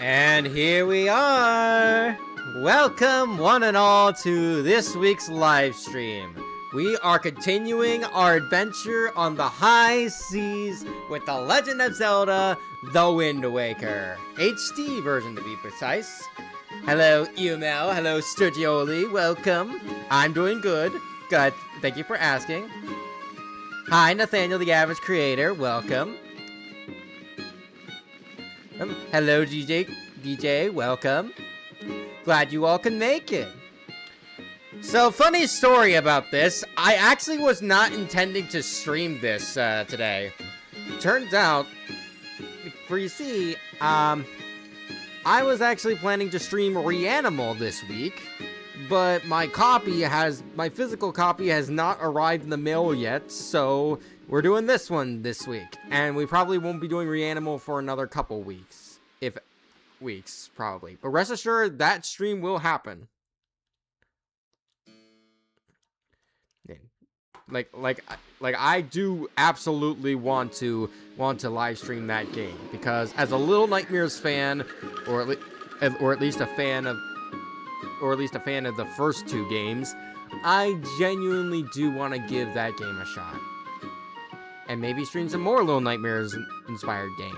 And here we are! Welcome one and all to this week's live stream. We are continuing our adventure on the high seas with The Legend of Zelda, The Wind Waker. HD version to be precise. Hello, Umel. Hello, Sturgioli. Welcome. I'm doing good. Good. Thank you for asking. Hi, Nathaniel, the average creator. Welcome. Hello, DJ. Welcome. Glad you all can make it. So, funny story about this. I actually was not intending to stream this today. Turns out, for you see, I was actually planning to stream Reanimal this week, but my physical copy has not arrived in the mail yet, so we're doing this one this week. And we probably won't be doing Reanimal for another couple weeks. If weeks, probably. But rest assured, that stream will happen. Like I do absolutely want to live stream that game, because as a Little Nightmares fan, or at least a fan of the first two games, I genuinely do want to give that game a shot, and maybe stream some more Little Nightmares inspired games,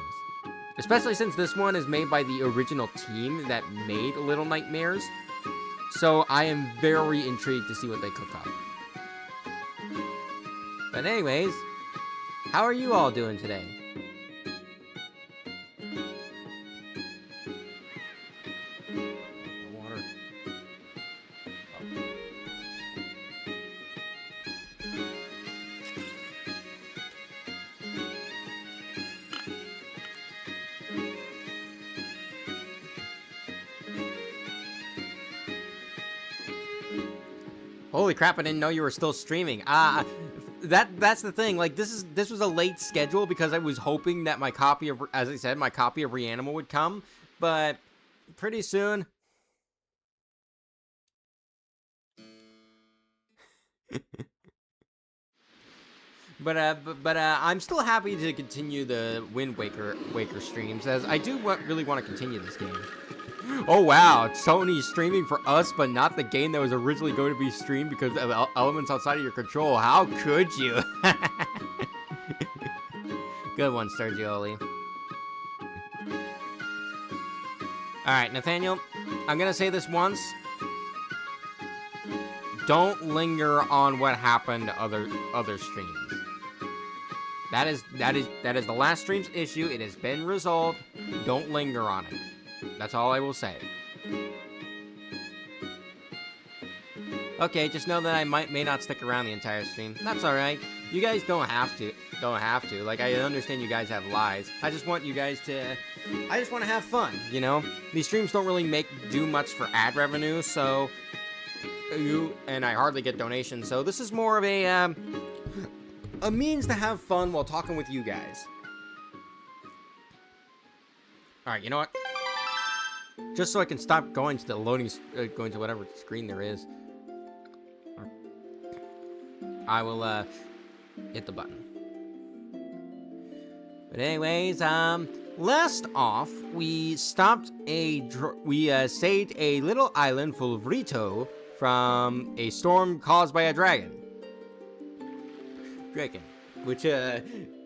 especially since this one is made by the original team that made Little Nightmares. So I am very intrigued to see what they cook up. But anyways, how are you all doing today? Water. Holy crap, I didn't know you were still streaming. That's the thing. Like, this was a late schedule because I was hoping that my copy of, as I said, my copy of Reanimal would come, but pretty soon. But I'm still happy to continue the Wind Waker streams, as I do really want to continue this game. Oh wow, Sony's streaming for us, but not the game that was originally going to be streamed because of elements outside of your control. How could you? Good one, Sturgioli. Alright, Nathaniel, I'm gonna say this once. Don't linger on what happened to other streams. That is the last stream's issue. It has been resolved. Don't linger on it. That's all I will say. Okay, just know that I may not stick around the entire stream. That's alright. You guys don't have to. Like, I understand you guys have lives. I just want you guys to... I just want to have fun, you know? These streams don't really do much for ad revenue, so... And I hardly get donations, so this is more of a means to have fun while talking with you guys. Alright, you know what? Just so I can stop going to the loading, going to whatever screen there is, I will, hit the button. But anyways, last off, we saved a little island full of Rito from a storm caused by a dragon. Kraken. Which,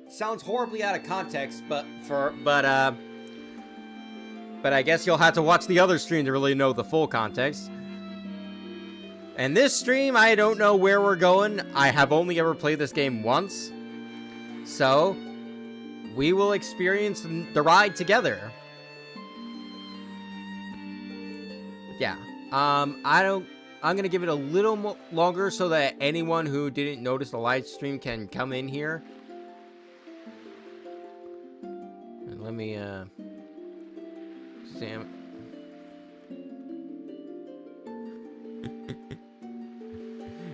sounds horribly out of context, but I guess you'll have to watch the other stream to really know the full context. And this stream, I don't know where we're going. I have only ever played this game once. So, we will experience the ride together. Yeah. I'm gonna give it a little longer so that anyone who didn't notice the live stream can come in here. And let me, Sam.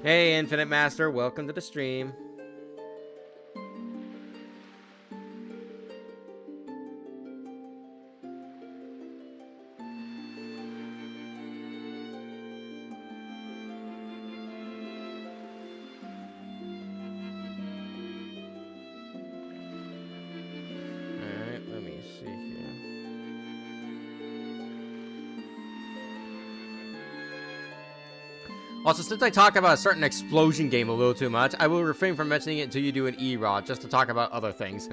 Hey, Infinite Master, welcome to the stream. Alright, let me see here. Also, since I talk about a certain explosion game a little too much, I will refrain from mentioning it until you do an E-Rod, just to talk about other things.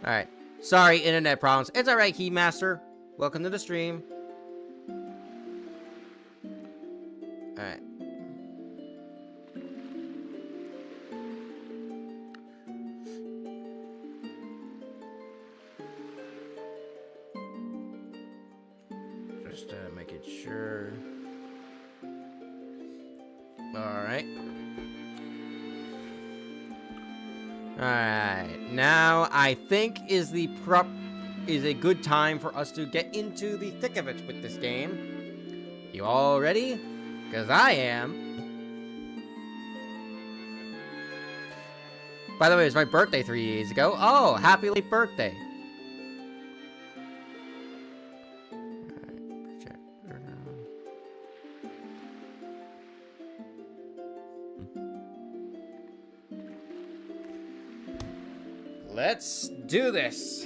Alright. Sorry, internet problems. It's alright, Keymaster. Welcome to the stream. Alright. Just making sure. Alright. Alright. Now, I think is a good time for us to get into the thick of it with this game. You all ready? Because I am. By the way, it was my birthday 3 days ago. Oh, happy late birthday. Let's do this.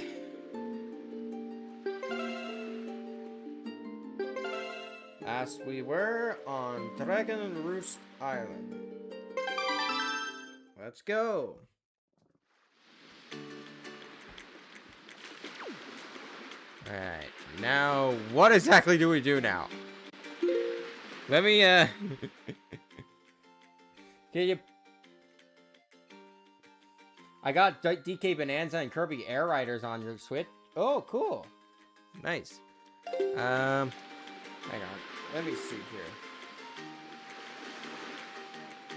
As we were on Dragon Roost Island. Let's go. Alright, now what exactly do we do now? Let me, can you... I got DK Bonanza and Kirby Air Riders on your Switch. Oh, cool. Nice. Hang on. Let me see here.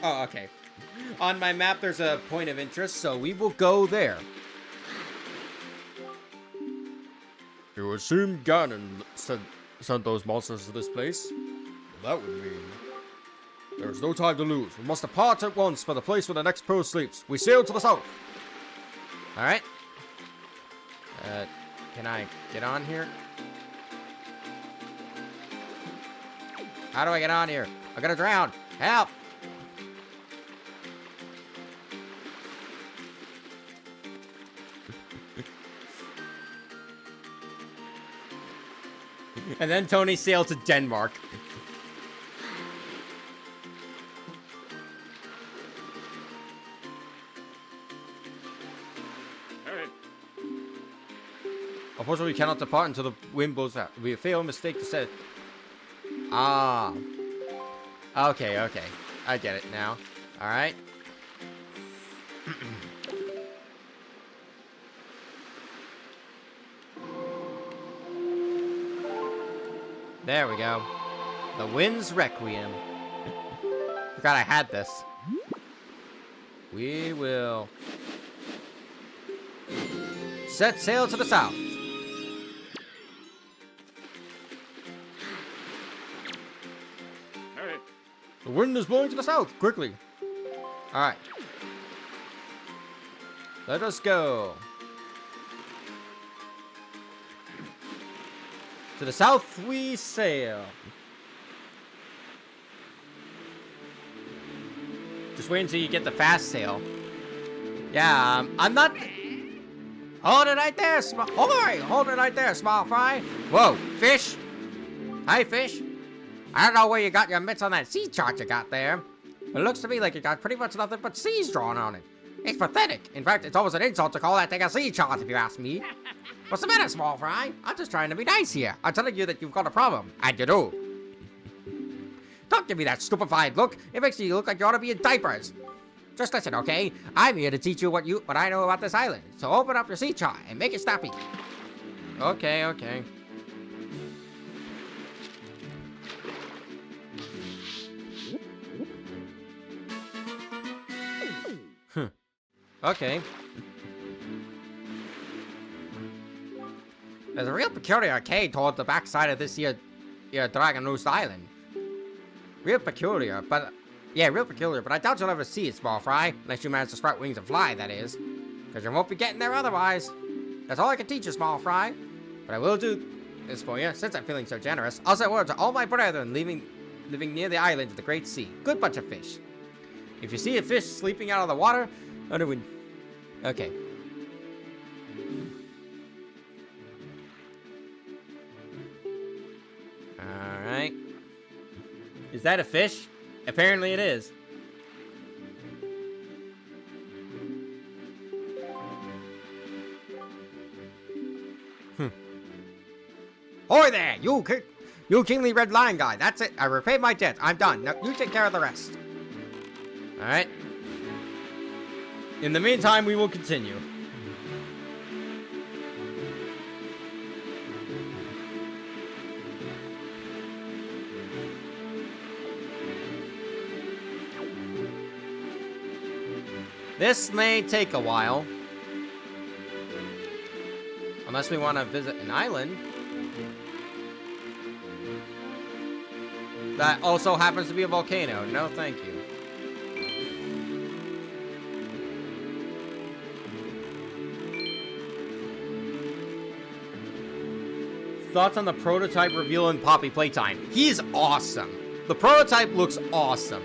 Oh, okay. On my map, there's a point of interest, so we will go there. It would seem Ganon sent those monsters to this place. Well, that would mean... There's no time to lose. We must depart at once for the place where the next pro sleeps. We sail to the south. Alright. Can I get on here? How do I get on here? I'm gonna drown. Help! And then Tony sailed to Denmark. Unfortunately, we cannot depart until the wind blows out. We fail a mistake to set. Ah. Okay, okay. I get it now. Alright. There we go. The Wind's Requiem. Forgot I had this. We will set sail to the south. The wind is blowing to the south, quickly. Alright. Let us go. To the south we sail. Just wait until you get the fast sail. Yeah, I'm not... Hold it right there, hold it right there, small fry. Whoa, fish. Hi, fish. I don't know where you got your mitts on that sea chart you got there. It looks to me like you got pretty much nothing but seas drawn on it. It's pathetic. In fact, it's almost an insult to call that thing a sea chart if you ask me. What's the matter, small fry? I'm just trying to be nice here. I'm telling you that you've got a problem. And you do. Don't give me that stupefied look. It makes you look like you ought to be in diapers. Just listen, okay? I'm here to teach you what I know about this island. So open up your sea chart and make it snappy. Okay, okay. Okay. There's a real peculiar arcade toward the backside of this here Dragon Roost Island. Real peculiar, but... Yeah, real peculiar, but I doubt you'll ever see it, small fry. Unless you manage to sprout wings and fly, that is. Because you won't be getting there otherwise. That's all I can teach you, small fry. But I will do this for you, since I'm feeling so generous. I'll say word to all my brethren living near the island of the Great Sea. Good bunch of fish. If you see a fish sleeping out of the water... Okay. Alright. Is that a fish? Apparently it is. Ahoy there, you kingly red lion guy. That's it. I repaid my debt. I'm done. Now you take care of the rest. All right. In the meantime, we will continue. This may take a while. Unless we want to visit an island. That also happens to be a volcano. No, thank you. Thoughts on the prototype reveal in Poppy Playtime? He's awesome. The prototype looks awesome.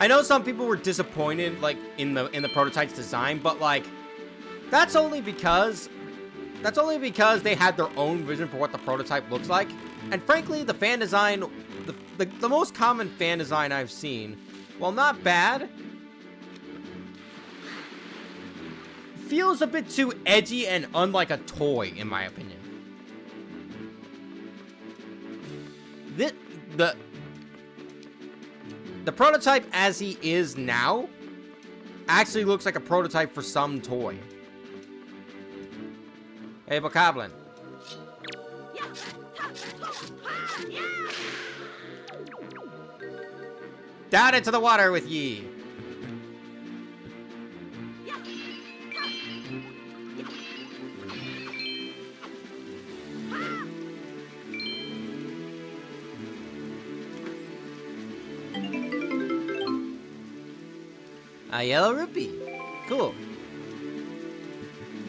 I know some people were disappointed, like, in the prototype's design, but, like, that's only because they had their own vision for what the prototype looks like. And frankly, the fan design, the most common fan design I've seen, while not bad, feels a bit too edgy and unlike a toy, in my opinion. The prototype as he is now actually looks like a prototype for some toy. Hey, Bokoblin. Down into the water with ye. A yellow rupee. Cool.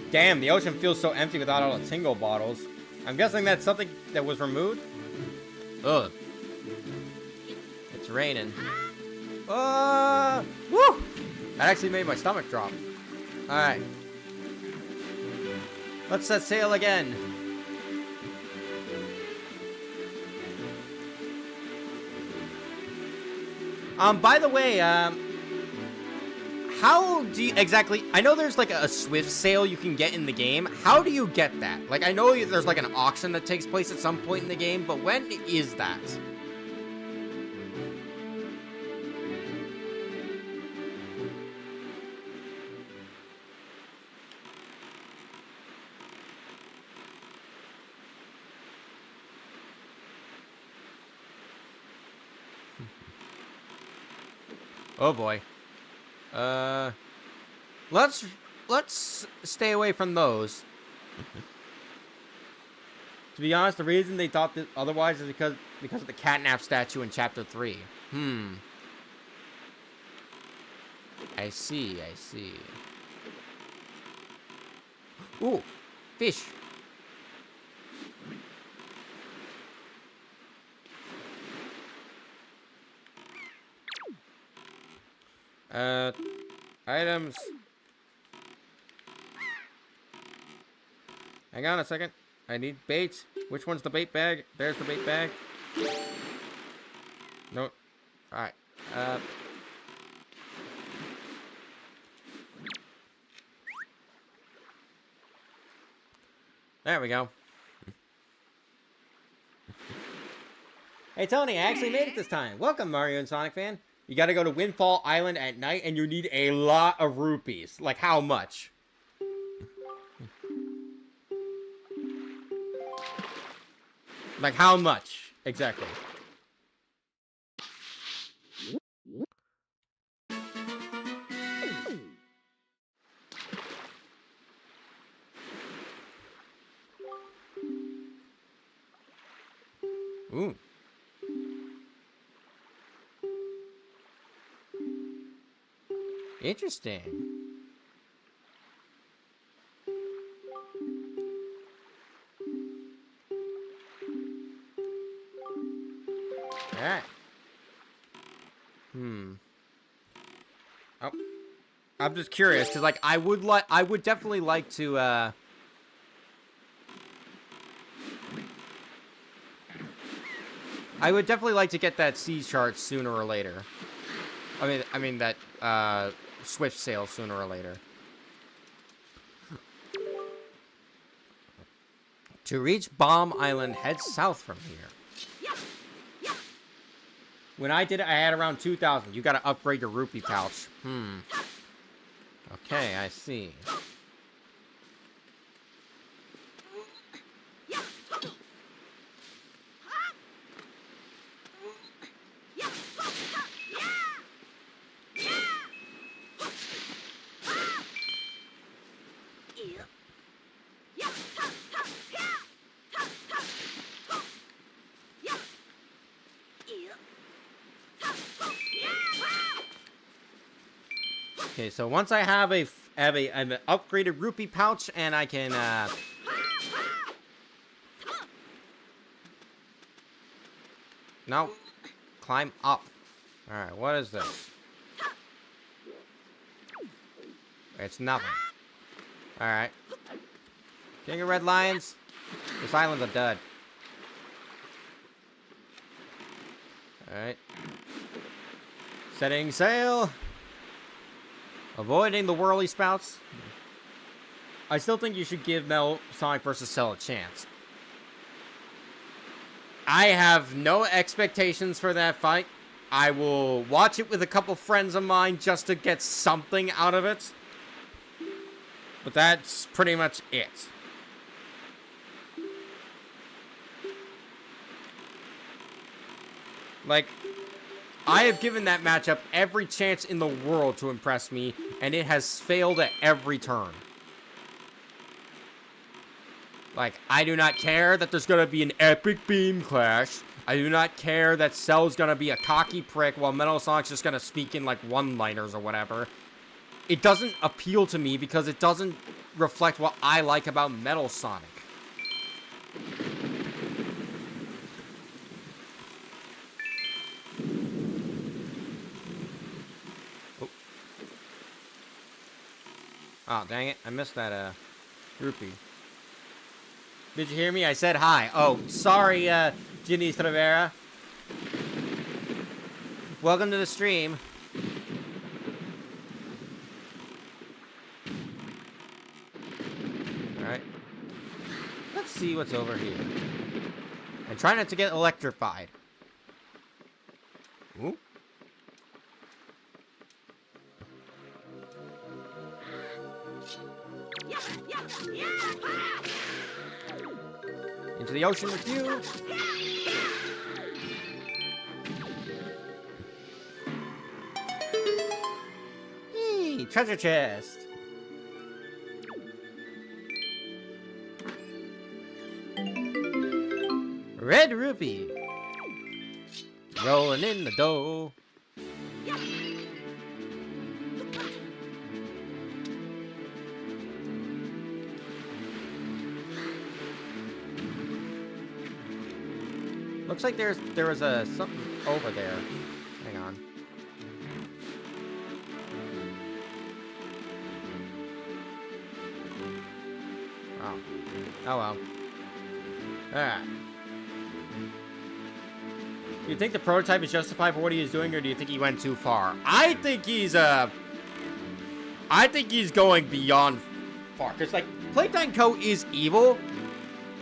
Damn, the ocean feels so empty without all the tingle bottles. I'm guessing that's something that was removed? Ugh. It's raining. Woo! That actually made my stomach drop. Alright. Let's set sail again. By the way, how do you exactly... I know there's like a swift sale you can get in the game. How do you get that? Like, I know there's like an auction that takes place at some point in the game, but when is that? Oh boy. Let's stay away from those. To be honest, the reason they thought that otherwise is because of the catnap statue in Chapter 3. I see. Ooh, fish. Items. Hang on a second. I need bait. Which one's the bait bag? There's the bait bag. No. Alright. There we go. Hey Tony, I actually made it this time. Welcome, Mario and Sonic fan. You gotta go to Windfall Island at night, and you need a lot of rupees. Like, how much? Like, how much? Exactly. Ooh. Interesting. Alright. Oh. I'm just curious, because, like, I would definitely like to, I would definitely like to get that sea chart sooner or later. I mean that Swift sail sooner or later. To reach Bomb Island, head south from here. When I did it, I had around 2,000. You gotta upgrade your rupee pouch. Okay, I see. Okay, so once I have an upgraded rupee pouch, and I can no, climb up. All right, what is this? It's nothing. All right, King of Red Lions. This island's a dud. All right, setting sail. Avoiding the whirly spouts. I still think you should give Metal Sonic vs. Cell a chance. I have no expectations for that fight. I will watch it with a couple friends of mine just to get something out of it. But that's pretty much it. Like, I have given that matchup every chance in the world to impress me, and it has failed at every turn. Like, I do not care that there's gonna be an epic beam clash. I do not care that Cell's gonna be a cocky prick while Metal Sonic's just gonna speak in, like, one-liners or whatever. It doesn't appeal to me because it doesn't reflect what I like about Metal Sonic. Oh, dang it. I missed that, rupee. Did you hear me? I said hi. Oh, sorry, Ginny Trevera. Welcome to the stream. Alright. Let's see what's over here. And try not to get electrified. Ooh. Into the ocean with you. Hey, treasure chest. Red rupee. Rolling in the dough. Looks like there was a something over there. Hang on. Oh. Oh well. Alright. Do you think the prototype is justified for what he is doing, or do you think he went too far? I think he's going beyond far. Cause like Playtime Co. is evil,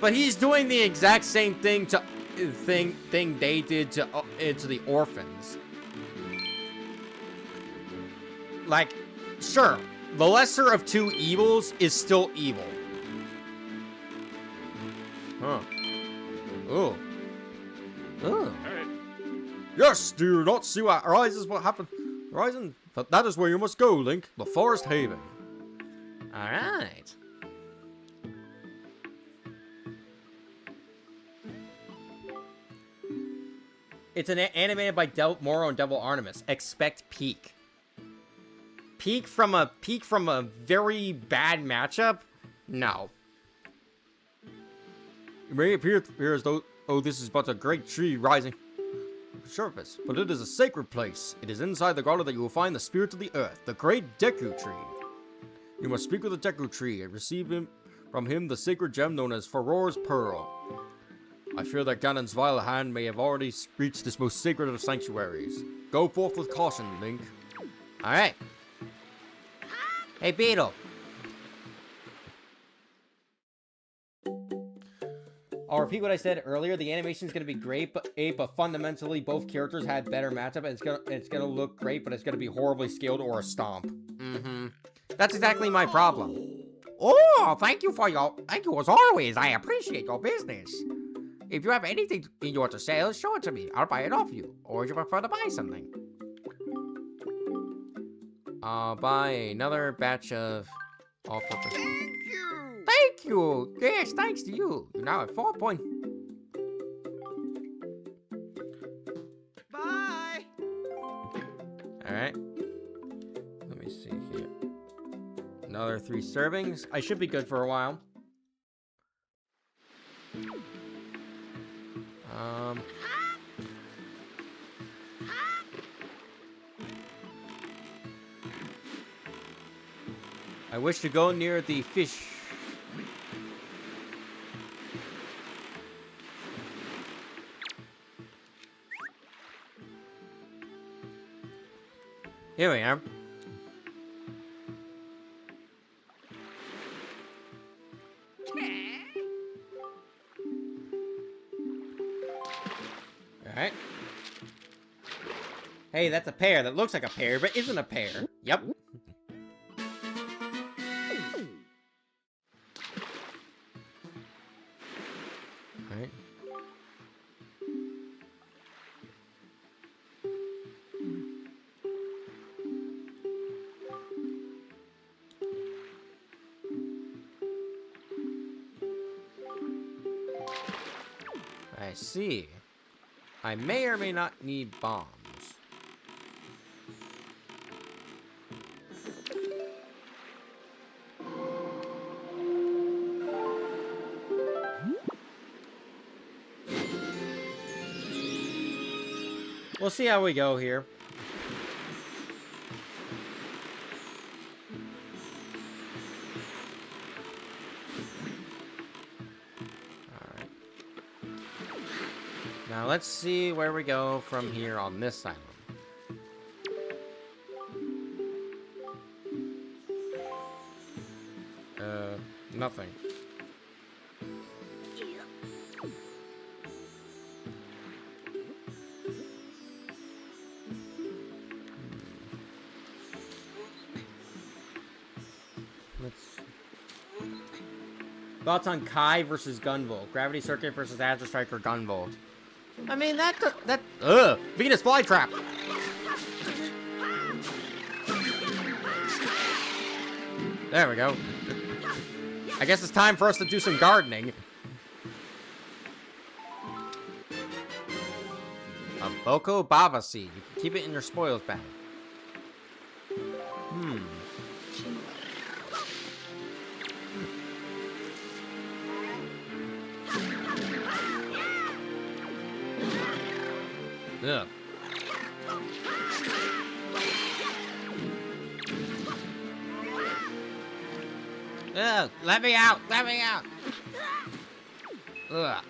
but he's doing the exact same thing they did to the orphans. Like, sure, the lesser of two evils is still evil. Huh. Oh. Oh. Yes, do you not see what arises? What happened? Horizon, that is where you must go, Link. The Forest Haven. All right. It's an animated by Moro and Devil Artemis. Expect peak. Peak from a very bad matchup? No. It may appear as though, oh, this is but a great tree rising on the surface, but it is a sacred place. It is inside the grotto that you will find the spirit of the earth, the great Deku tree. You must speak with the Deku tree and receive from him the sacred gem known as Farore's Pearl. I fear that Ganon's vile hand may have already reached this most sacred of sanctuaries. Go forth with caution, Link. Alright. Hey, Beetle. I'll repeat what I said earlier. The animation is going to be great, but fundamentally both characters had better matchup, and it's gonna look great, but it's gonna be horribly scaled or a stomp. That's exactly my problem. Oh, thank you as always. I appreciate your business. If you have anything you want to sell, show it to me. I'll buy it off you. Or would you prefer to buy something? I'll buy another batch of all-purpose. Thank you! Yes, thanks to you. You're now at 4 point. Bye! Alright. Let me see here. Another 3 servings. I should be good for a while. I wish to go near the fish. Here we are. Alright. Hey, that's a pear. That looks like a pear, but isn't a pear. Yep. Alright. I see. I may or may not need bombs. We'll see how we go here. Now let's see where we go from here on this island. Nothing. Thoughts on Kai versus Gunvolt? Gravity Circuit versus Astro Strike or Gunvolt? I mean, Venus Flytrap! There we go. I guess it's time for us to do some gardening. A Boko Bava seed. You can keep it in your spoils bag. Ugh. Ugh, let me out! Let me out! Ugh.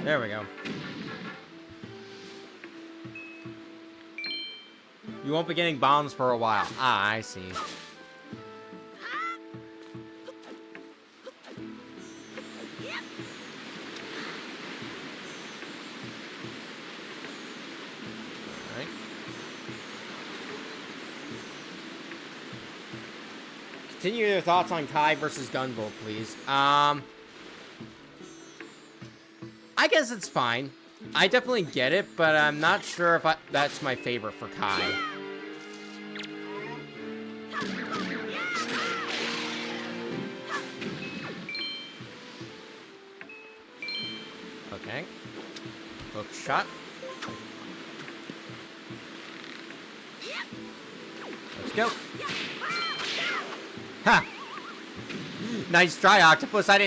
There we go. You won't be getting bombs for a while. Ah, I see. Continue your thoughts on Kai versus Gunvolt, please. I guess it's fine. I definitely get it, but I'm not sure if that's my favorite for Kai. Okay. Hook shot. Let's go. Ha! Nice try, Octopus. I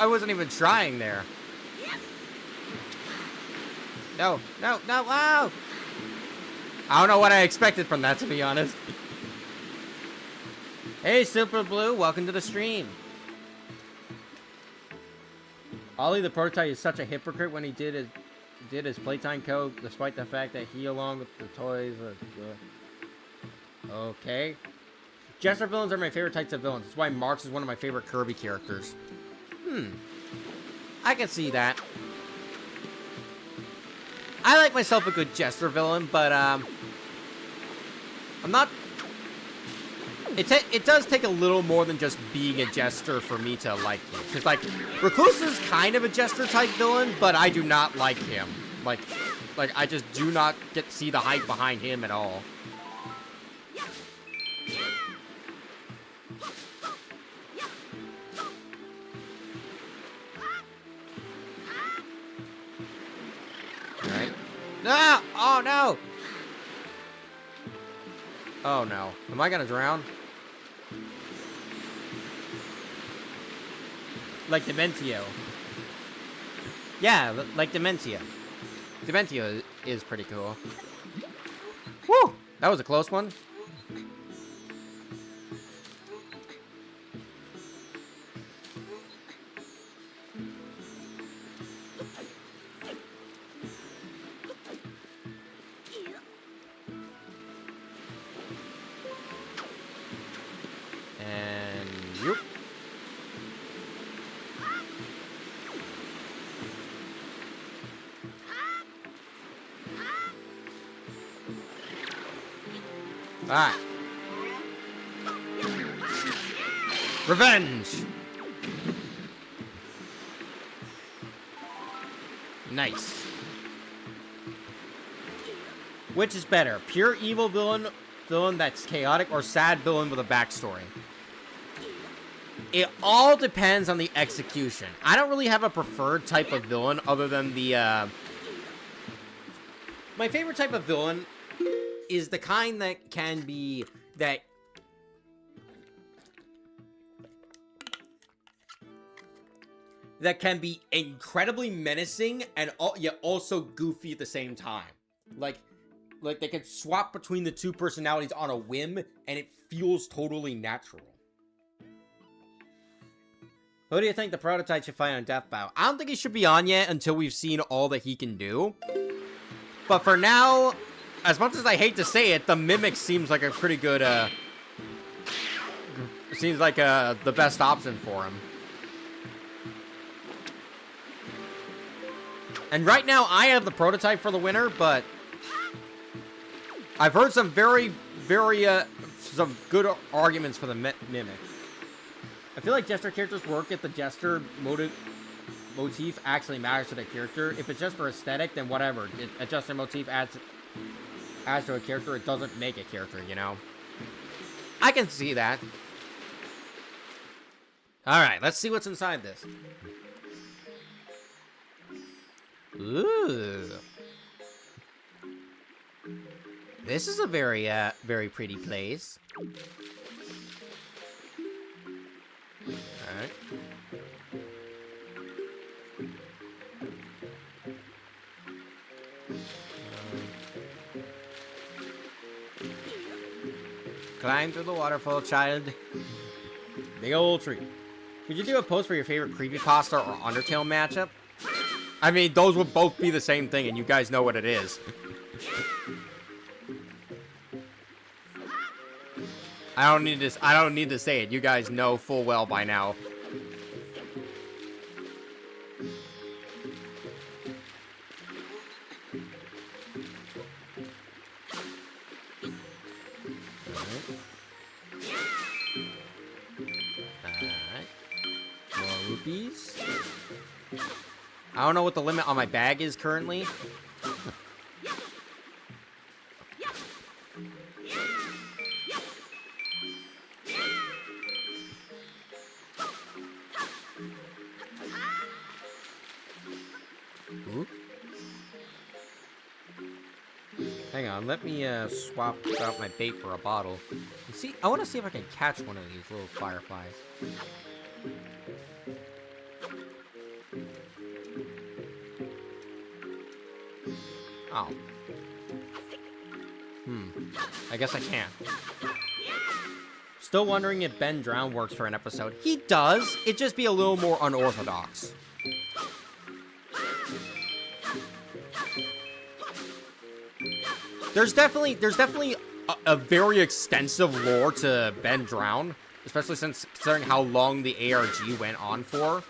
wasn't even trying there. No, no, no, wow! I don't know what I expected from that, to be honest. Hey, Super Blue, welcome to the stream. Ollie the prototype is such a hypocrite when he did his playtime code, despite the fact that he, along with the toys, okay. Jester villains are my favorite types of villains. That's why Marx is one of my favorite Kirby characters. I can see that. I like myself a good Jester villain, but I'm not. It does take a little more than just being a Jester for me to like him. Because, like, Recluse is kind of a Jester-type villain, but I do not like him. Like, I just do not see the hype behind him at all. Alright. Ah! Oh, no! Oh, no. Am I gonna drown? Like Dementio. Yeah, like Dementio. Dementio is pretty cool. Woo! That was a close one. And you. Alright. Revenge! Nice. Which is better? Pure evil villain that's chaotic, or sad villain with a backstory? It all depends on the execution. I don't really have a preferred type of villain other than the, my favorite type of villain is the kind that can be, that can be incredibly menacing and yet also goofy at the same time. Like they can swap between the two personalities on a whim, and it feels totally natural. Who do you think the prototype should fight on Death Battle? I don't think he should be on yet until we've seen all that he can do. But for now, as much as I hate to say it, the Mimic seems like a pretty good, seems like the best option for him. And right now, I have the prototype for the winner, but I've heard some very, some good arguments for the Mimic. I feel like Jester characters work if the Jester motif actually matters to the character. If it's just for aesthetic, then whatever. A Jester motif adds to a character, it doesn't make a character, you know? I can see that. Alright, let's see what's inside this. Ooh. This is a very pretty place. Alright. Climb through the waterfall, child. Big old tree. Could you do a post for your favorite creepypasta or Undertale matchup? I mean, those would both be the same thing, and you guys know what it is. I don't need to say it. You guys know full well by now. Rupees. I don't know what the limit on my bag is currently. Ooh. Hang on, let me swap out my bait for a bottle. See, I want to see if I can catch one of these little fireflies. Oh. I guess I can't. Still wondering if Ben Drown works for an episode. He does. It'd just be a little more unorthodox. There's definitely a very extensive lore to Ben Drown, especially since considering how long the ARG went on for.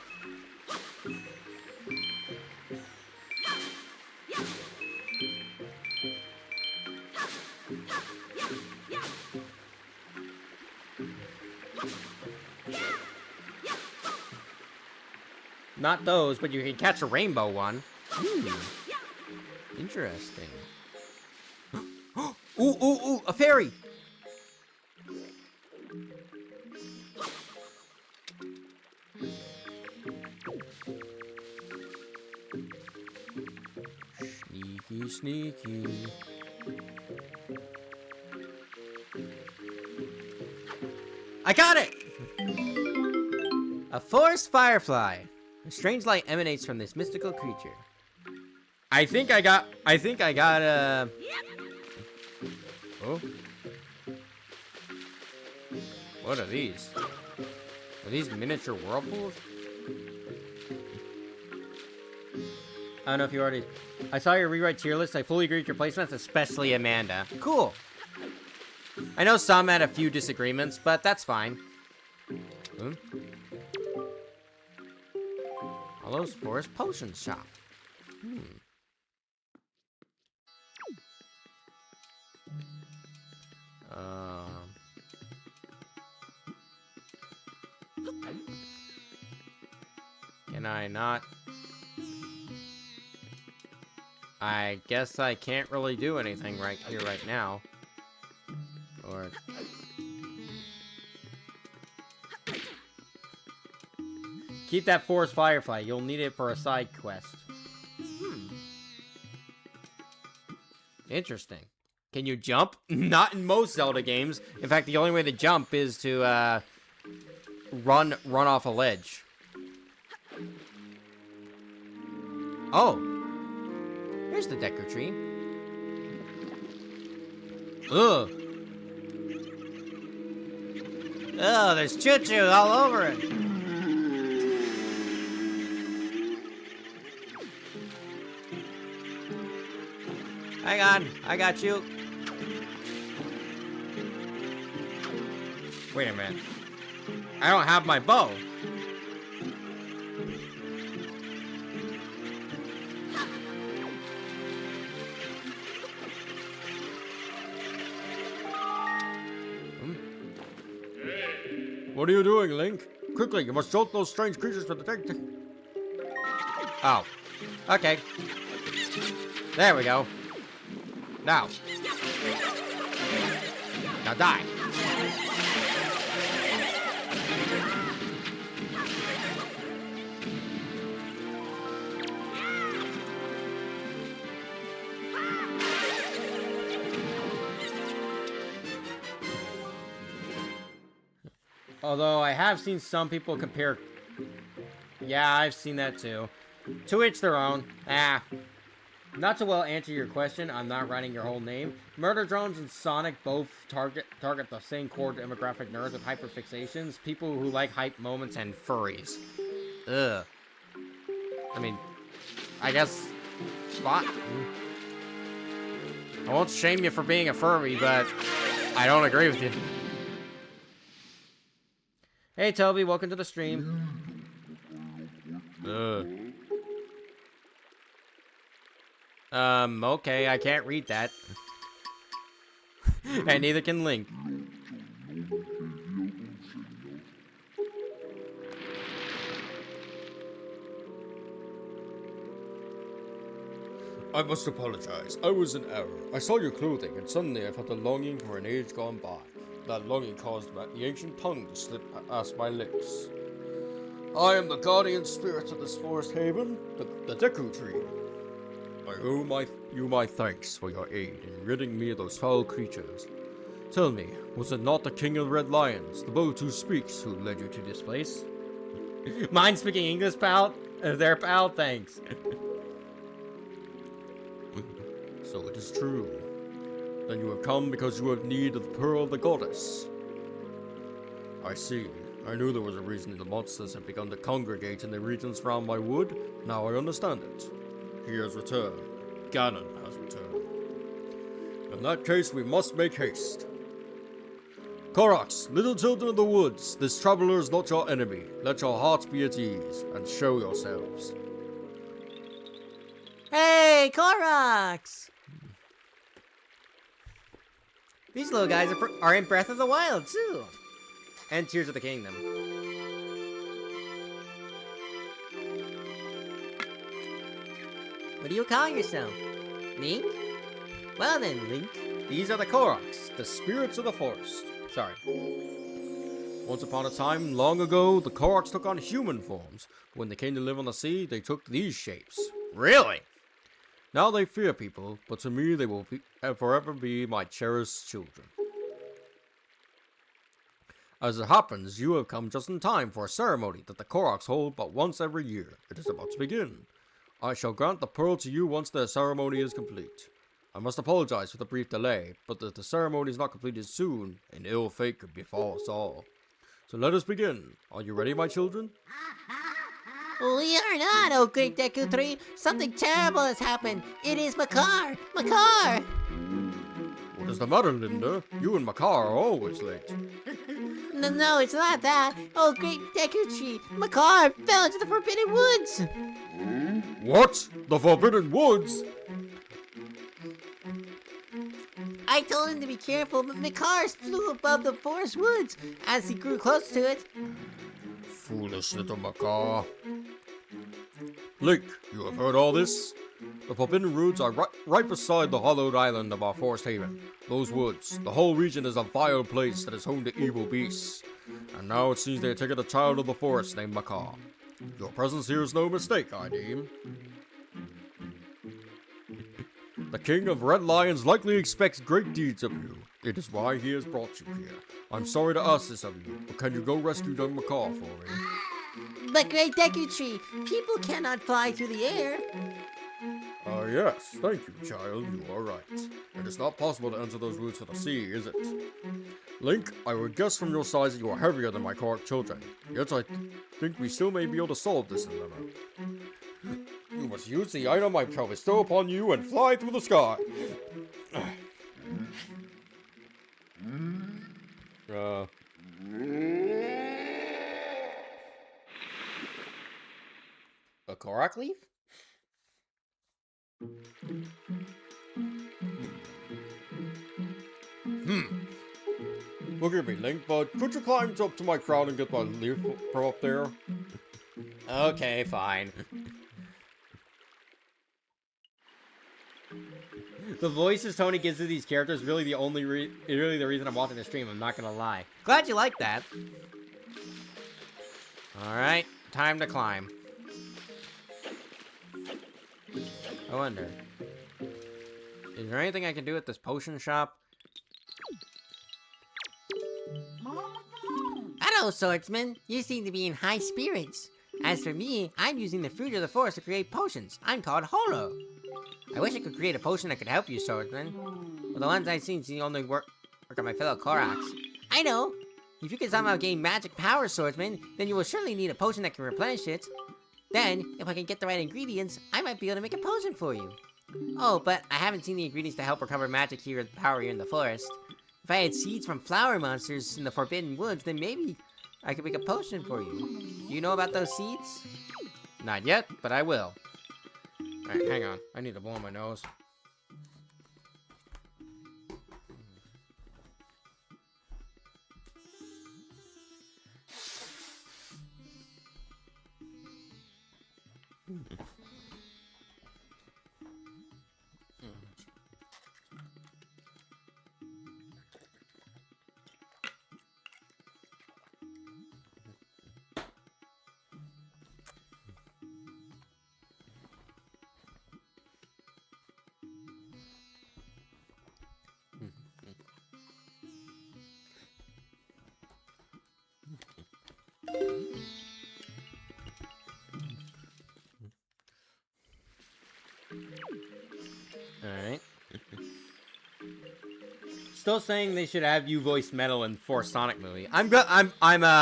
Not those, but you can catch a rainbow one. Interesting. Ooh, a fairy! Sneaky. I got it! A forest firefly. A strange light emanates from this mystical creature. I think I got Oh. What are these? Are these miniature whirlpools? I don't know if you already... I saw your rewrite tier list. I fully agree with your placements, especially Amanda. Cool. I know some had a few disagreements, but that's fine. Hollow's Forest Potion Shop. Can I not? I guess I can't really do anything right here, right now. Or... Keep that forest firefly. You'll need it for a side quest. Interesting. Can you jump? Not in most Zelda games. In fact, the only way to jump is to run off a ledge. Oh. Here's the Deku tree. Ugh. Oh, there's choo-choo all over it. Hang on, I got you. Wait a minute. I don't have my bow. What are you doing, Link? Quickly, you must jolt those strange creatures for the tank. Oh. Okay. There we go. Now. Now die. Although I have seen some people compare... Yeah, I've seen that too. To each their own. Not to well answer your question, I'm not writing your whole name. Murder drones and Sonic both target the same core demographic nerds with hyperfixations, people who like hype moments, and furries. Ugh. I mean, I guess... Spot. I won't shame you for being a furry, but I don't agree with you. Hey, Toby, welcome to the stream. Okay, I can't read that. And neither can Link. I must apologize. I was in error. I saw your clothing, and suddenly I felt a longing for an age gone by. That longing caused the ancient tongue to slip past my lips. I am the guardian spirit of this forest haven, the Deku tree. I owe you my thanks for your aid in ridding me of those foul creatures. Tell me, was it not the King of the Red Lions, the boat who speaks, who led you to this place? Mind speaking English, pal? There, pal, thanks. So it is true. Then you have come because you have need of the pearl of the goddess. I see. I knew there was a reason the monsters have begun to congregate in the regions around my wood. Now I understand it. He has returned. Ganon has returned. In that case, we must make haste. Koroks, little children of the woods, this traveler is not your enemy. Let your hearts be at ease, and show yourselves. Hey, Koroks! These little guys are in Breath of the Wild, too. And Tears of the Kingdom. What do you call yourself? Link? Well then, Link. These are the Koroks, the spirits of the forest. Sorry. Once upon a time, long ago, the Koroks took on human forms. When they came to live on the sea, they took these shapes. Really? Now they fear people, but to me they will forever be my cherished children. As it happens, you have come just in time for a ceremony that the Koroks hold but once every year. It is about to begin. I shall grant the pearl to you once the ceremony is complete. I must apologize for the brief delay, but if the ceremony is not completed soon, an ill fate could befall us all. So let us begin. Are you ready, my children? We are not, oh great Deku Tree. Something terrible has happened. It is Makar! Makar! What is the matter, Linda? You and Makar are always late. No, it's not that. Oh great Deku Tree. Makar fell into the Forbidden Woods. What? The Forbidden Woods? I told him to be careful, but Makar flew above the forest woods. As he grew close to it, Foolish little Makar. Link, you have heard all this? The Forbidden Woods are right beside the hollowed island of our forest haven. Those woods, the whole region is a vile place that is home to evil beasts. And now it seems they have taken a child of the forest named Makar. Your presence here is no mistake, I deem. The King of Red Lions likely expects great deeds of you. It is why he has brought you here. I'm sorry to ask this of you, but can you go rescue young Makar for me? but great Deku Tree, people cannot fly through the air. Yes, thank you, child, you are right. It is not possible to enter those woods for the sea, is it? Link, I would guess from your size that you are heavier than my Korok children. Yet I think we still may be able to solve this dilemma. You must use the item I shall bestow upon you and fly through the sky. A Korok leaf? Forgive me, Link, but could you climb up to my crown and get my leaf from up there? Okay, fine. The voices Tony gives to these characters is really the only really the reason I'm watching the stream, I'm not gonna lie. Glad you like that. Alright, time to climb. I wonder, is there anything I can do at this potion shop? Hello, swordsman. You seem to be in high spirits. As for me, I'm using the fruit of the forest to create potions. I'm called Holo. I wish I could create a potion that could help you, swordsman. But the ones I've seen seem to only work on my fellow Koroks. I know. If you can somehow gain magic power, swordsman, then you will surely need a potion that can replenish it. Then, if I can get the right ingredients, I might be able to make a potion for you. Oh, but I haven't seen the ingredients to help recover magic here, power here in the forest. If I had seeds from flower monsters in the Forbidden Woods, then maybe I could make a potion for you. Do you know about those seeds? Not yet, but I will. Alright, hang on. I need to blow my nose. Alright. Still saying they should have you voice Metal in 4 Sonic movie. I'm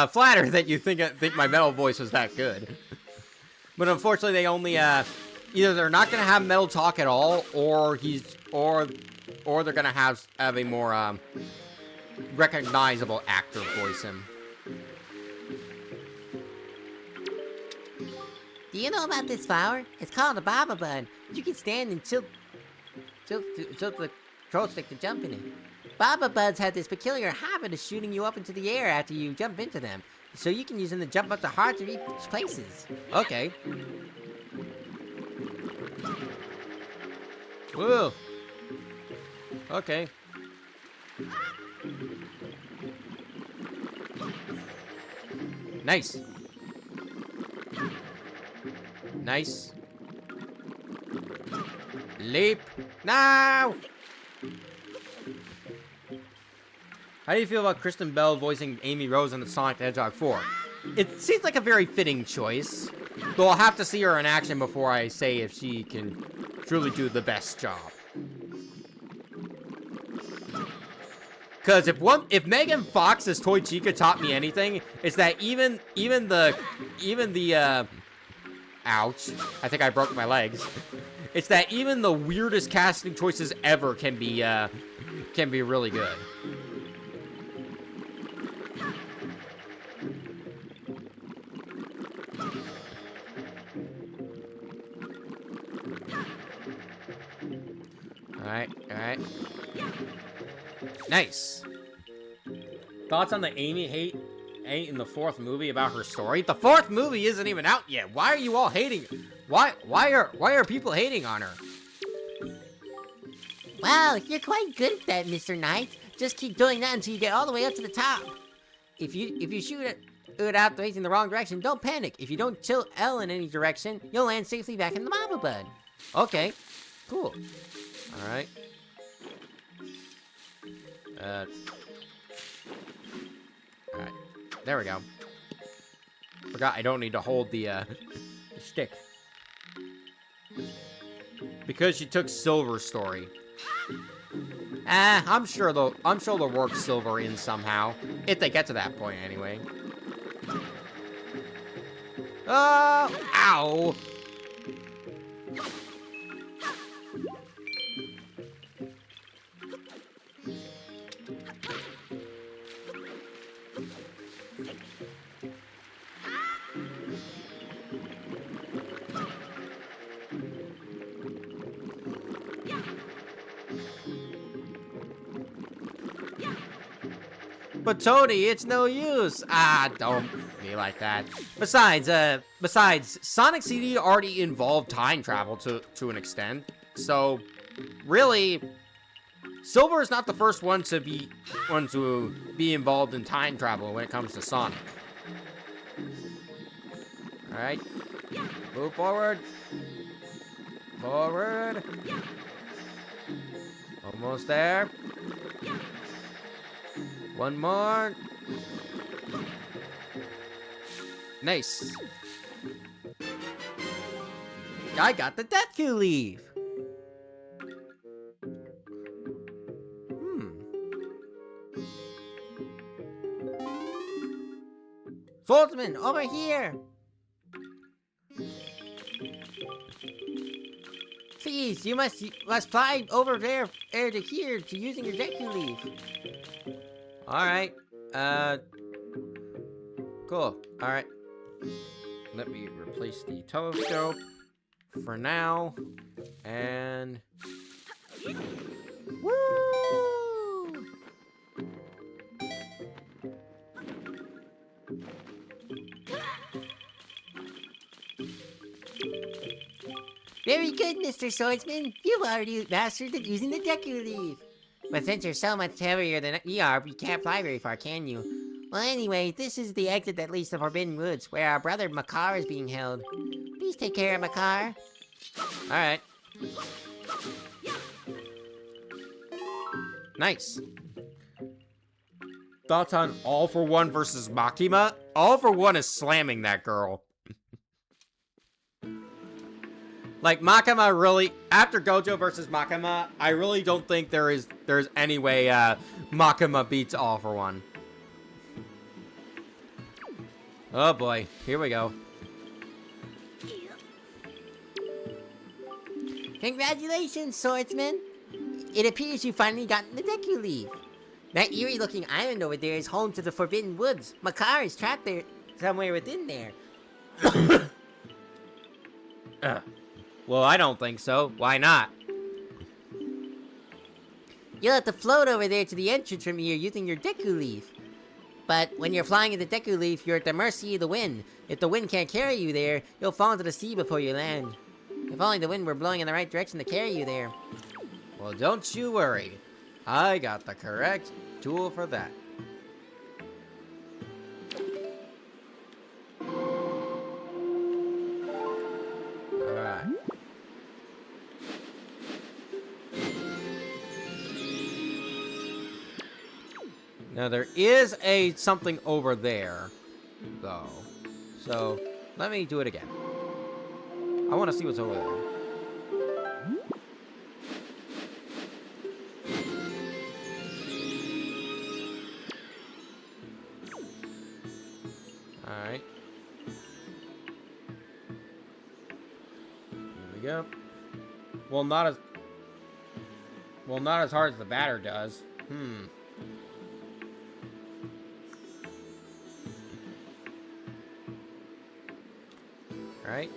flattered that you think my Metal voice was that good. But unfortunately they only either they're not gonna have Metal talk at all, or or they're gonna have a more recognizable actor voice him. Do you know about this flower? It's called a baba bud. You can stand and tilt the control stick to jump in it. Baba buds have this peculiar habit of shooting you up into the air after you jump into them, so you can use them to jump up to hard to reach places. Okay. Whoa. Okay. Nice. Nice. Leap. Now! How do you feel about Kristen Bell voicing Amy Rose in the Sonic the Hedgehog 4? It seems like a very fitting choice, though I'll have to see her in action before I say if she can truly do the best job. Because if Megan Fox's Toy Chica taught me anything, it's that even the ouch, I think I broke my legs. It's that even the weirdest casting choices ever can be really good. Alright. Nice. Thoughts on the Amy hate in the 4th movie about her story? The 4th movie isn't even out yet. Why are you all hating? Why are people hating on her? Well, you're quite good at that, Mr. Knight. Just keep doing that until you get all the way up to the top. If you shoot it out facing the wrong direction, don't panic. If you don't tilt L in any direction, you'll land safely back in the Baba Bud. Okay. Cool. Alright. Alright. There we go. Forgot I don't need to hold the stick. Because she took Silver's story. I'm sure they'll work Silver in somehow. If they get to that point anyway. Ow! But Tony, it's no use. Don't be like that. Besides, Sonic CD already involved time travel to an extent. So, really, Silver is not the first one to be involved in time travel when it comes to Sonic. All right, move forward. Forward. Almost there. One more. Nice. I got the death cue leave. Swordsman, over here. Please, you must fly over there to here to using your death cue leave. Alright, cool, alright. Let me replace the telescope for now, and... Woo! Very good, Mr. Swordsman. You've already mastered using the death cue leave. But since you're so much heavier than we are, you can't fly very far, can you? Well, anyway, this is the exit that leads to Forbidden Woods, where our brother Makar is being held. Please take care of Makar. Alright. Nice. Thoughts on All for One versus Makima? All for One is slamming that girl. Like, Makima really... After Gojo versus Makima, I really don't think there's any way Makima beats All for One. Oh boy, here we go. Congratulations, Swordsman. It appears you finally gotten the Deku Leaf. That eerie-looking island over there is home to the Forbidden Woods. Makar is trapped there somewhere within there. Well, I don't think so. Why not? You'll have to float over there to the entrance from here using your Deku Leaf. But when you're flying in the Deku Leaf, you're at the mercy of the wind. If the wind can't carry you there, you'll fall into the sea before you land. If only the wind were blowing in the right direction to carry you there. Well, don't you worry. I got the correct tool for that. Alright. Now there is something over there, though. So, let me do it again. I want to see what's over there. Alright. Here we go. Well, not as hard as the batter does. Alright.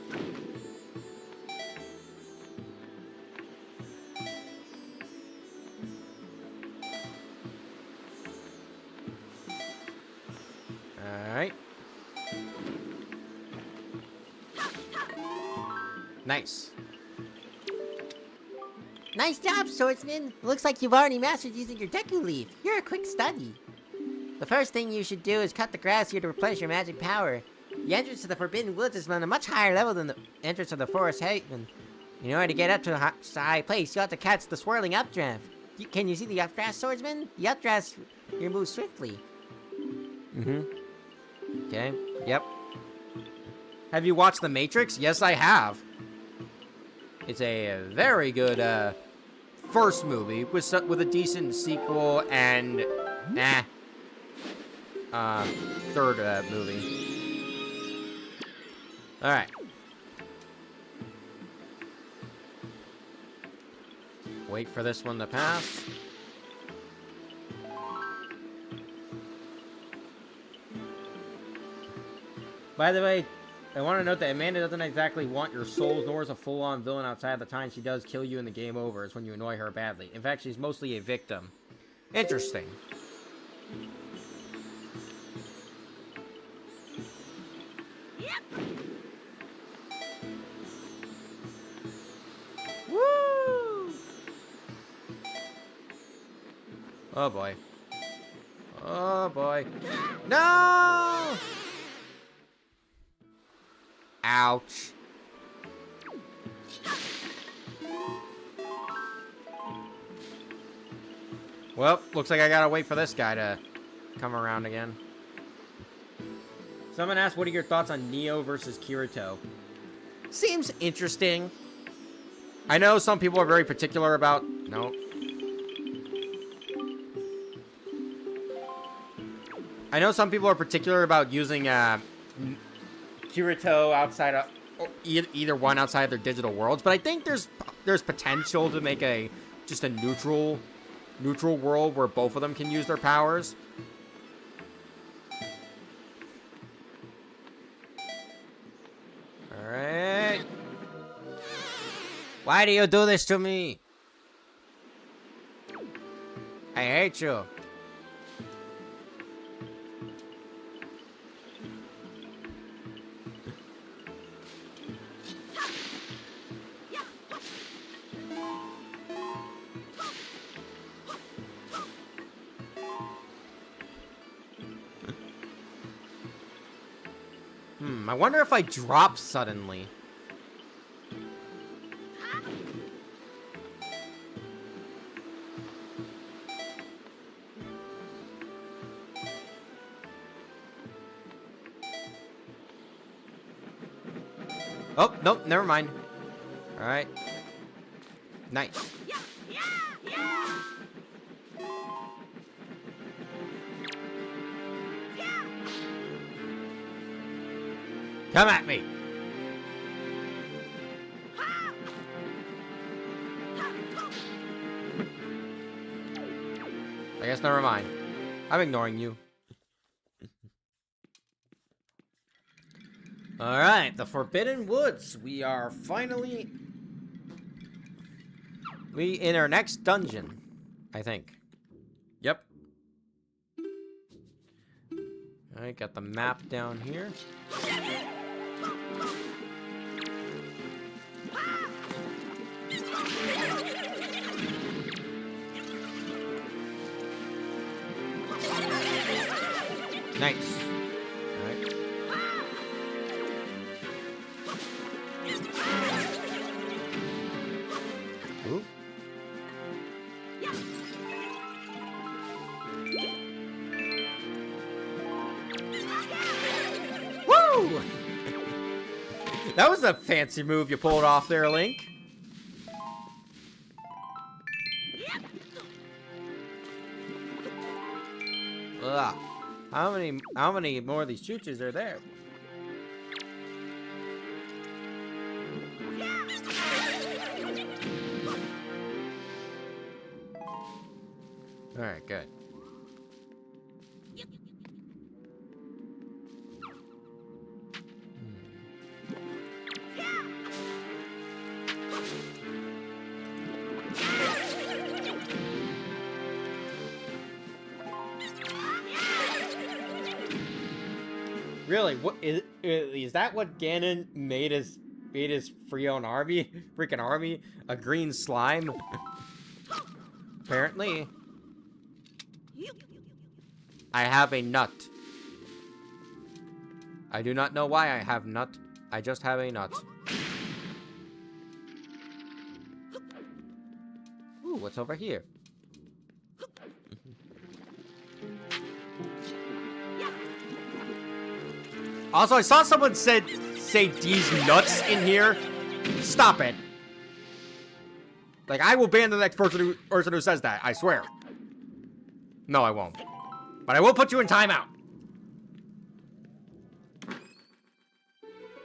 Alright. Nice. Nice job, swordsman. Looks like you've already mastered using your Deku Leaf. You're a quick study. The first thing you should do is cut the grass here to replenish your magic power. The entrance to the Forbidden Woods is on a much higher level than the entrance to the Forest Haven. In order to get up to a high place, you'll have to catch the swirling updraft. Can you see the updraft, swordsman? The updraft here moves swiftly. Okay. Yep. Have you watched The Matrix? Yes, I have. It's a very good first movie with a decent sequel and third movie. All right. Wait for this one to pass. By the way, I want to note that Amanda doesn't exactly want your souls, nor is a full-on villain outside the time she does kill you in the game over. It's when you annoy her badly. In fact, she's mostly a victim. Interesting. Woo! Oh boy. Oh boy. No! Ouch. Well, looks like I gotta wait for this guy to come around again. Someone asked, what are your thoughts on Neo versus Kirito? Seems interesting. I know some people are very particular about... No. I know some people are particular about using Kirito outside of... either one outside of their digital worlds, but I think there's potential to make just a neutral world where both of them can use their powers. Alright. Why do you do this to me? I hate you. I wonder if I drop suddenly. Oh, nope, never mind. Alright. Nice. Come at me. I guess never mind. I'm ignoring you. Alright, the Forbidden Woods. We are finally... in our next dungeon, I think. Yep. Alright, got the map down here. Nice. Alright. Ooh. Woo! That was a fancy move you pulled off there, Link. Ugh. How many more of these choo-choos are there? Alright, good. Really? What is that? What Ganon made his freaking army? A green slime? Apparently. I have a nut. I do not know why I have nut. I just have a nut. Ooh, what's over here? Also, I saw someone say these nuts in here. Stop it. Like, I will ban the next person who says that. I swear. No, I won't. But I will put you in timeout.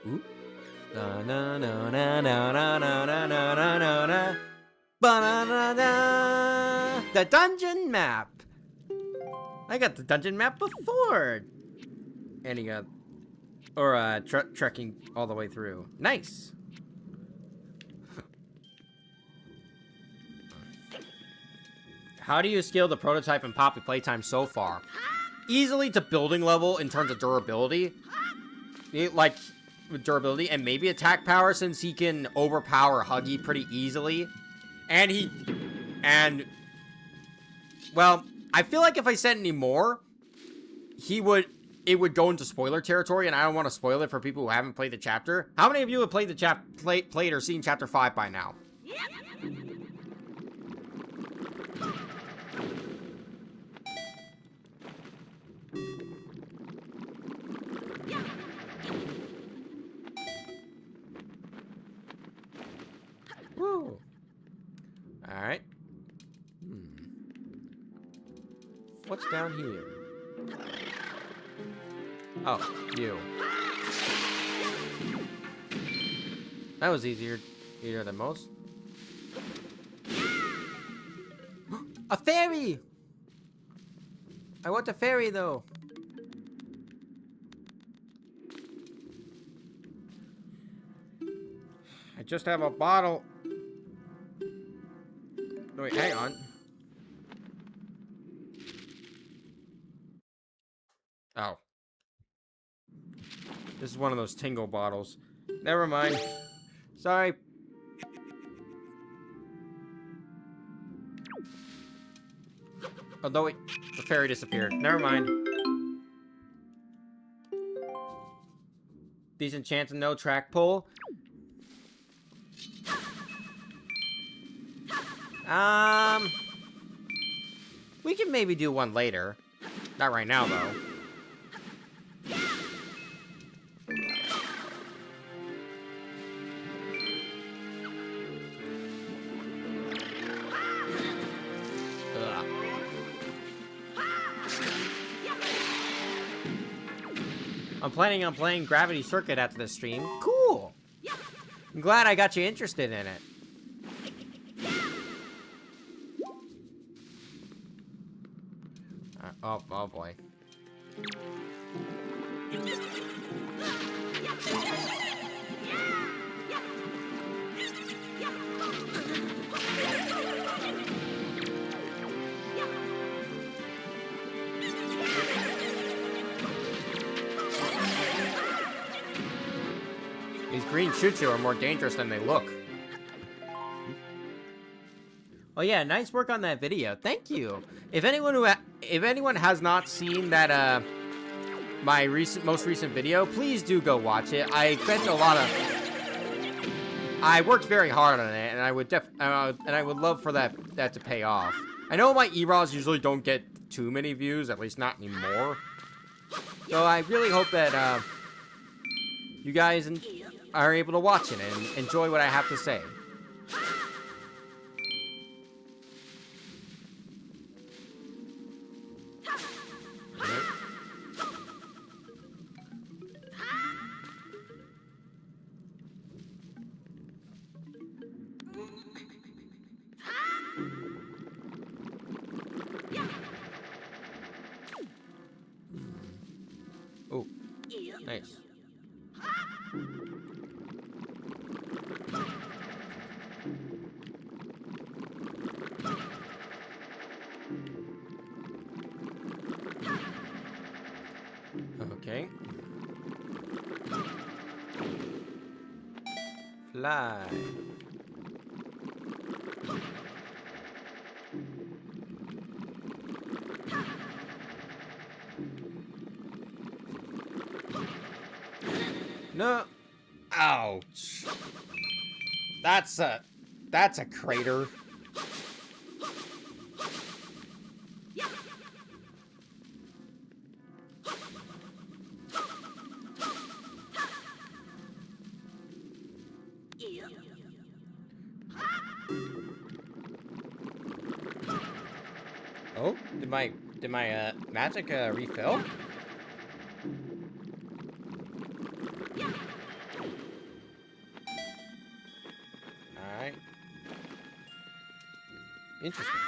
Ooh. Na na na na na na na na na na na. Ba-na-na-na. The dungeon map. I got the dungeon map before. And he got... Or, trekking all the way through. Nice! How do you scale the prototype and Poppy playtime so far? Easily to building level in terms of durability. Like, durability and maybe attack power since he can overpower Huggy pretty easily. Well, I feel like if I said any more, it would go into spoiler territory, and I don't want to spoil it for people who haven't played the chapter. How many of you have played the played or seen chapter 5 by now? Woo. All right. What's down here? Oh, you. That was easier than most. A fairy! I want a fairy, though. I just have a bottle. Wait, hang on. Oh. This is one of those tingle bottles. Never mind. Sorry. Although the fairy disappeared. Never mind. Decent chance of no track pull. We can maybe do one later. Not right now, though. I'm planning on playing Gravity Circuit after the stream. Cool! I'm glad I got you interested in it. Oh boy. These green choo-choo are more dangerous than they look. Oh yeah, nice work on that video. Thank you. If anyone has not seen that my most recent video, please do go watch it. I spent I worked very hard on it, and I would love for that to pay off. I know my E-Raws usually don't get too many views, at least not anymore. So I really hope that you guys are able to watch it and enjoy what I have to say. Oh, nice. Okay. Fly. No. Ouch. That's a crater. Oh, did my magic refill? Alright. Interesting.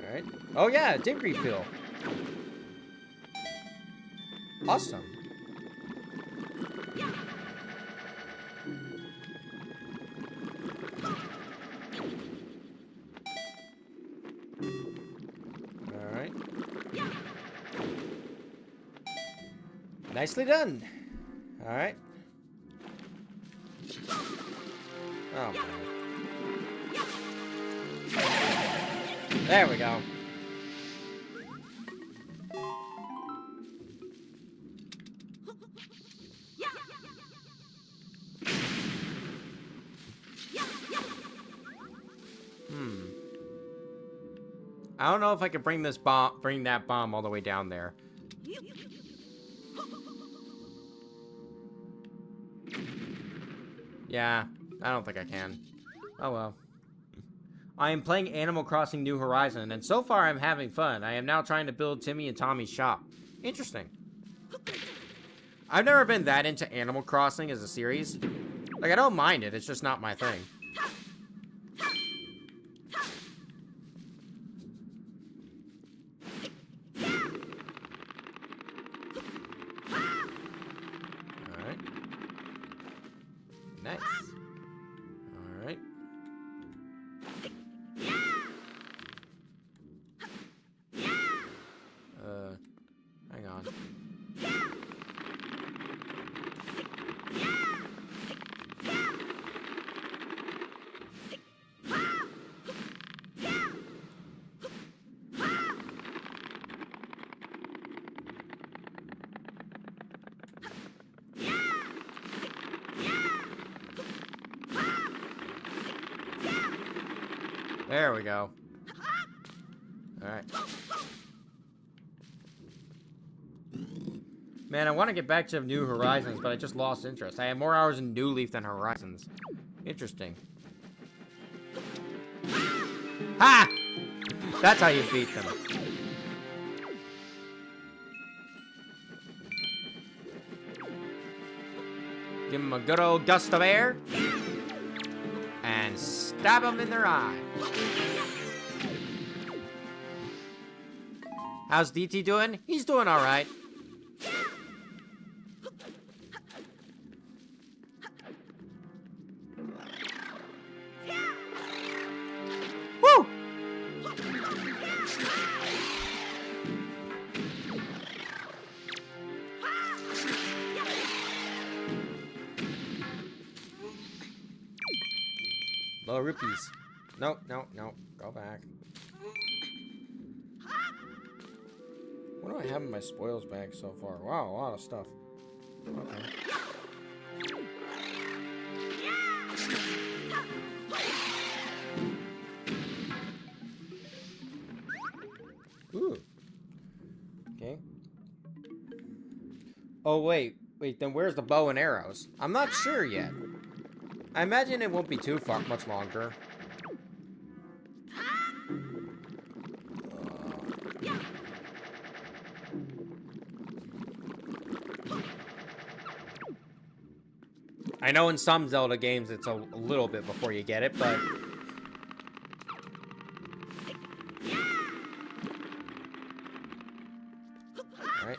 Alright. Oh yeah, it did refill. Awesome. Alright. Nicely done. Alright. Oh, man. There we go. I don't know if I can bring that bomb all the way down there. Yeah, I don't think I can. Oh well. I am playing Animal Crossing New Horizon, and so far I'm having fun. I am now trying to build Timmy and Tommy's shop. Interesting. I've never been that into Animal Crossing as a series. Like, I don't mind it, it's just not my thing. Alright. Nice. Alright. Hang on. There we go. Alright. Man, I want to get back to New Horizons, but I just lost interest. I have more hours in New Leaf than Horizons. Interesting. Ha! That's how you beat them. Give them a good old gust of air. And stab them in their eye. How's DT doing? He's doing alright. Woo! Low rupees. No, no, no. Go back. What do I have in my spoils bag so far? Wow, a lot of stuff. Okay. Ooh. Okay. Oh, wait. Wait, then where's the bow and arrows? I'm not sure yet. I imagine it won't be too much longer. I know in some Zelda games it's a little bit before you get it, but... Alright.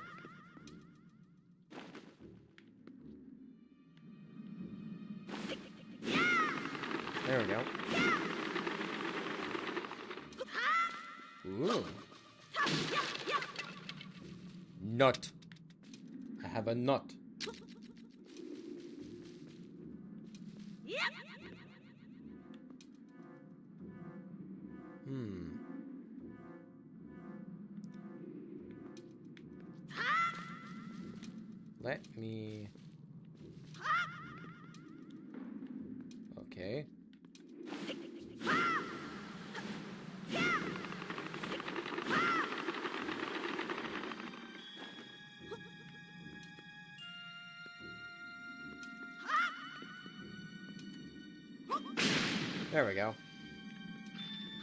There we go. Ooh. Nut. I have a nut. Let me... Okay. There we go.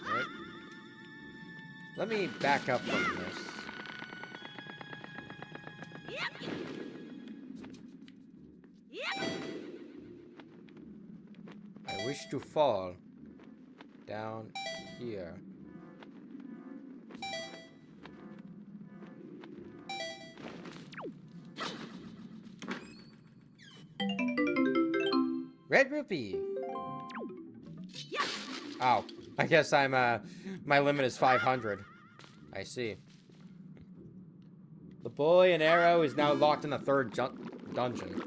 Right. Let me back up from this. I wish to fall down here. Red rupee. Oh, I guess I'm my limit is 500. I see. The boy and arrow is now locked in the third dungeon.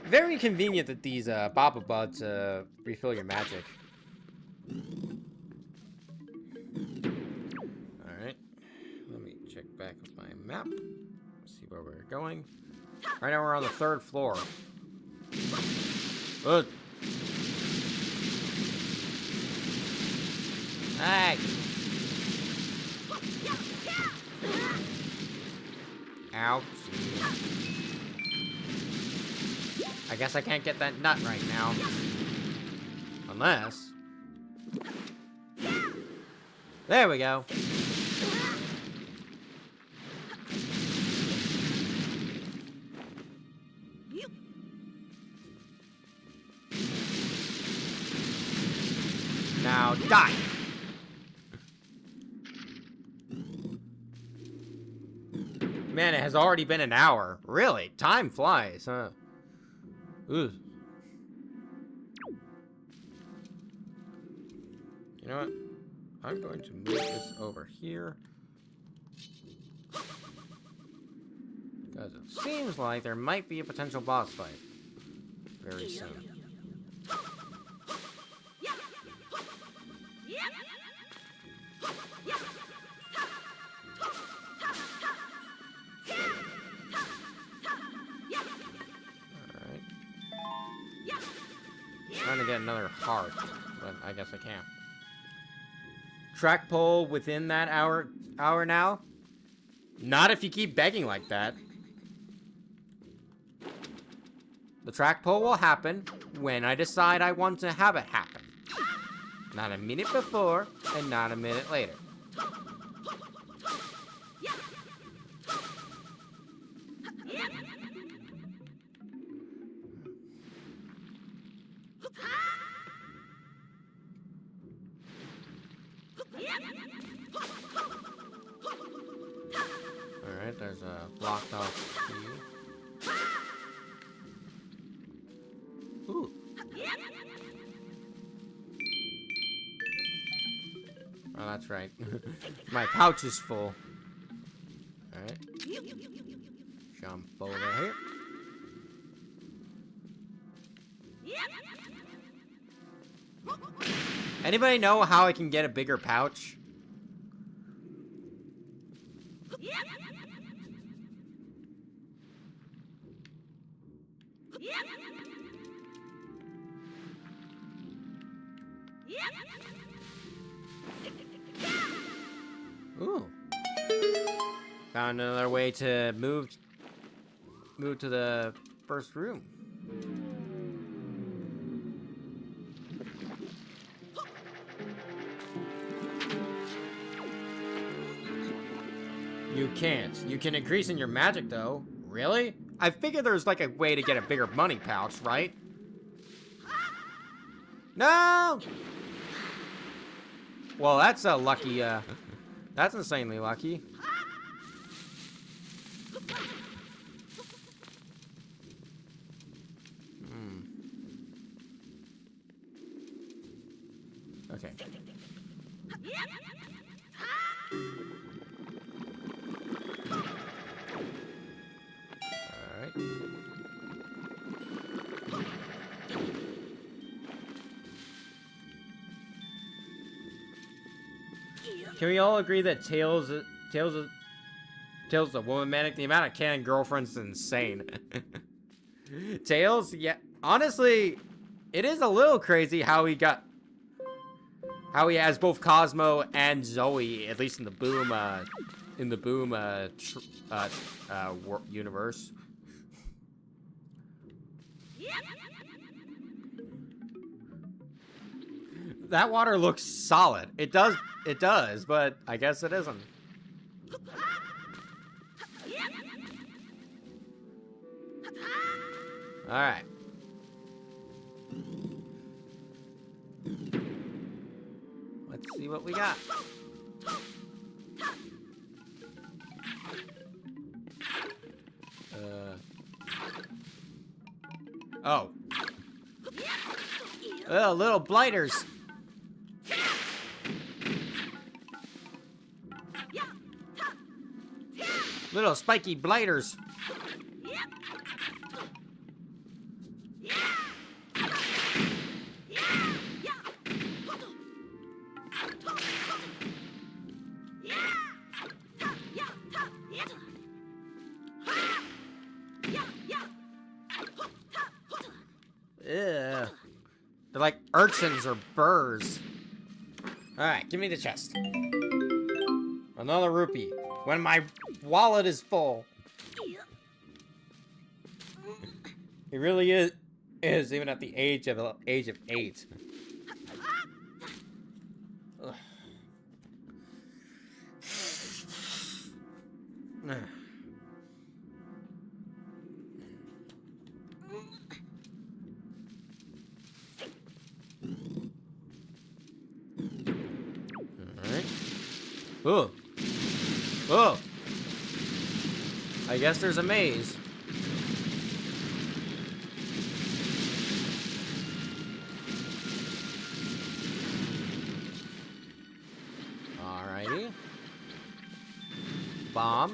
Very convenient that these Baba Buds refill your magic. Alright. Let me check back with my map. See where we're going. Right now we're on the 3rd floor. Hey! Ouch. I guess I can't get that nut right now. Unless... There we go. Now die! Man, it has already been an hour. Really? Time flies, huh? Ooh. You know what? I'm going to move this over here. Because it seems like there might be a potential boss fight very soon. Trying to get another heart, but I guess I can't. Track pole within that hour now? Not if you keep begging like that. The track pole will happen when I decide I want to have it happen. Not a minute before, and not a minute later. There's a blocked off key. Ooh. Oh, that's right. My pouch is full. Alright. Jump over here. Anybody know how I can get a bigger pouch? Ooh. Found another way to move to the first room. You can't. You can increase in your magic, though. Really? I figured there's like a way to get a bigger money pouch, right? No! Well, that's a lucky, that's insanely lucky. Okay. Alright. Can we all agree that Tails the woman manic? The amount of canon girlfriends is insane. Tails, yeah, honestly, it is a little crazy how he has both Cosmo and Zoe, at least in the Boom universe. That water looks solid. It does, but I guess it isn't. All right. Let's see what we got. Oh. Oh, little blighters. Little spiky blighters. Ew. They're like urchins or burrs. Alright, give me the chest. Another rupee. When my wallet is full. It really is even at the age of 8. Ugh. Alright. Oh. Oh. I guess there's a maze. Alrighty. Bomb.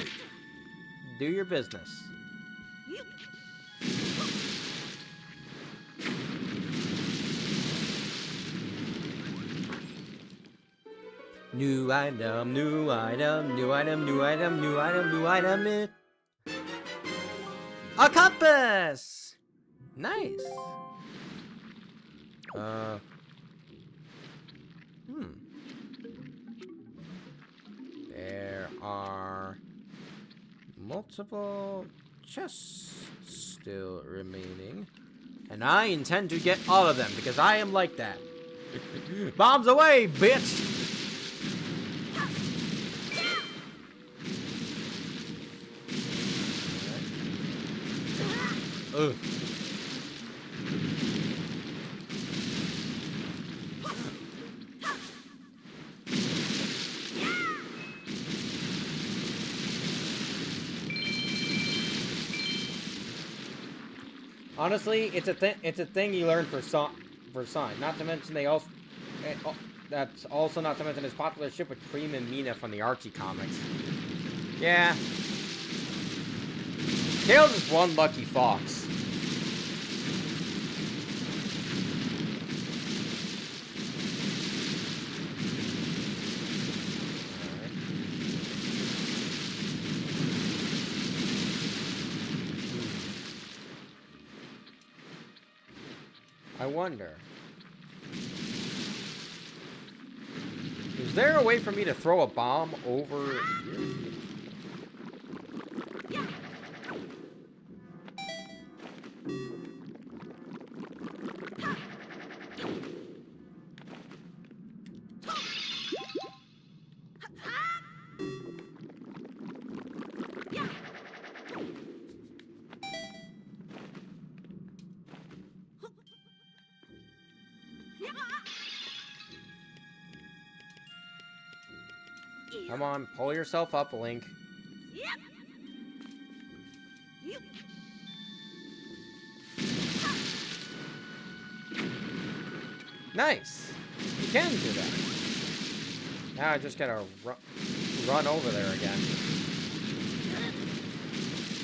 Do your business. New item, new item, new item, new item, new item, new item. A compass! Nice. There are multiple chests still remaining. And I intend to get all of them because I am like that. Bombs away, bitch! Ugh. Honestly, it's a thing you learn for Sonic. Not to mention that's also not to mention his popular ship with Cream and Mina from the Archie comics. Yeah. Tails is one lucky fox. I wonder. Is there a way for me to throw a bomb over here? Come on, pull yourself up, Link. Nice! You can do that. Now I just gotta run over there again.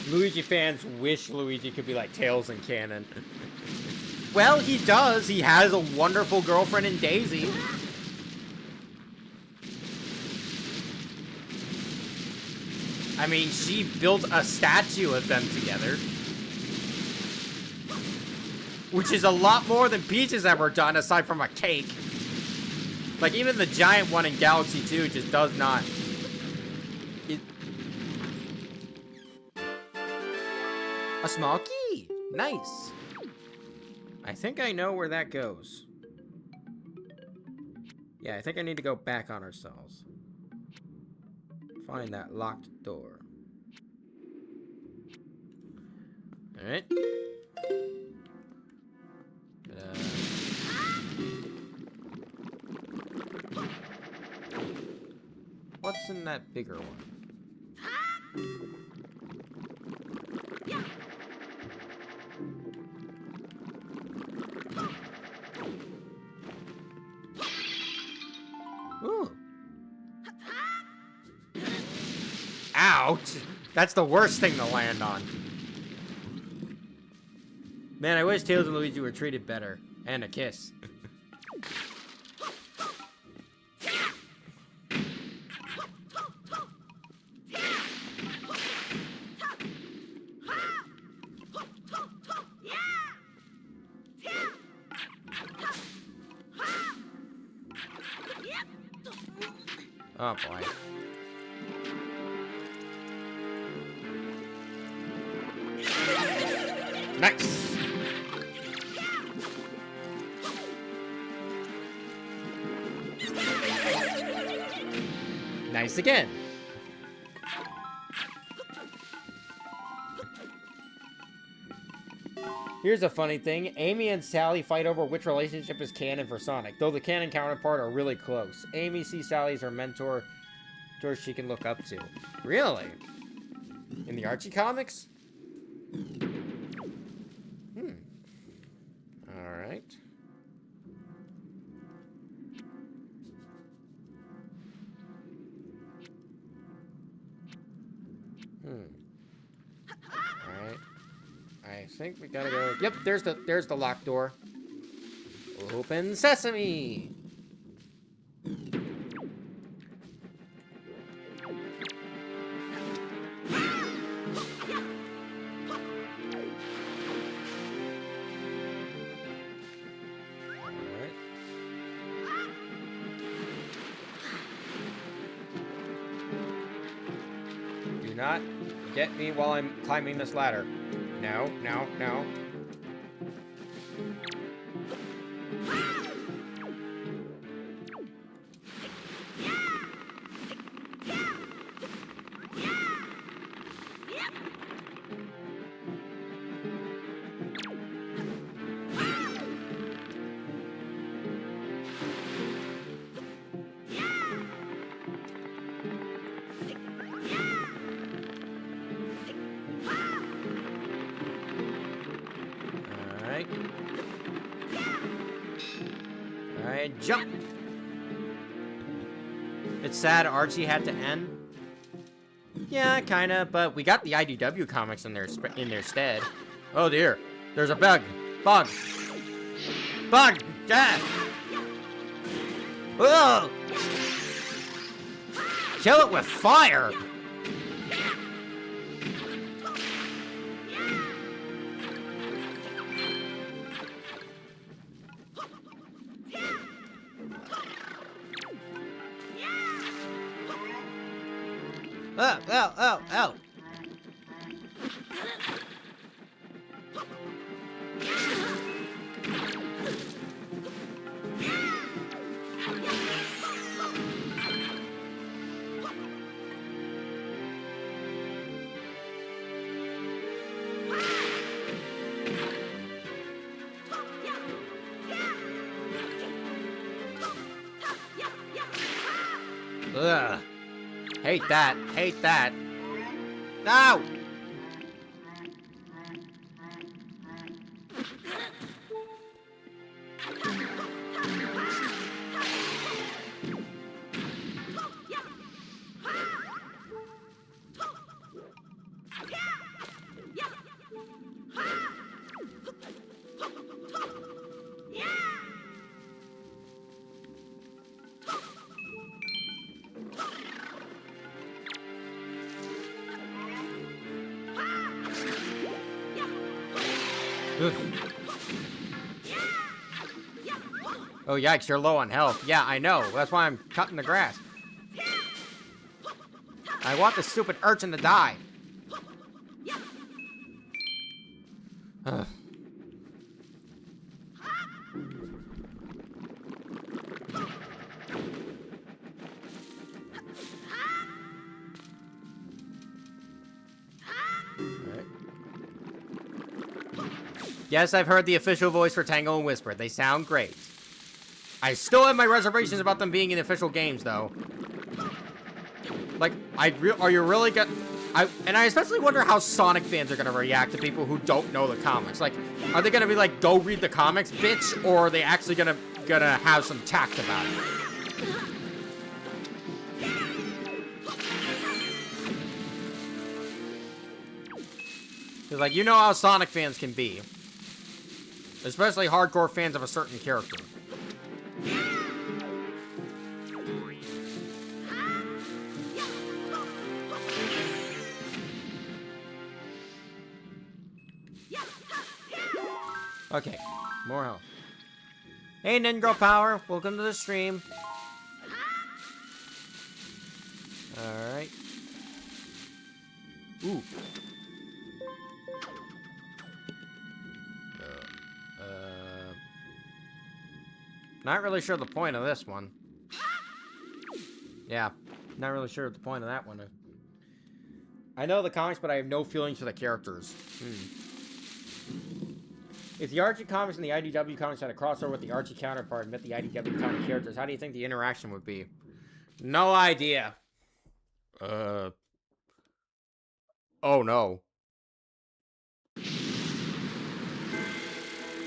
Luigi fans wish Luigi could be like Tails in canon. Well, he does. He has a wonderful girlfriend in Daisy. I mean, she built a statue of them together. Which is a lot more than Peach's ever done, aside from a cake. Like, even the giant one in Galaxy 2 just does not... A small key! Nice! I think I know where that goes. Yeah, I think I need to go back on ourselves. Find that locked door. Alright. What's in that bigger one? Ooh. Ouch! That's the worst thing to land on. Man, I wish Tails and Luigi were treated better. And a kiss. Oh boy. Nice. Nice again. Here's a funny thing. Amy and Sally fight over which relationship is canon for Sonic, though the canon counterpart are really close. Amy sees Sally as her mentor she can look up to. Really? In the Archie comics? Alright. Alright. I think we gotta go. Yep, there's the locked door. Open sesame! Not get me while I'm climbing this ladder. No, no, no. Alright. Alright, jump! It's sad Archie had to end. Yeah, kinda, but we got the IDW comics in their stead. Oh dear, there's a bug. Bug! Bug! Ah! Ugh! Kill it with fire! Oh, oh, oh, oh. Ugh. Hate that. Hate that. No! Oh, yikes, you're low on health. Yeah, I know. That's why I'm cutting the grass. I want the stupid urchin to die. Ugh. Yes, I've heard the official voice for Tango and Whisper. They sound great. I still have my reservations about them being in official games, though. Like, are you really gonna... And I especially wonder how Sonic fans are gonna react to people who don't know the comics. Like, are they gonna be like, go read the comics, bitch? Or are they actually gonna have some tact about it? Because, like, you know how Sonic fans can be. Especially hardcore fans of a certain character. Okay, more health. Hey, Ningirl Power, welcome to the stream. Alright. Ooh. Not really sure the point of this one. Yeah, not really sure what the point of that one is. I know the comics, but I have no feelings for the characters. If the Archie comics and the IDW comics had a crossover with the Archie counterpart and met the IDW comic characters, how do you think the interaction would be? No idea. Oh no.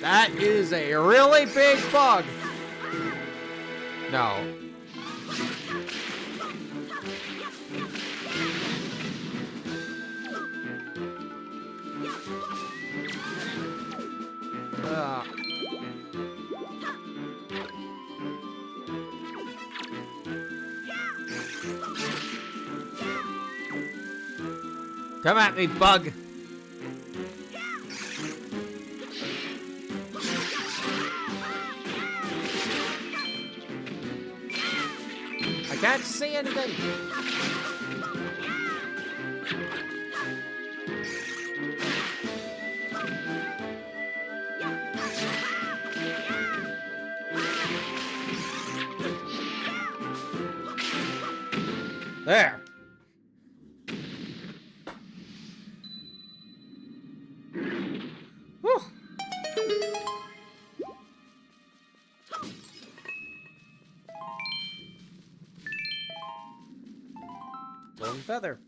That is a really big bug. No. Come at me, bug. I can't see anything. There. Whew. Golden feather.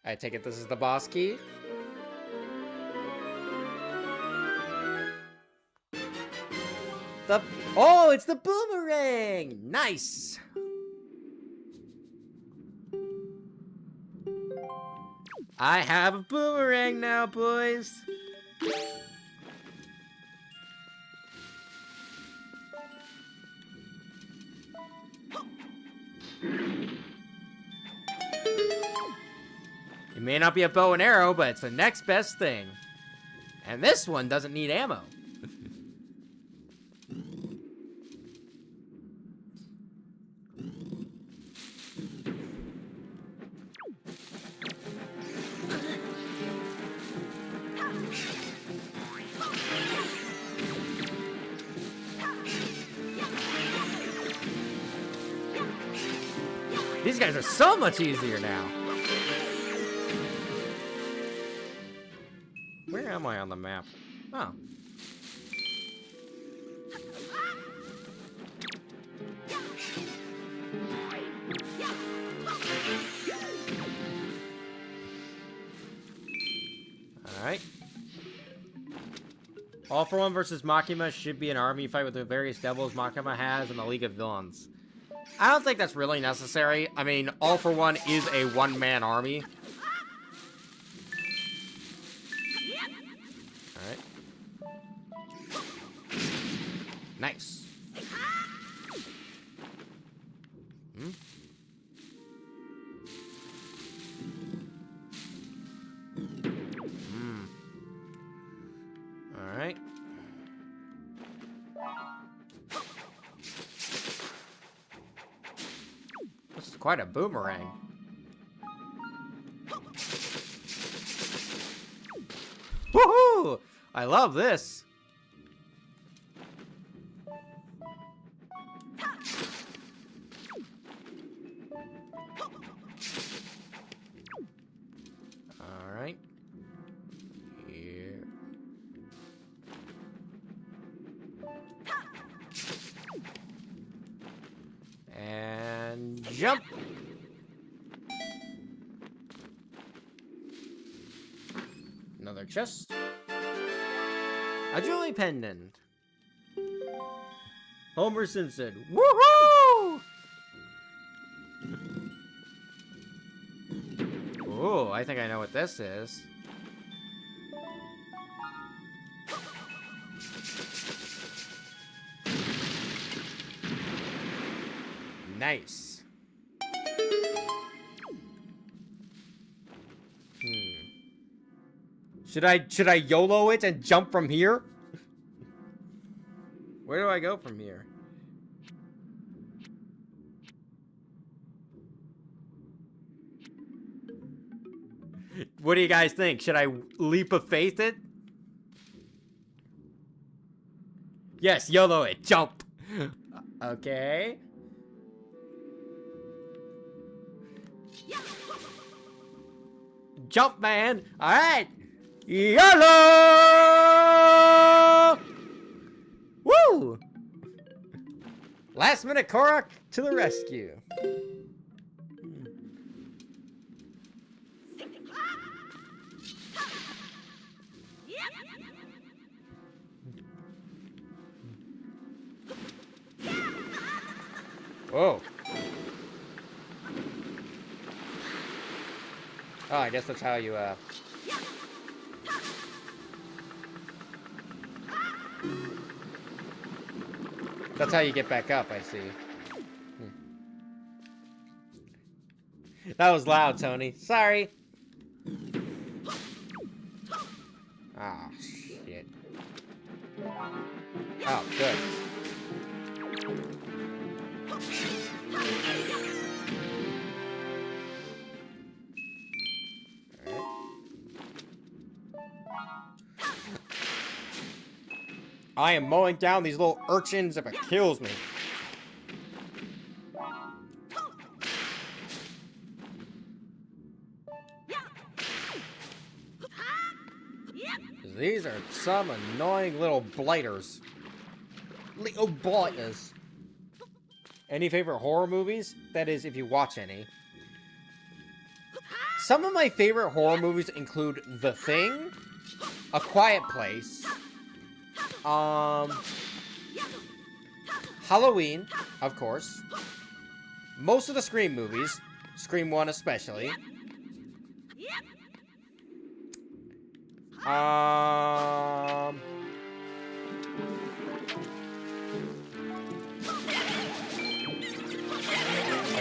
I take it this is the boss key. Oh, it's the boomerang! Nice! I have a boomerang now, boys! It may not be a bow and arrow, but it's the next best thing. And this one doesn't need ammo. These guys are so much easier now. Where am I on the map? Oh. Alright. All for One versus Makima should be an army fight with the various devils Makima has in the League of Villains. I don't think that's really necessary. I mean, All for One is a one-man army. Alright. Nice. Hmm? Hmm. Alright. This is quite a boomerang. Woohoo! I love this. All right. Here. And jump. Another chest. A jewelry pendant. Homer Simpson. Woohoo! Ooh, I think I know what this is. Nice. Should I YOLO it and jump from here? Where do I go from here? What do you guys think? Should I leap of faith it? Yes, YOLO it. Jump. Okay. Jump, man. All right. YOLO! Woo! Last minute Korok to the rescue. Whoa. Oh, I guess that's how you, That's how you get back up, I see. That was loud, Tony. Sorry. Ah, shit. Oh, good. I am mowing down these little urchins if it kills me. These are some annoying little blighters. Little blighters. Any favorite horror movies? That is, if you watch any. Some of my favorite horror movies include The Thing, A Quiet Place, Halloween, of course, most of the Scream movies, Scream 1 especially,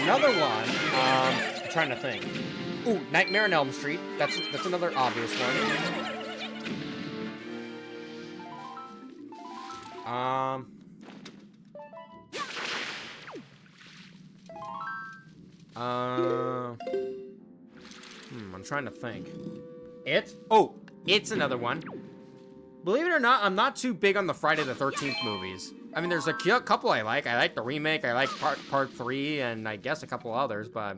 another one, I'm trying to think. Ooh, Nightmare on Elm Street. That's another obvious one. I'm trying to think. It's another one. Believe it or not, I'm not too big on the Friday the 13th movies. I mean, there's a couple I like. I like the remake. I like part 3, and I guess a couple others, but...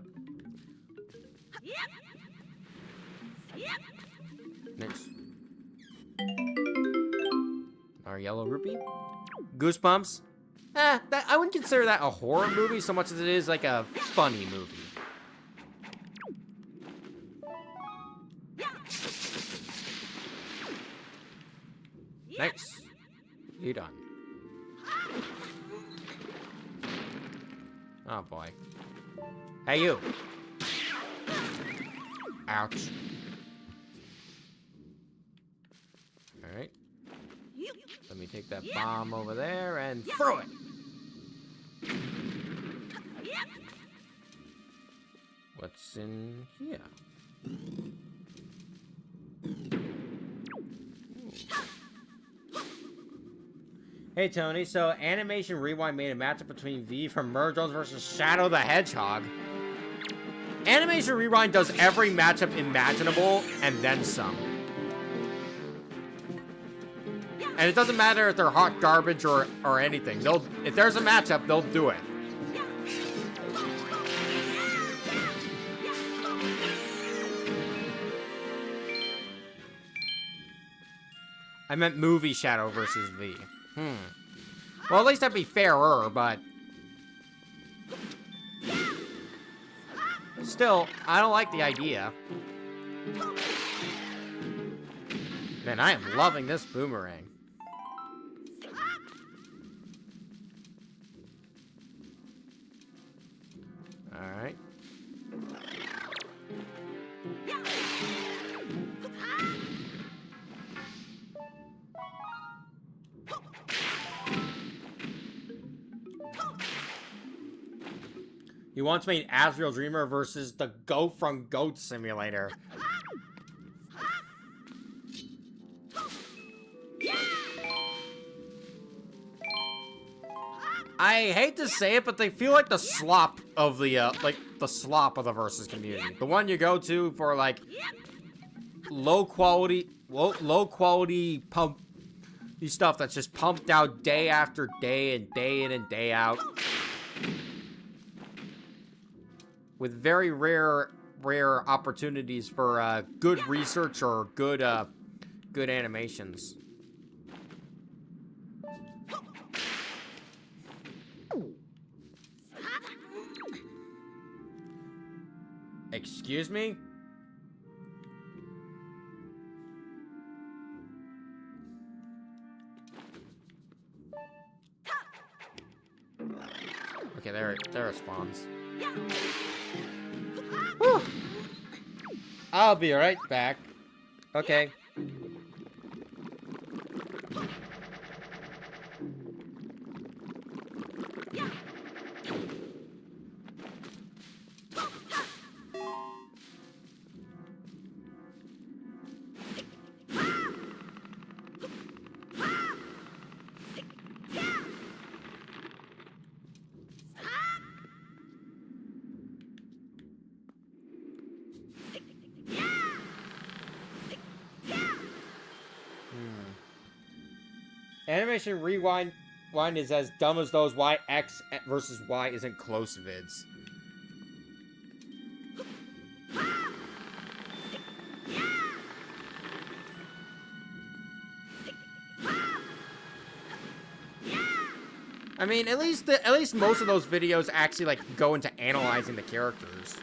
Next. Our Yellow Rupee. Goosebumps. I wouldn't consider that a horror movie so much as it is like a funny movie. Next. You done. Oh boy. Hey you. Ouch. Alright. Let me take that bomb over there and throw it. What's in here? Hey Tony, so Animation Rewind made a matchup between V from Merge Jones versus Shadow the Hedgehog. Animation Rewind does every matchup imaginable and then some. And it doesn't matter if they're hot garbage or anything. If there's a matchup, they'll do it. I meant movie Shadow versus V. Well, at least that'd be fairer, but... Still, I don't like the idea. Man, I am loving this boomerang. Alright. He wants me an Asriel Dreamer versus the goat from Goat Simulator. I hate to say it, but they feel like the slop of the versus community. The one you go to for like low quality pump stuff that's just pumped out day after day and day in and day out. With very rare opportunities for good research or good animations. Excuse me? Okay, there it responds. Whew. I'll be right back. Okay. Animation Rewind is as dumb as those why X versus Y isn't close vids. I mean, at least most of those videos actually like go into analyzing the characters.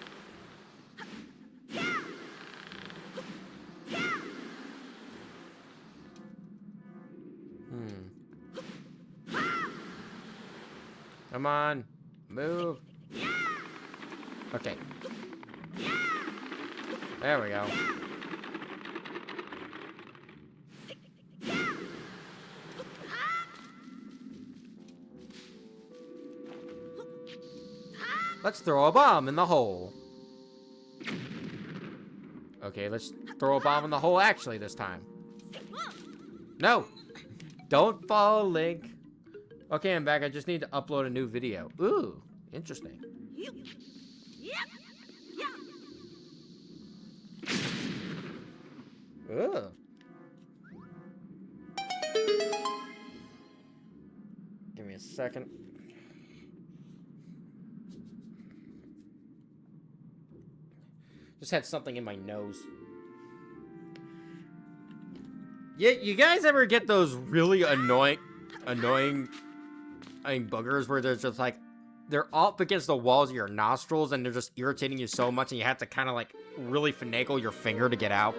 Come on. Move. Okay. There we go. Let's throw a bomb in the hole. Okay, let's throw a bomb in the hole actually this time. No! Don't follow Link. Okay, I'm back. I just need to upload a new video. Ooh, interesting. Ugh. Give me a second. Just had something in my nose. Yeah, you guys ever get those really annoying boogers where they're just like, they're up against the walls of your nostrils and they're just irritating you so much and you have to kind of like really finagle your finger to get out?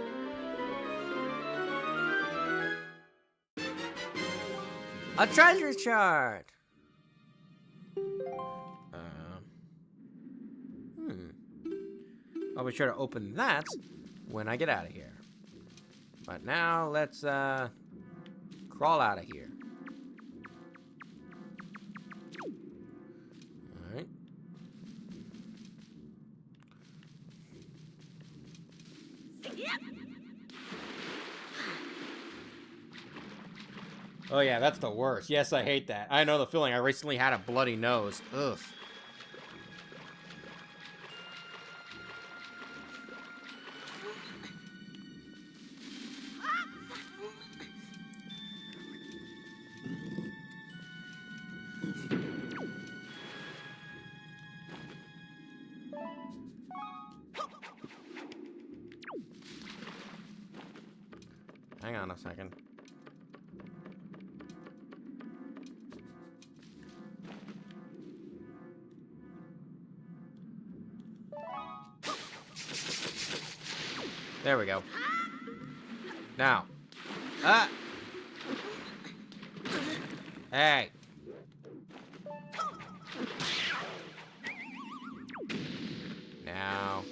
A treasure chart! I'll be sure to open that when I get out of here. But now, let's, crawl out of here. Alright. Oh yeah, that's the worst. Yes, I hate that. I know the feeling. I recently had a bloody nose. Ugh. Hang on a second. There we go. Now. Hey. Now.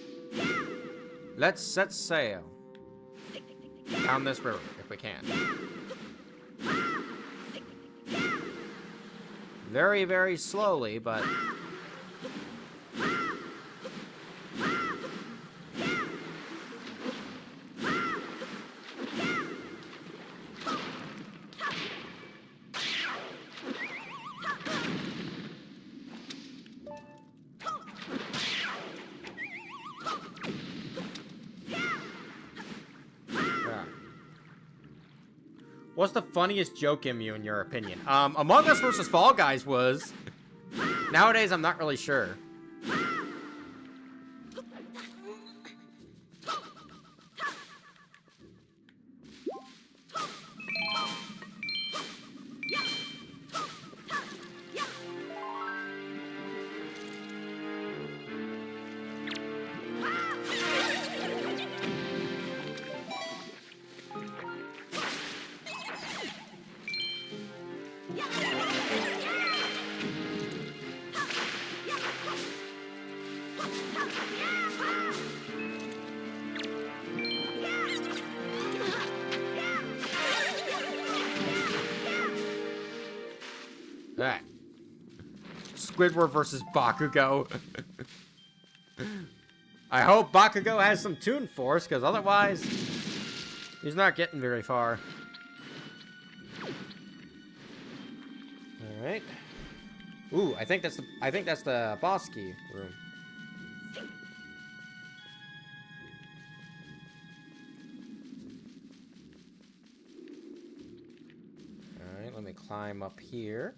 Let's set sail. Down this river, if we can. Very, very slowly, but... What's the funniest joke in you, in your opinion? Among Us versus Fall Guys was. Nowadays, I'm not really sure. Alright. Squidward versus Bakugo. I hope Bakugo has some Toon Force, because otherwise, he's not getting very far. Alright. Ooh, I think that's the boss key room. Alright, let me climb up here.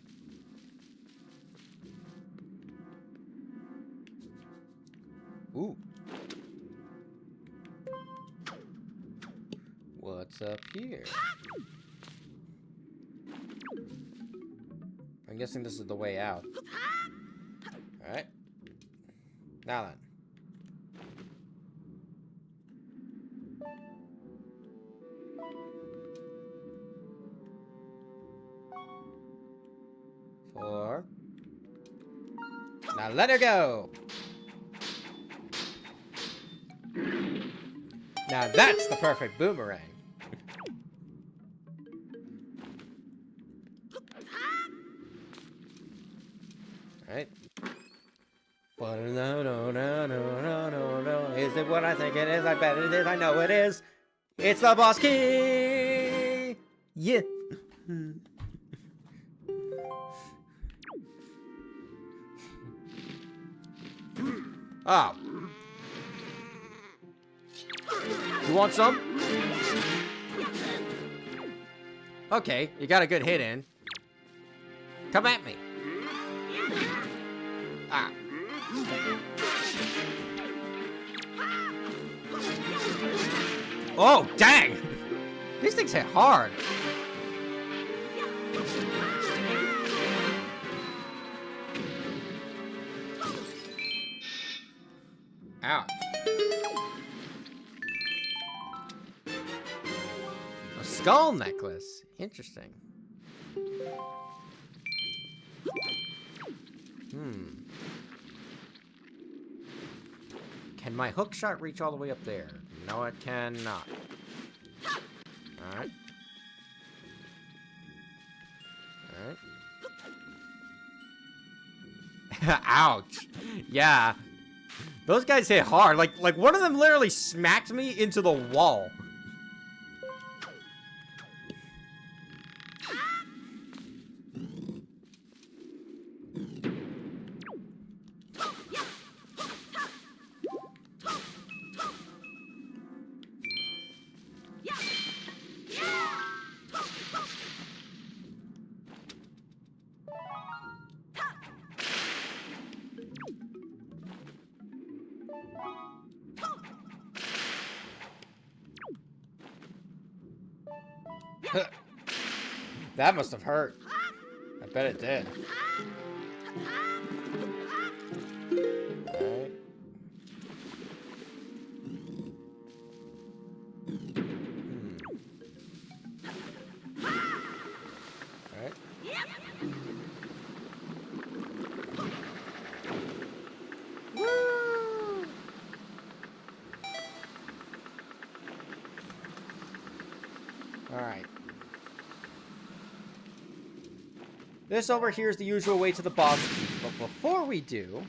Ooh. What's up here? I'm guessing this is the way out. Alright. Now then. Now let her go. Now that's the perfect boomerang. Alright. No. Is it what I think it is? I bet it is. I know it is. It's the boss key! Yeah. Oh. You want some? Okay, you got a good hit in. Come at me. Ah. Oh, dang! These things hit hard. Ow. A skull necklace. Interesting. Can my hook shot reach all the way up there? No, it cannot. Alright. Alright. Ouch. Yeah. Those guys hit hard. Like one of them literally smacked me into the wall. That must have hurt. I bet it did. Alright. Alright. Woo! Alright. This over here is the usual way to the boss key, but before we do,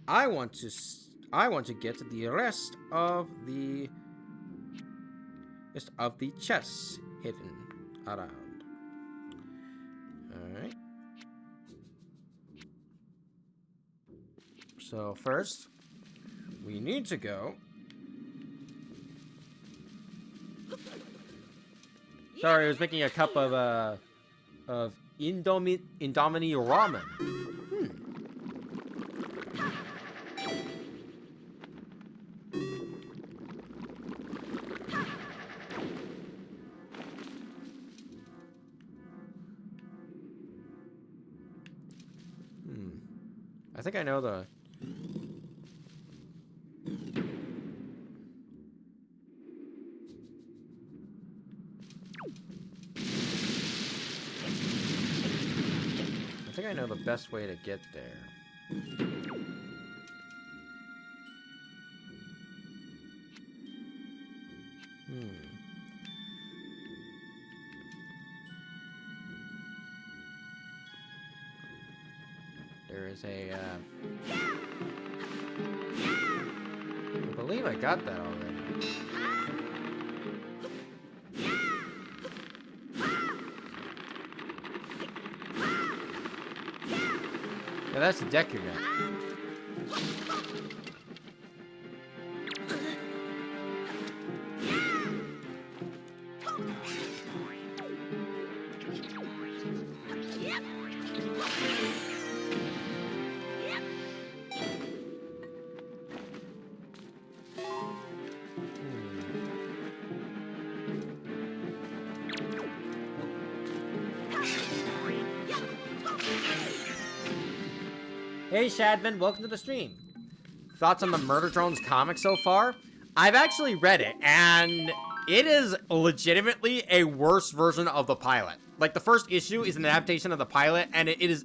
I want to get the rest of the chests hidden around. All right. So first, we need to go. Sorry, I was making a cup of Indomie ramen. I think I know the... I think I know the best way to get there. There is a, I believe I got that already. Yeah, that's the deck you got. Hey Shadman, welcome to the stream. Thoughts on the Murder Drones comic so far? I've actually read it, and it is legitimately a worse version of the pilot. like the first issue is an adaptation of the pilot, and it is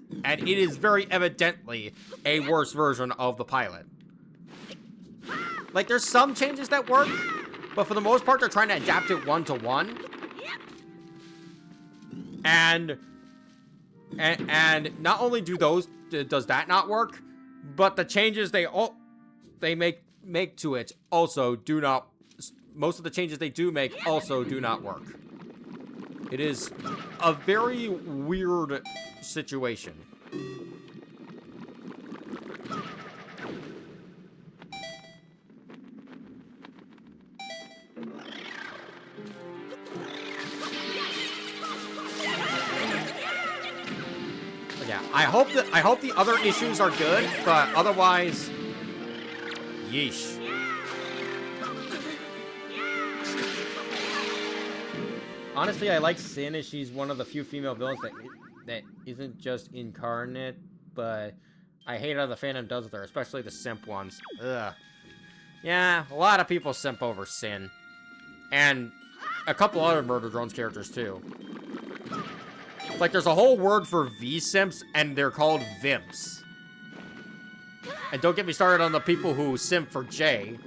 very evidently a worse version of the pilot. Like, there's some changes that work, but for the most part, they're trying to adapt it one-to-one. And not only does that not work, but the changes they make to it also do not. Most of the changes they do make also do not work. It is a very weird situation. But yeah, I hope the other issues are good, but otherwise, yeesh. Honestly, I like Sin as she's one of the few female villains that isn't just incarnate, but I hate how the fandom does with her, especially the simp ones. Ugh. Yeah, a lot of people simp over Sin. And a couple other Murder Drones characters, too. Like, there's a whole word for V-simps, and they're called Vimps. And don't get me started on the people who simp for J.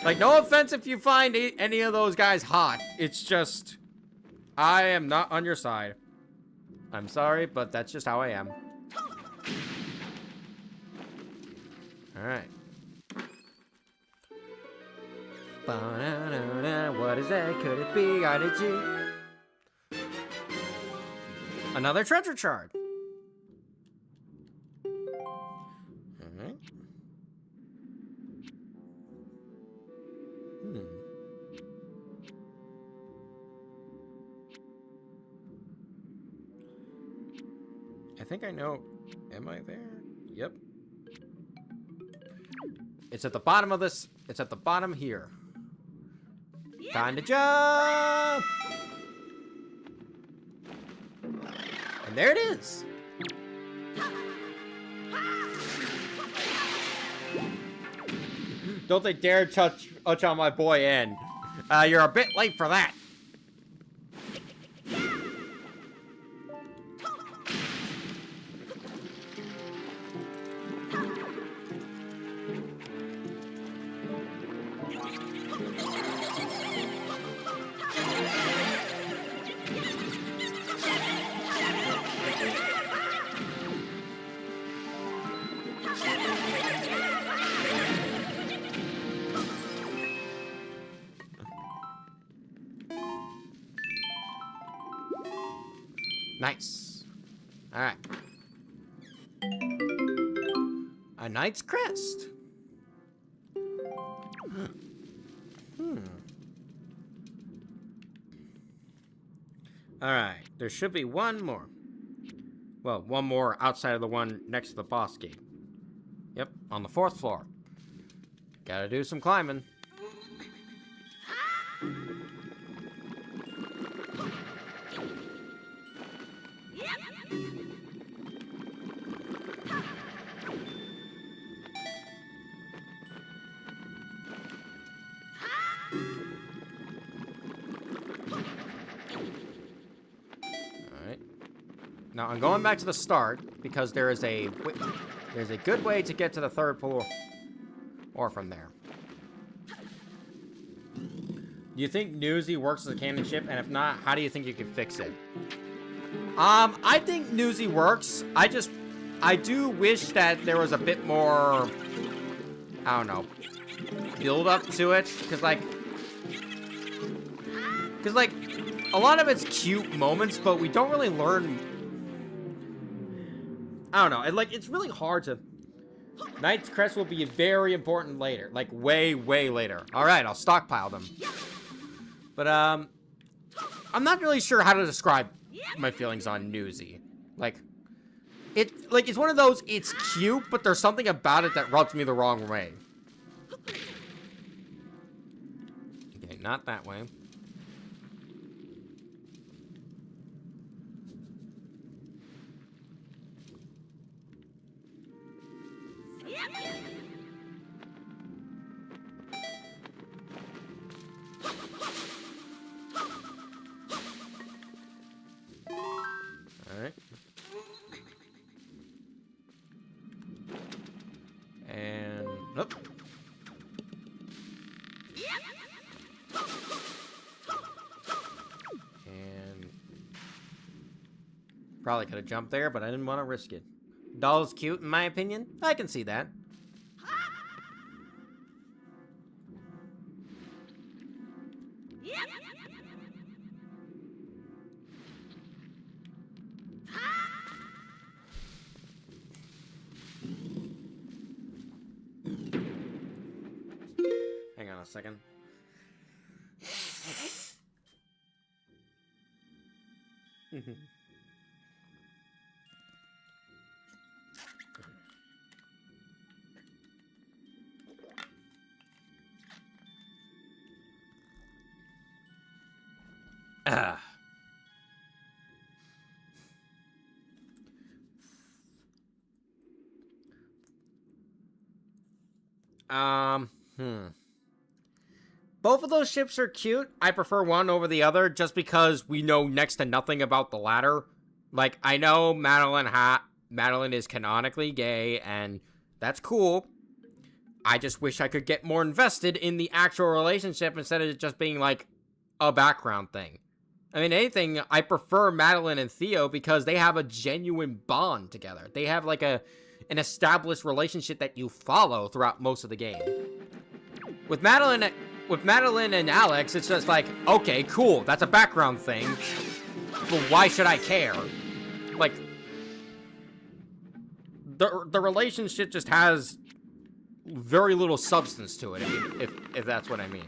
Like, no offense if you find any of those guys hot. It's just, I am not on your side. I'm sorry, but that's just how I am. Alright. What is that? Could it be? I did you? Another treasure chart. Alright. I think I know. Am I there? Yep. It's at the bottom of this. It's at the bottom here. Time to jump! And there it is. Don't they dare touch on my boy N. You're a bit late for that. Nice. Alright. A Knight's Crest. Alright. There should be one more. Well, one more outside of the one next to the boss gate. Yep, on the 4th floor. Gotta do some climbing. Now, I'm going back to the start, because there is there's a good way to get to the 3rd floor, or from there. Do you think Newsy works as a canon ship? And if not, how do you think you can fix it? I think Newsy works. I do wish that there was a bit more, I don't know, build up to it, because like, a lot of it's cute moments, but we don't really learn. I don't know. It's really hard to. Knight's Crest will be very important later, like way, way later. All right, I'll stockpile them. But I'm not really sure how to describe my feelings on Newsy. It's one of those. It's cute, but there's something about it that rubs me the wrong way. Okay, not that way. Probably could have jumped there, but I didn't want to risk it. Doll's cute, in my opinion. I can see that. Hang on a second. Ah. Both of those ships are cute. I prefer one over the other just because we know next to nothing about the latter. Like, I know Madeline is canonically gay, and that's cool. I just wish I could get more invested in the actual relationship instead of it just being, like, a background thing. I mean, anything, I prefer Madeline and Theo because they have a genuine bond together. They have, like, an established relationship that you follow throughout most of the game. With Madeline and Alex, it's just like, okay, cool, that's a background thing, but why should I care? Like, the relationship just has very little substance to it, if that's what I mean.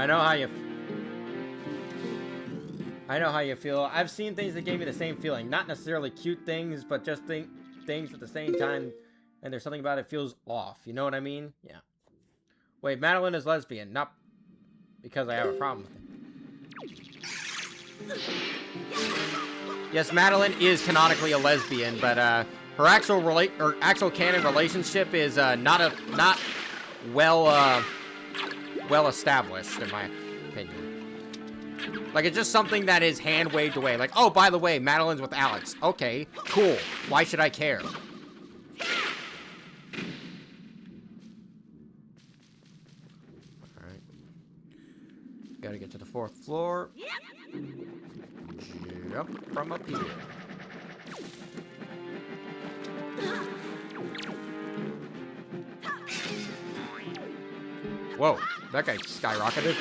I know how you feel. I've seen things that gave me the same feeling. Not necessarily cute things, but just things at the same time. And there's something about it feels off. You know what I mean? Yeah. Wait, Madeline is lesbian. Not because I have a problem with it. Yes, Madeline is canonically a lesbian, but her actual canon relationship is not well established, in my opinion. Like, it's just something that is hand-waved away. Like, oh, by the way, Madeline's with Alex. Okay, cool. Why should I care? Alright. Gotta get to the 4th floor. Jump from up here. Whoa, that guy skyrocketed.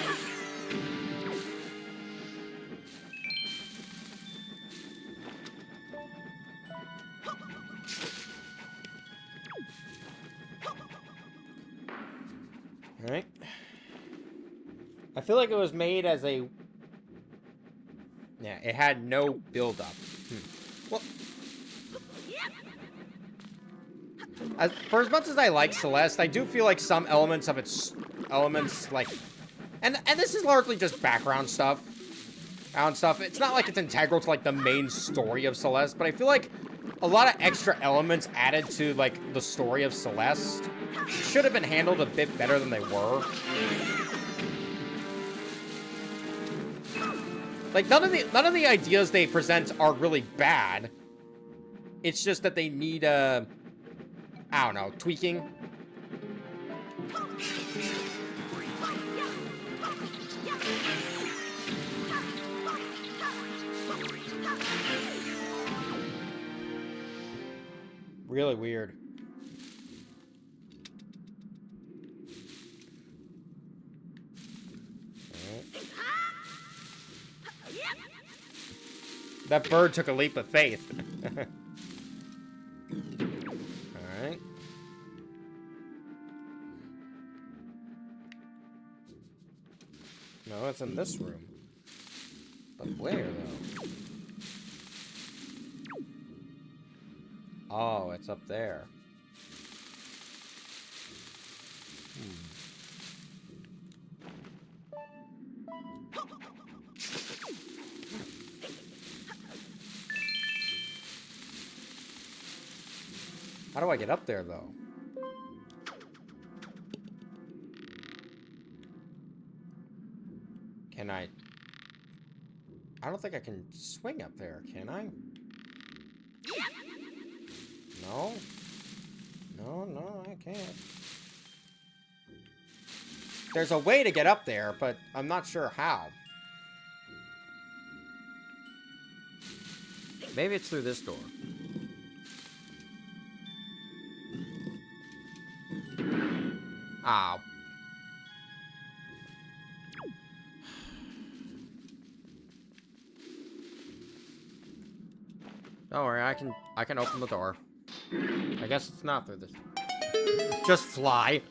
Alright. I feel like it was made as a... Yeah, it had no build-up. Well... For as much as I like Celeste, I do feel like some elements of its... like... And this is largely just background stuff. It's not like it's integral to, like, the main story of Celeste, but I feel like a lot of extra elements added to, like, the story of Celeste should have been handled a bit better than they were. Like, none of the ideas they present are really bad. It's just that they need, I don't know, tweaking. Really weird. That bird took a leap of faith. Alright. No, it's in this room. But where, though? Oh, it's up there. How do I get up there, though? Can I don't think I can swing up there, can I? No. No, I can't. There's a way to get up there, but I'm not sure how. Maybe it's through this door. Ow. Don't worry, I can open the door. I guess it's not through this. Just fly.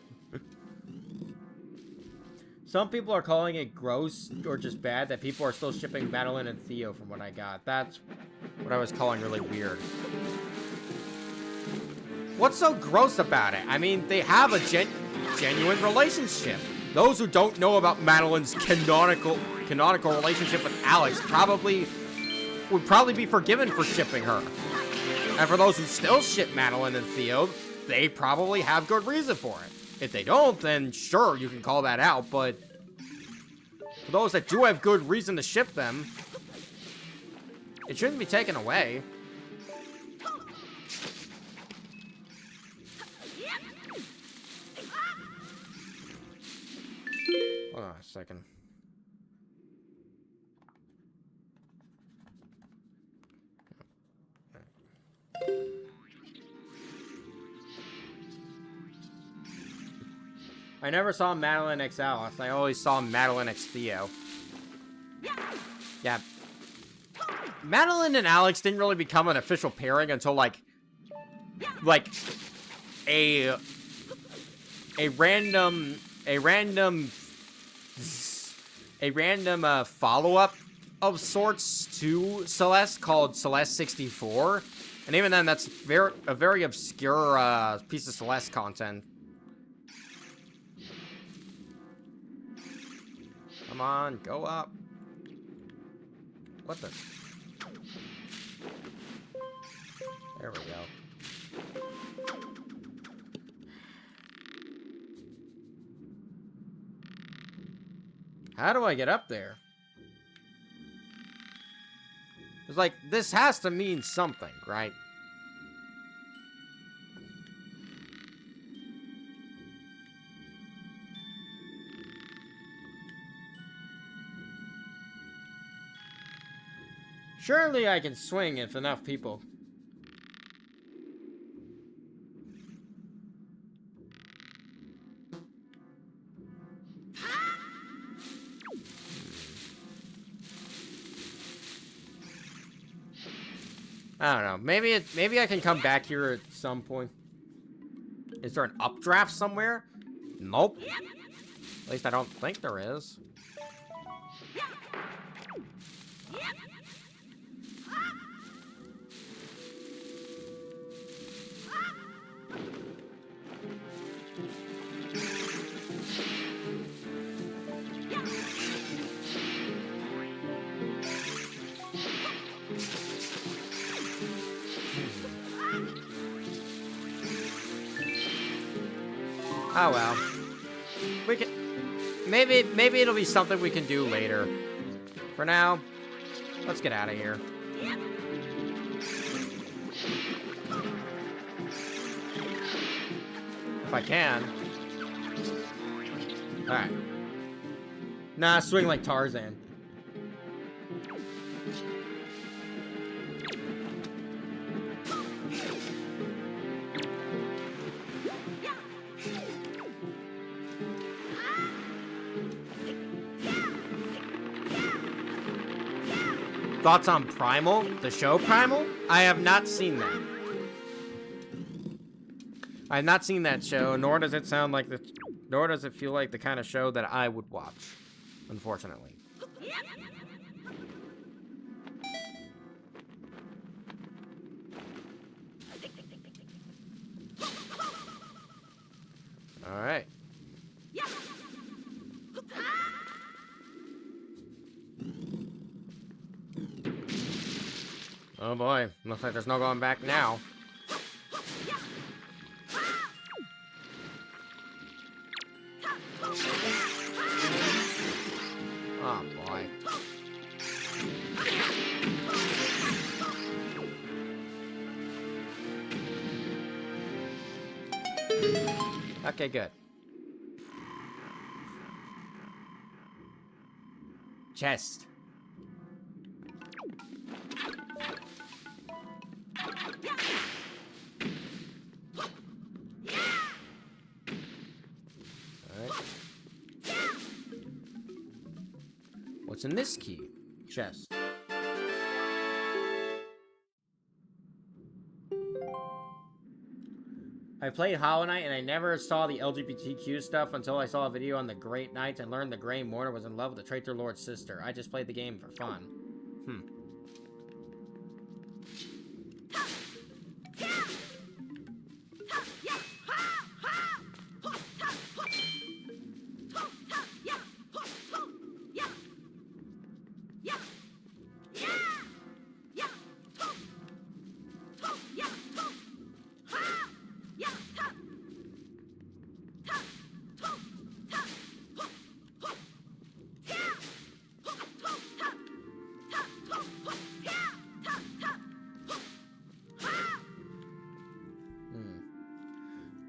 Some people are calling it gross or just bad that people are still shipping Madeline and Theo from what I got. That's what I was calling really weird. What's so gross about it? I mean, they have a genuine relationship. Those who don't know about Madeline's canonical relationship with Alex would probably be forgiven for shipping her. And for those who still ship Madeline and Theo, they probably have good reason for it. If they don't, then sure, you can call that out, but for those that do have good reason to ship them, it shouldn't be taken away. Hold on a second. I never saw Madeline X Alice. I always saw Madeline X Theo. Yeah. Madeline and Alex didn't really become an official pairing until like a random follow-up of sorts to Celeste called Celeste 64. And even then, that's a very obscure piece of Celeste content. Come on, go up. What the? There we go. How do I get up there? It's like, this has to mean something, right? Surely I can swing if enough people. I don't know. Maybe I can come back here at some point. Is there an updraft somewhere? Nope. At least I don't think there is. Oh well. We can maybe it'll be something we can do later. For now, let's get out of here. If I can. Alright. Nah, swing like Tarzan. Thoughts on Primal? The show Primal? I have not seen that. I have not seen that show, nor does it sound like nor does it feel like the kind of show that I would watch, unfortunately. All right. Oh boy, looks like there's no going back now. Oh boy. Okay, good. Chest. Alright. What's in this key? Chest. I played Hollow Knight and I never saw the LGBTQ stuff until I saw a video on the Great Knights and learned the Grey Mourner was in love with the Traitor Lord's sister. I just played the game for fun.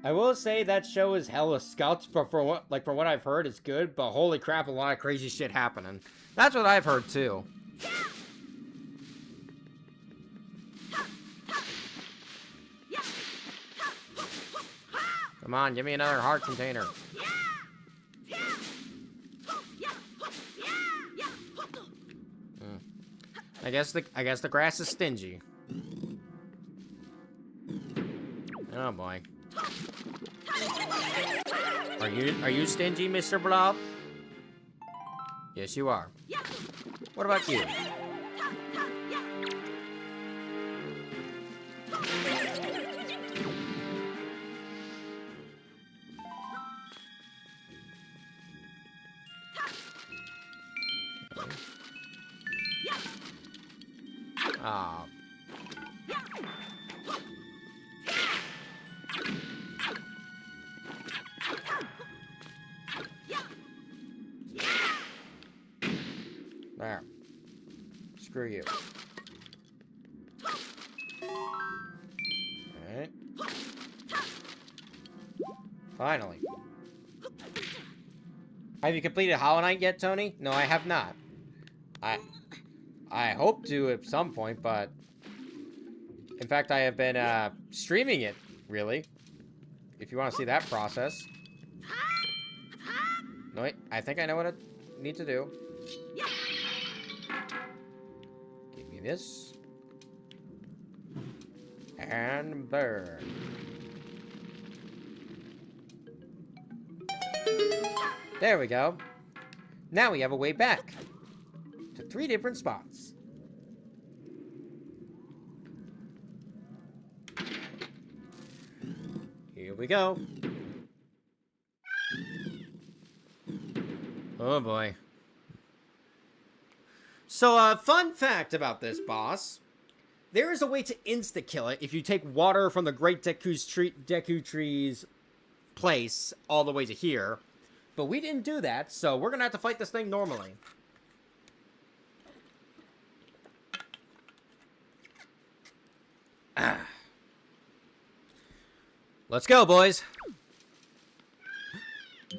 I will say that show is hella scuffed, but for what I've heard, it's good. But holy crap, a lot of crazy shit happening. That's what I've heard too. Come on, give me another heart container. I guess the grass is stingy. Oh boy. Are you stingy, Mr. Blob? Yes, you are. What about you? Ah. There. Screw you. Alright. Finally. Have you completed Hollow Knight yet, Tony? No, I have not. I hope to at some point, but... In fact, I have been, streaming it, really. If you want to see that process. No, wait. I think I know what I need to do. Give me this. And burn. There we go. Now we have a way back to 3 different spots. Here we go. Oh boy. So, fun fact about this boss. There is a way to insta-kill it if you take water from the Great Deku Tree's place all the way to here. But we didn't do that, so we're gonna have to fight this thing normally. Let's go, boys.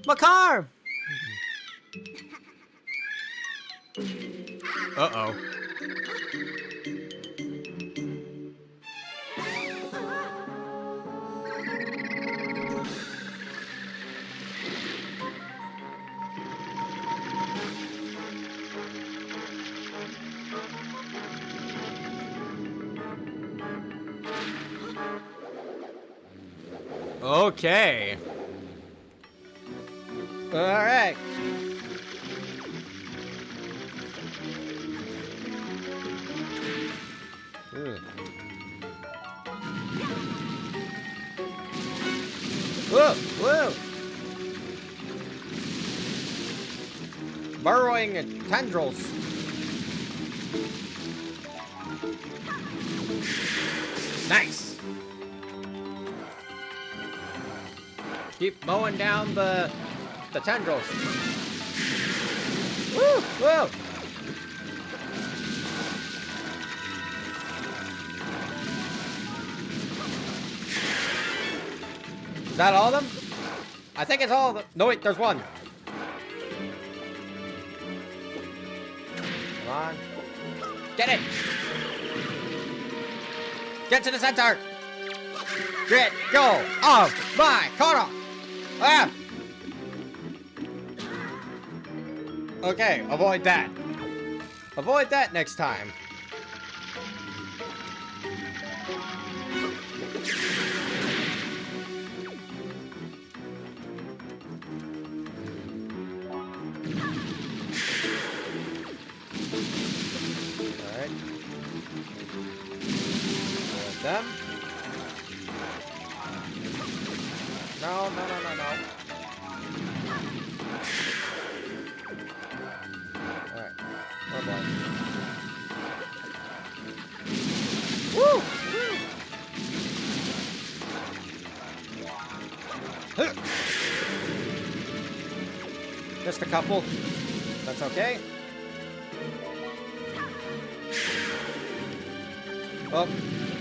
My car! Uh-oh. Okay. All right. Whoa, whoa. Burrowing tendrils. Nice. Keep mowing down the tendrils. Woo! Whoa! that all of them? I think it's all of them. No, wait, there's one. Come on. Get it! Get to the center! Get go of my Korok! Ah! Okay, avoid that. Avoid that next time. Alright. Avoid them. No. Alright. Oh boy. Woo! Just a couple. That's okay. Well,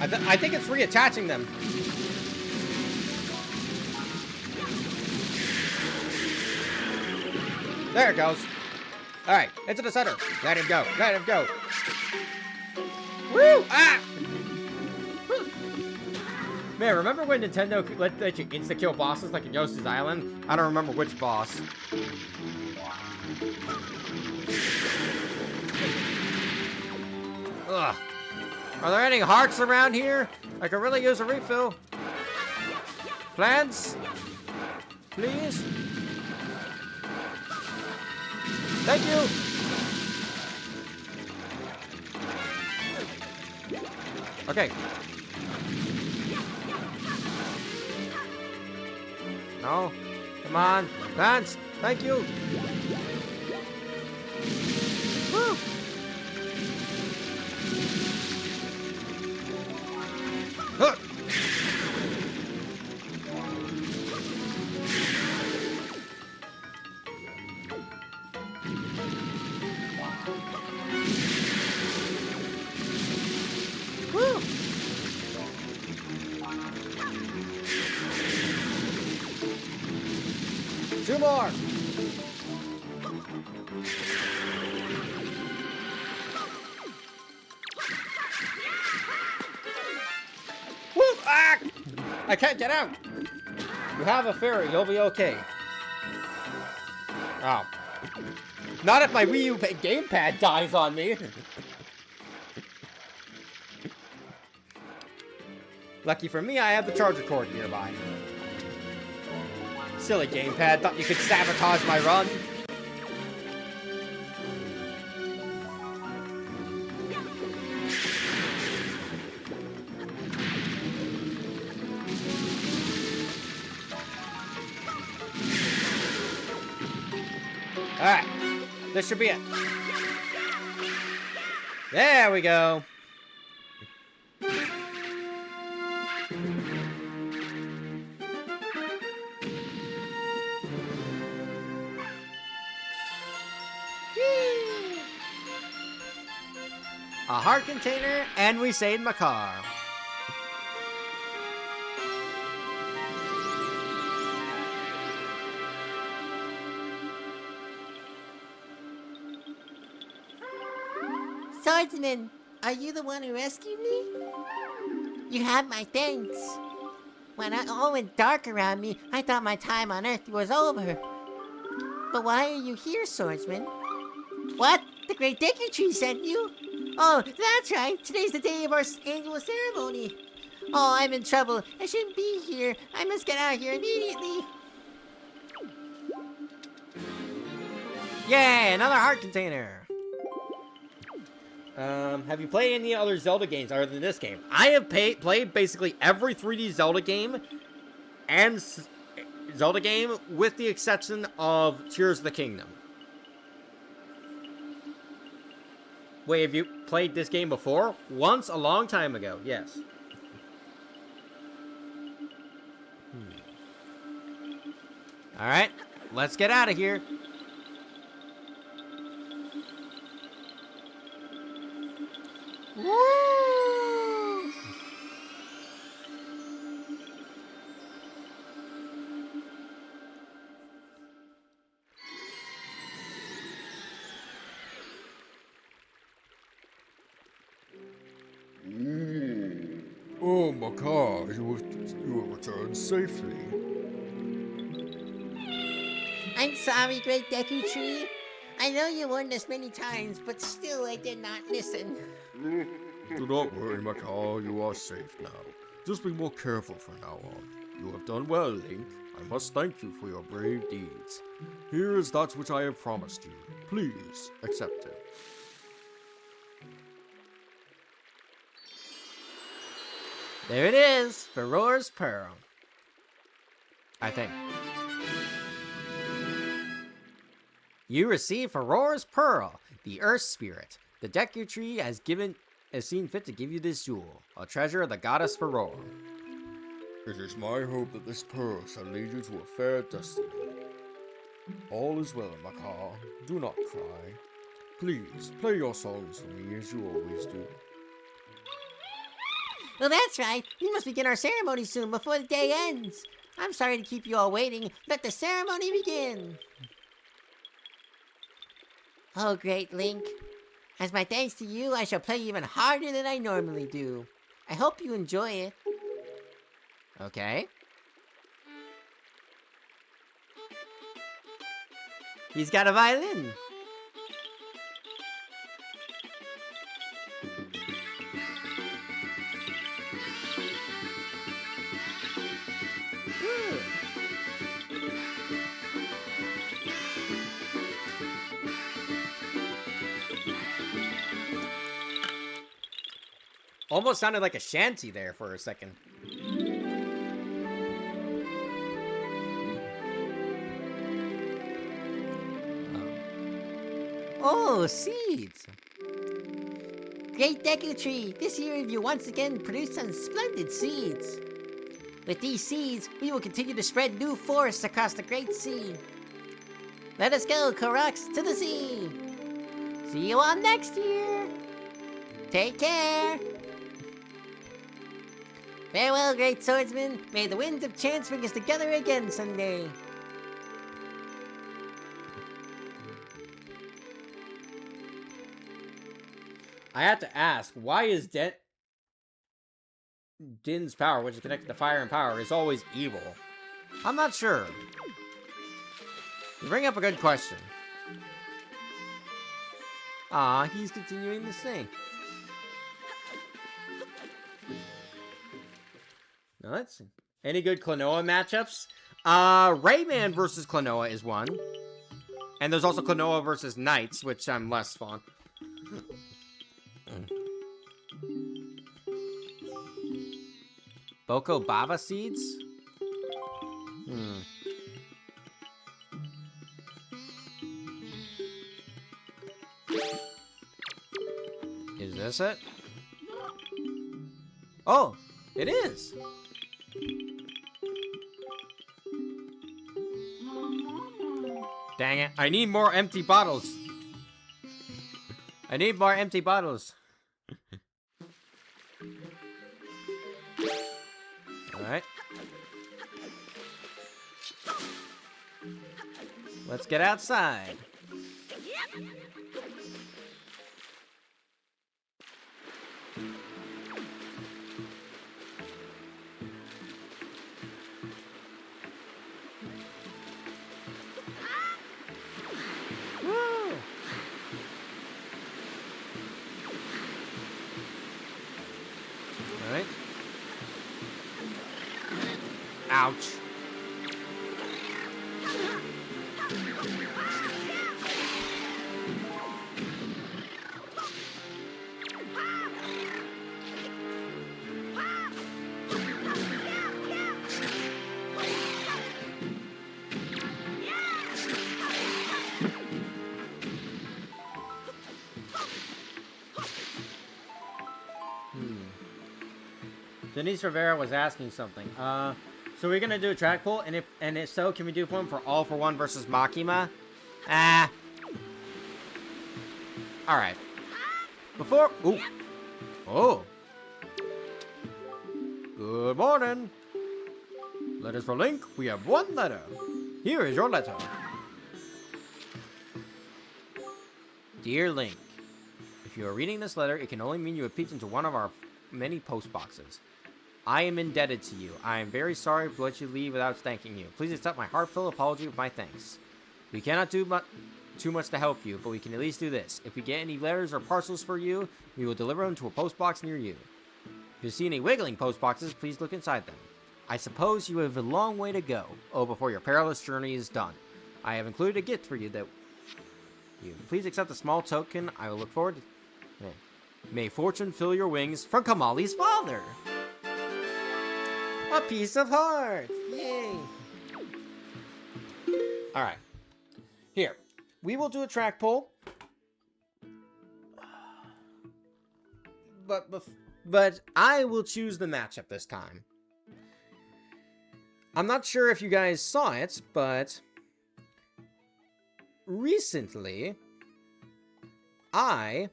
I think it's reattaching them. There it goes. All right, into the center. Let him go. Let him go. Woo! Ah! Man, remember when Nintendo let you insta-kill bosses like in Yoshi's Island? I don't remember which boss. Ugh. Are there any hearts around here? I could really use a refill. Plants? Please? Thank you! Okay. No. Come on. Plants! Thank you! Woo! Huh. Woo. 2 more. Woo! Ah! I can't get out. You have a fairy. You'll be okay. Oh. Not if my Wii U gamepad dies on me. Lucky for me, I have the charger cord nearby. Silly gamepad, thought you could sabotage my run. Alright, this should be it. There we go. A heart container, and we saved my car. Swordsman, are you the one who rescued me? You have my thanks. When it all went dark around me, I thought my time on Earth was over. But why are you here, Swordsman? What? The Great Dicky Tree sent you? Oh, that's right. Today's the day of our annual ceremony. Oh, I'm in trouble. I shouldn't be here. I must get out of here immediately. Yay, another heart container. Have you played any other Zelda games other than this game? I have played basically every 3D Zelda game and Zelda game with the exception of Tears of the Kingdom. Wait, have you played this game before? Once, a long time ago, yes. Alright, let's get out of here. Woo! Macaw, you have returned safely. I'm sorry, Great Deku Tree. I know you warned us many times, but still I did not listen. Do not worry, Macaw, you are safe now. Just be more careful from now on. You have done well, Link. I must thank you for your brave deeds. Here is that which I have promised you. Please accept it. There it is, Farore's Pearl. I think. You receive Farore's Pearl, the Earth Spirit. The Deku Tree has seen fit to give you this jewel, a treasure of the goddess Farore. It is my hope that this pearl shall lead you to a fair destiny. All is well, Macaw. Do not cry. Please, play your songs for me as you always do. Well, that's right. We must begin our ceremony soon before the day ends. I'm sorry to keep you all waiting. Let the ceremony begin. Oh, great Link. As my thanks to you, I shall play even harder than I normally do. I hope you enjoy it. Okay. He's got a violin. Almost sounded like a shanty there for a second. Oh, seeds! Great Deku Tree, this year you once again produced some splendid seeds. With these seeds, we will continue to spread new forests across the Great Sea. Let us go, Koroks, to the sea! See you all next year! Take care! Farewell, great swordsman. May the winds of chance bring us together again someday. I have to ask, why is Din's power, which is connected to fire and power, is always evil? I'm not sure. You bring up a good question. Ah, he's continuing to sing. No, let's see. Any good Klonoa matchups? Rayman versus Klonoa is one. And there's also Klonoa versus Knights, which I'm less fond. Boko Baba seeds? Is this it? Oh, it is. Dang it. I need more empty bottles. I need more empty bottles. Alright. Let's get outside. Alright. Ouch. Denise Rivera was asking something. So we're gonna do a track pull, and if so, can we do one for All for One versus Makima? Alright. Before... Ooh. Oh. Good morning. Letters for Link. We have one letter. Here is your letter. Dear Link, if you are reading this letter, it can only mean you have peeked into one of our many post boxes. I am indebted to you. I am very sorry to let you leave without thanking you. Please accept my heartfelt apology with my thanks. We cannot do too much to help you, but we can at least do this. If we get any letters or parcels for you, we will deliver them to a post box near you. If you see any wiggling post boxes, please look inside them. I suppose you have a long way to go. Oh, before your perilous journey is done. I have included a gift for you that you please accept a small token. I will look forward to. May fortune fill your wings from Kamali's father. A piece of heart. Yay. All right. Here, we will do a track poll. But I will choose the matchup this time. I'm not sure if you guys saw it, but recently I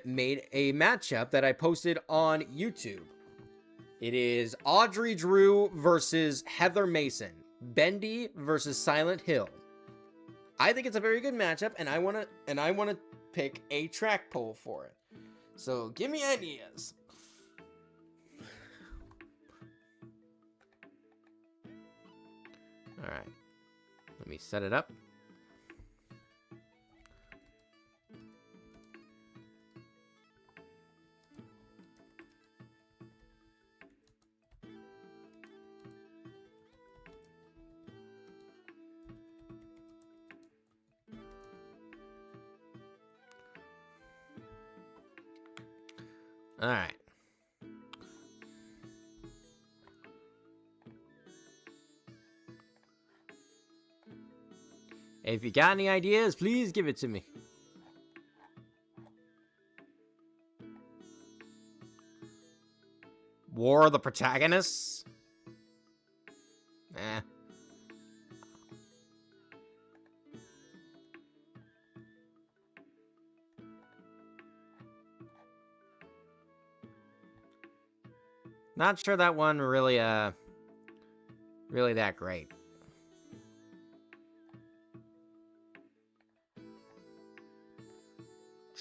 made a matchup that I posted on YouTube. It is Audrey Drew versus Heather Mason. Bendy versus Silent Hill. I think it's a very good matchup, and I wanna pick a track poll for it. So give me ideas. All right, let me set it up. All right. If you got any ideas, please give it to me. War of the Protagonists? Eh. Not sure that one really that great.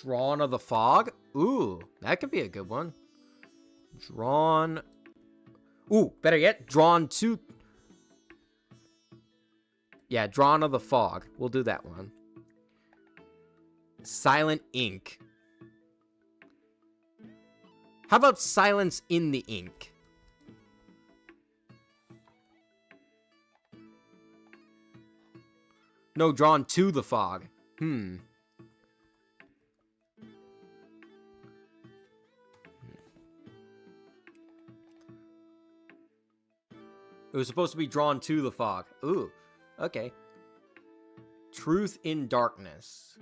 Drawn of the Fog? Ooh, that could be a good one. Drawn... Ooh, better yet, Drawn to... Yeah, Drawn of the Fog. We'll do that one. Silent Ink. How about Silence in the Ink? No, Drawn to the Fog. It was supposed to be Drawn to the Fog. Ooh, okay. Truth in Darkness.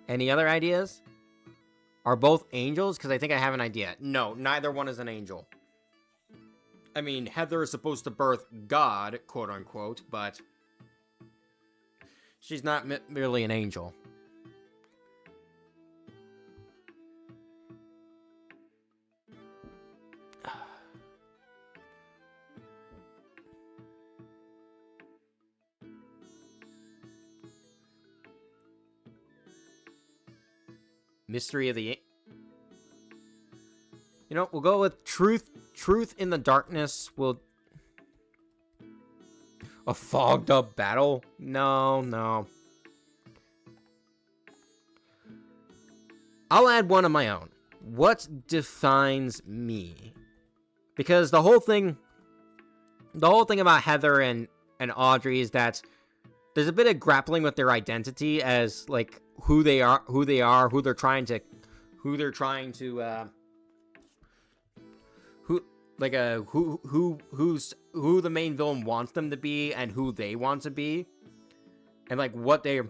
Any other ideas? Are both angels? Because I think I have an idea. No, neither one is an angel. I mean, Heather is supposed to birth God, quote unquote, but she's not merely an angel. Mystery of the... You know, we'll go with Truth in the Darkness. A fogged up battle? No. I'll add one of my own. What defines me? Because the whole thing about Heather and Audrey is that there's a bit of grappling with their identity as like who they're trying to who the main villain wants them to be and who they want to be, and like what they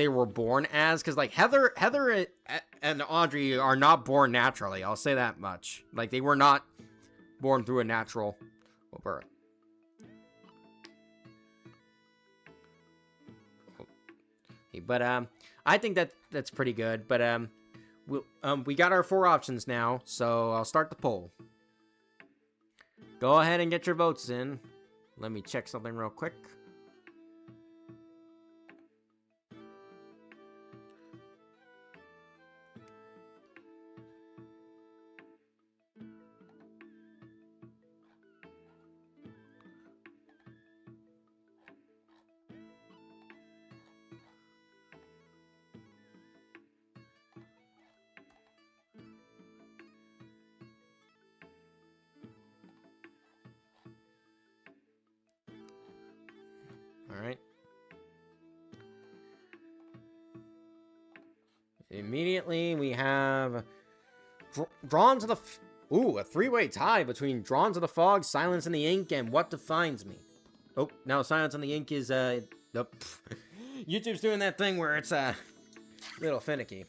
were born as. Because like Heather and Audrey are not born naturally. I'll say that much. Like they were not born through a natural birth. But I think that's pretty good. But we got our 4 options now, so I'll start the poll. Go ahead and get your votes in. Let me check something real quick. Alright. Immediately, we have Drawn to the... Ooh, a three-way tie between Drawn to the Fog, Silence in the Ink, and What Defines Me. Oh, now Silence in the Ink is, nope. YouTube's doing that thing where it's, a little finicky.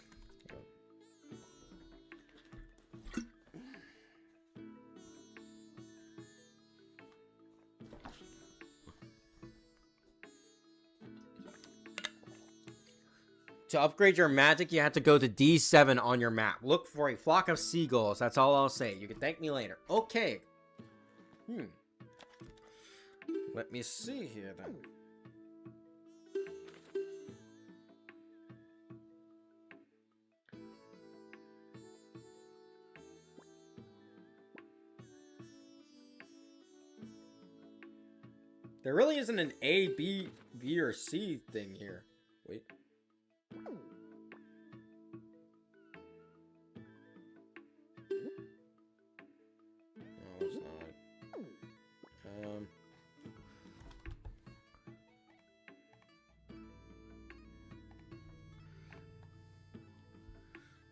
To upgrade your magic, you have to go to D7 on your map. Look for a flock of seagulls. That's all I'll say. You can thank me later. Okay. Let me see here, then. There really isn't an A, B, or C thing here. Wait.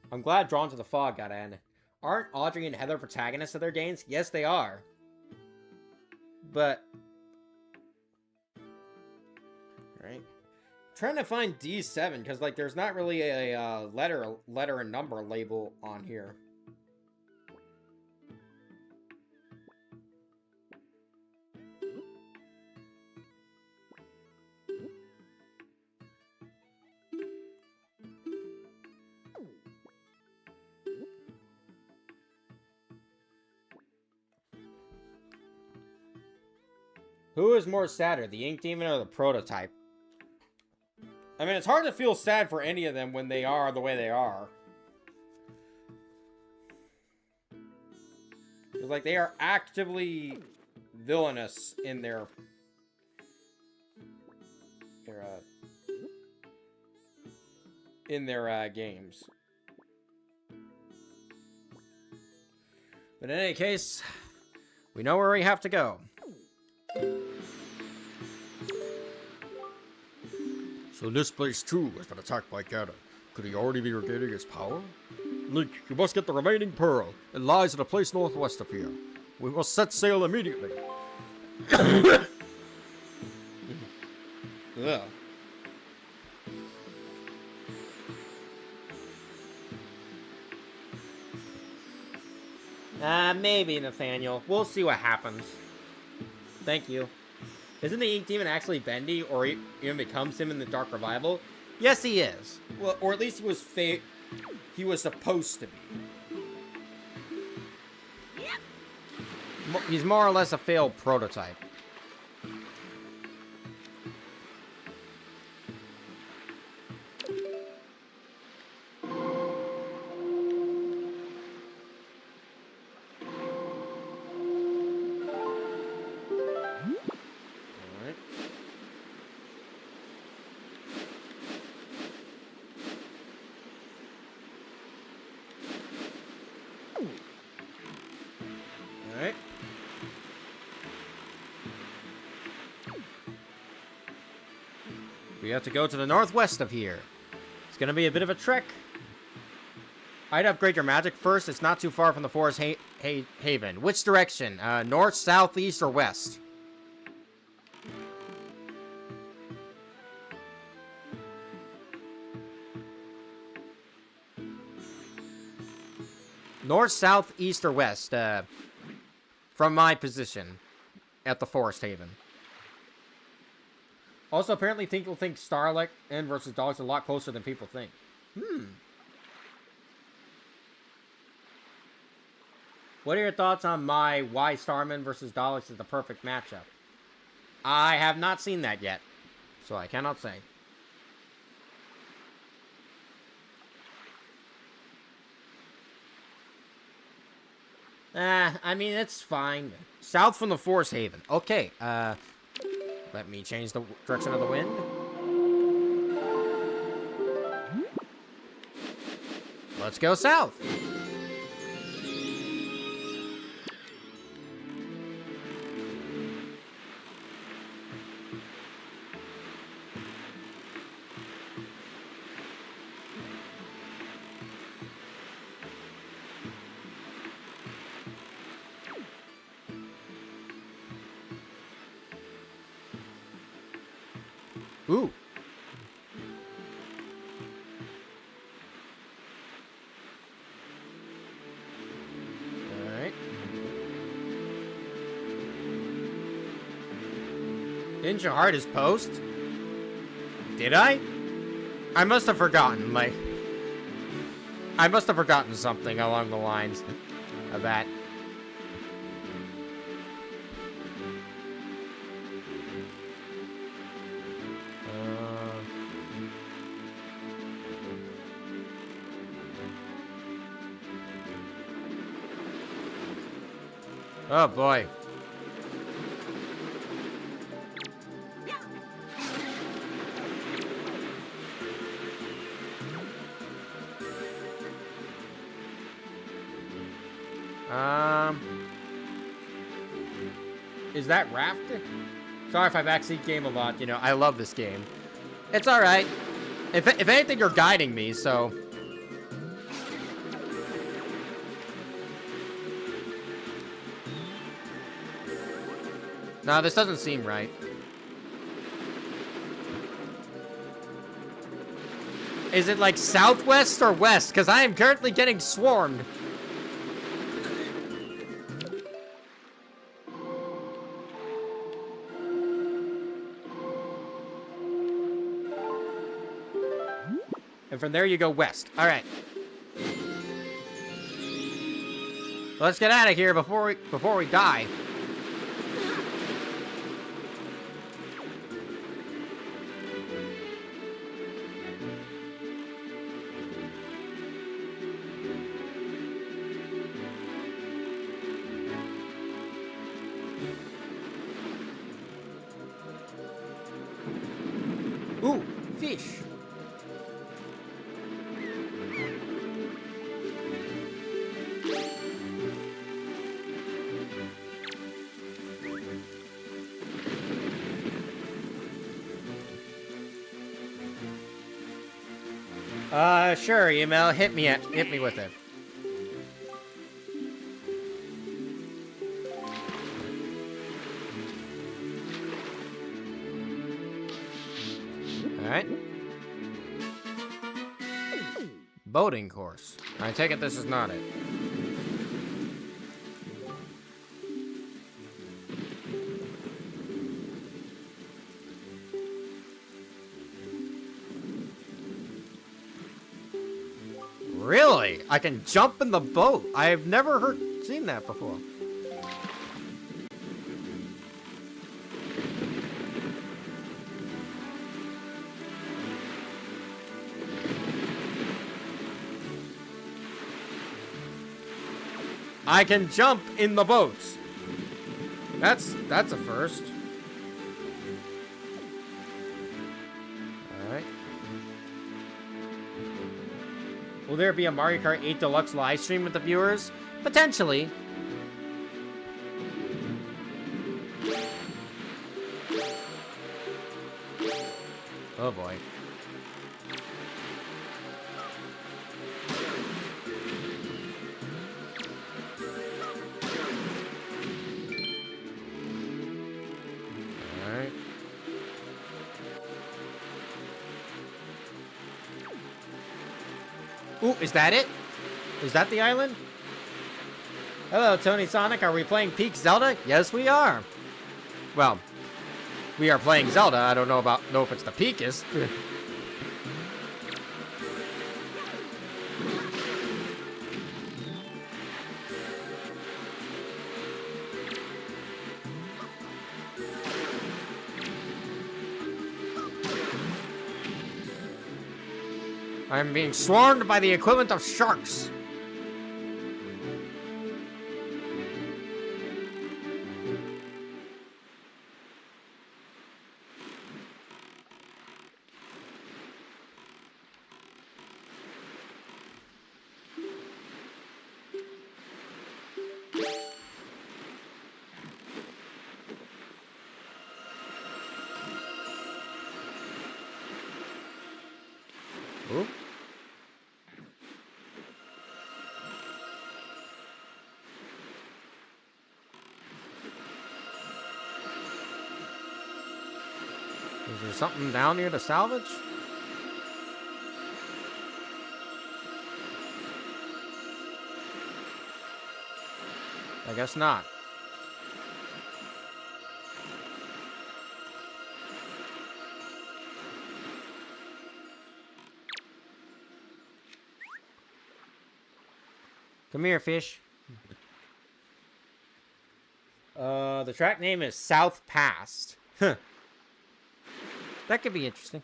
I'm glad Drawn to the Fog got in. Aren't Audrey and Heather protagonists of their games? Yes, they are. But... Right. Trying to find D7, because, like, there's not really a letter and number label on here. Who is more sadder, the Ink Demon or the Prototype? I mean, it's hard to feel sad for any of them when they are the way they are. It's like they are actively villainous in their games. But in any case, we know where we have to go. So this place too has been attacked by Ganon. Could he already be regaining his power? Link, you must get the remaining pearl. It lies at a place northwest of here. We must set sail immediately. Ugh. Maybe, Nathaniel. We'll see what happens. Thank you. Isn't the Ink Demon actually Bendy, or even becomes him in the Dark Revival? Yes, he is. Well, or at least he was supposed to be. He's more or less a failed prototype. We have to go to the northwest of here. It's going to be a bit of a trek. I'd upgrade your magic first. It's not too far from the forest haven. Which direction? North, south, east, or west? North, south, east, or west? From my position at the forest haven. Also, apparently people think Starlight and versus Dogs are a lot closer than people think. What are your thoughts on my why Starman versus Daleks is the perfect matchup? I have not seen that yet, so I cannot say. I mean, it's fine. South from the Forest Haven. Okay, let me change the direction of the wind. Let's go south. Ooh. Alright. Didn't you heart his post? Did I? I must have forgotten, like... I must have forgotten something along the lines of that. Oh boy. Is that Raft? Sorry if I backseat game a lot, you know, I love this game. It's alright. If anything, you're guiding me, so... No, this doesn't seem right. Is it like southwest or west? Because I am currently getting swarmed. And from there you go west. All right. Let's get out of here before we die. Ooh, fish. Sure, email. Hit me with it. All right. Boating course. I take it this is not it. Really? I can jump in the boat. I have never seen that before. I can jump in the boats. That's a first. All right. Will there be a Mario Kart 8 Deluxe live stream with the viewers? Potentially. Oh boy. Alright. Ooh, is that it? Is that the island? Hello, Tony Sonic. Are we playing Peak Zelda? Yes, we are. Well, we are playing Zelda. I don't know if it's the peakest. I'm being swarmed by the equivalent of sharks. Ooh. Is there something down here to salvage? I guess not. Come here, fish. The track name is South Past. Huh. That could be interesting.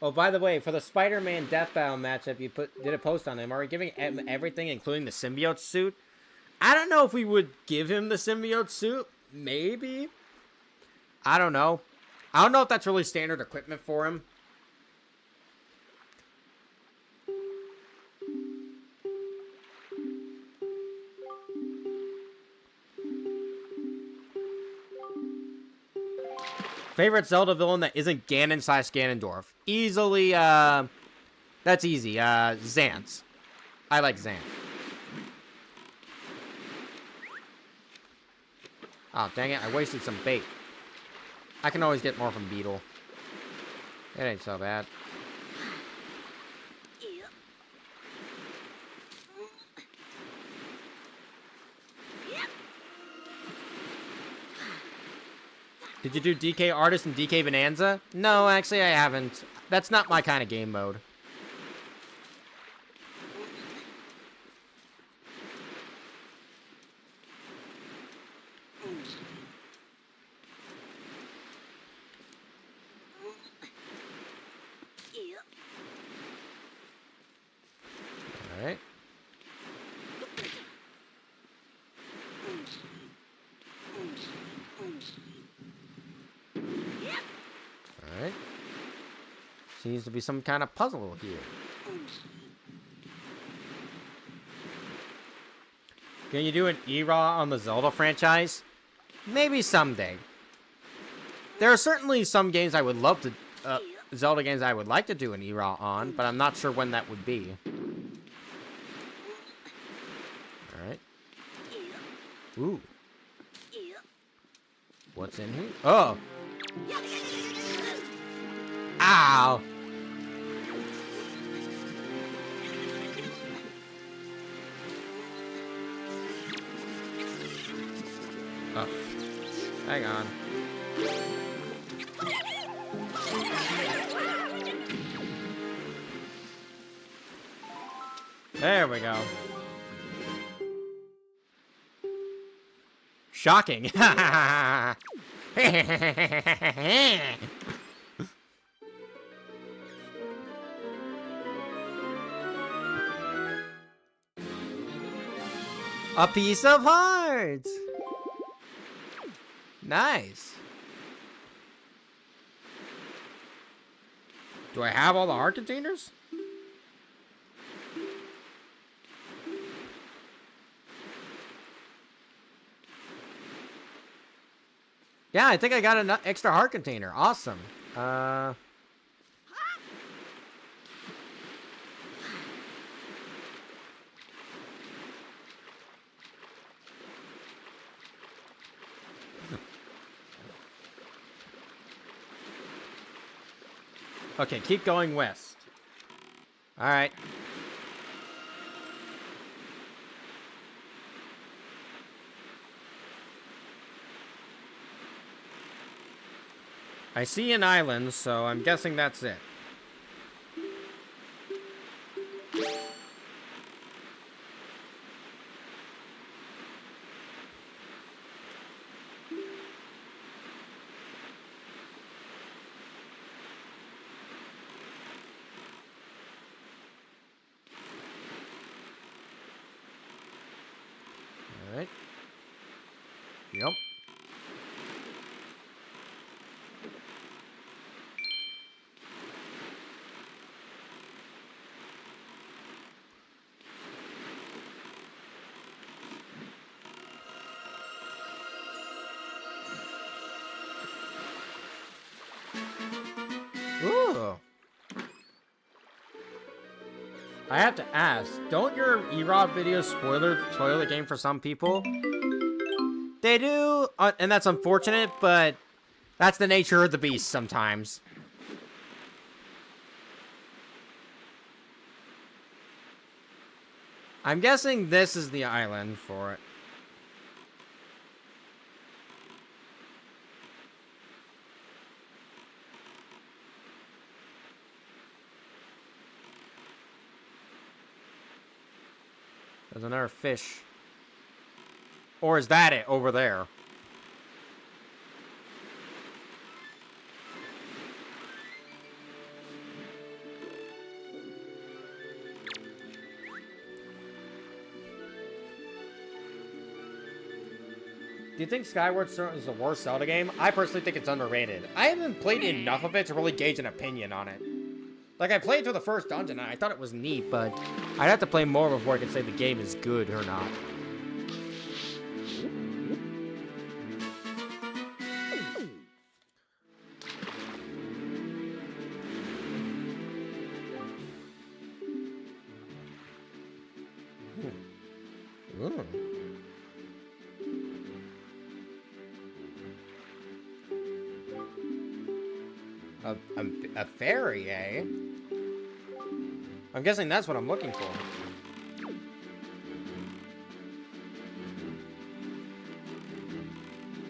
Oh, by the way, for the Spider-Man Death Battle matchup, you did a post on him. Are we giving him everything, including the symbiote suit? I don't know if we would give him the symbiote suit. Maybe. I don't know. I don't know if that's really standard equipment for him. Favorite Zelda villain that isn't Ganon/Ganondorf? Easily, that's easy. Xanth. I like Xanth. Oh, dang it. I wasted some bait. I can always get more from Beetle. It ain't so bad. Did you do DK Artist and DK Bonanza? No, actually I haven't. That's not my kind of game mode. Alright. Alright. Seems to be some kind of puzzle here. Can you do an E-Raw on the Zelda franchise? Maybe someday. There are certainly some games I would love to... Zelda games I would like to do an E-Raw on, but I'm not sure when that would be. Alright. Ooh. What's in here? Oh! Ow! Oh. Hang on. There we go. Shocking. A piece of heart. Nice. Do I have all the heart containers? Yeah, I think I got an extra heart container. Awesome. Okay, keep going west. Alright. I see an island, so I'm guessing that's it. Alright. Yep. I have to ask, don't your E-Rob videos spoil the game for some people? They do, and that's unfortunate, but that's the nature of the beast sometimes. I'm guessing this is the island for it. There's another fish. Or is that it over there? Do you think Skyward Sword is the worst Zelda game? I personally think it's underrated. I haven't played enough of it to really gauge an opinion on it. Like, I played through the first dungeon, and I thought it was neat, but I'd have to play more before I could say the game is good or not. A fairy, eh? I'm guessing that's what I'm looking for.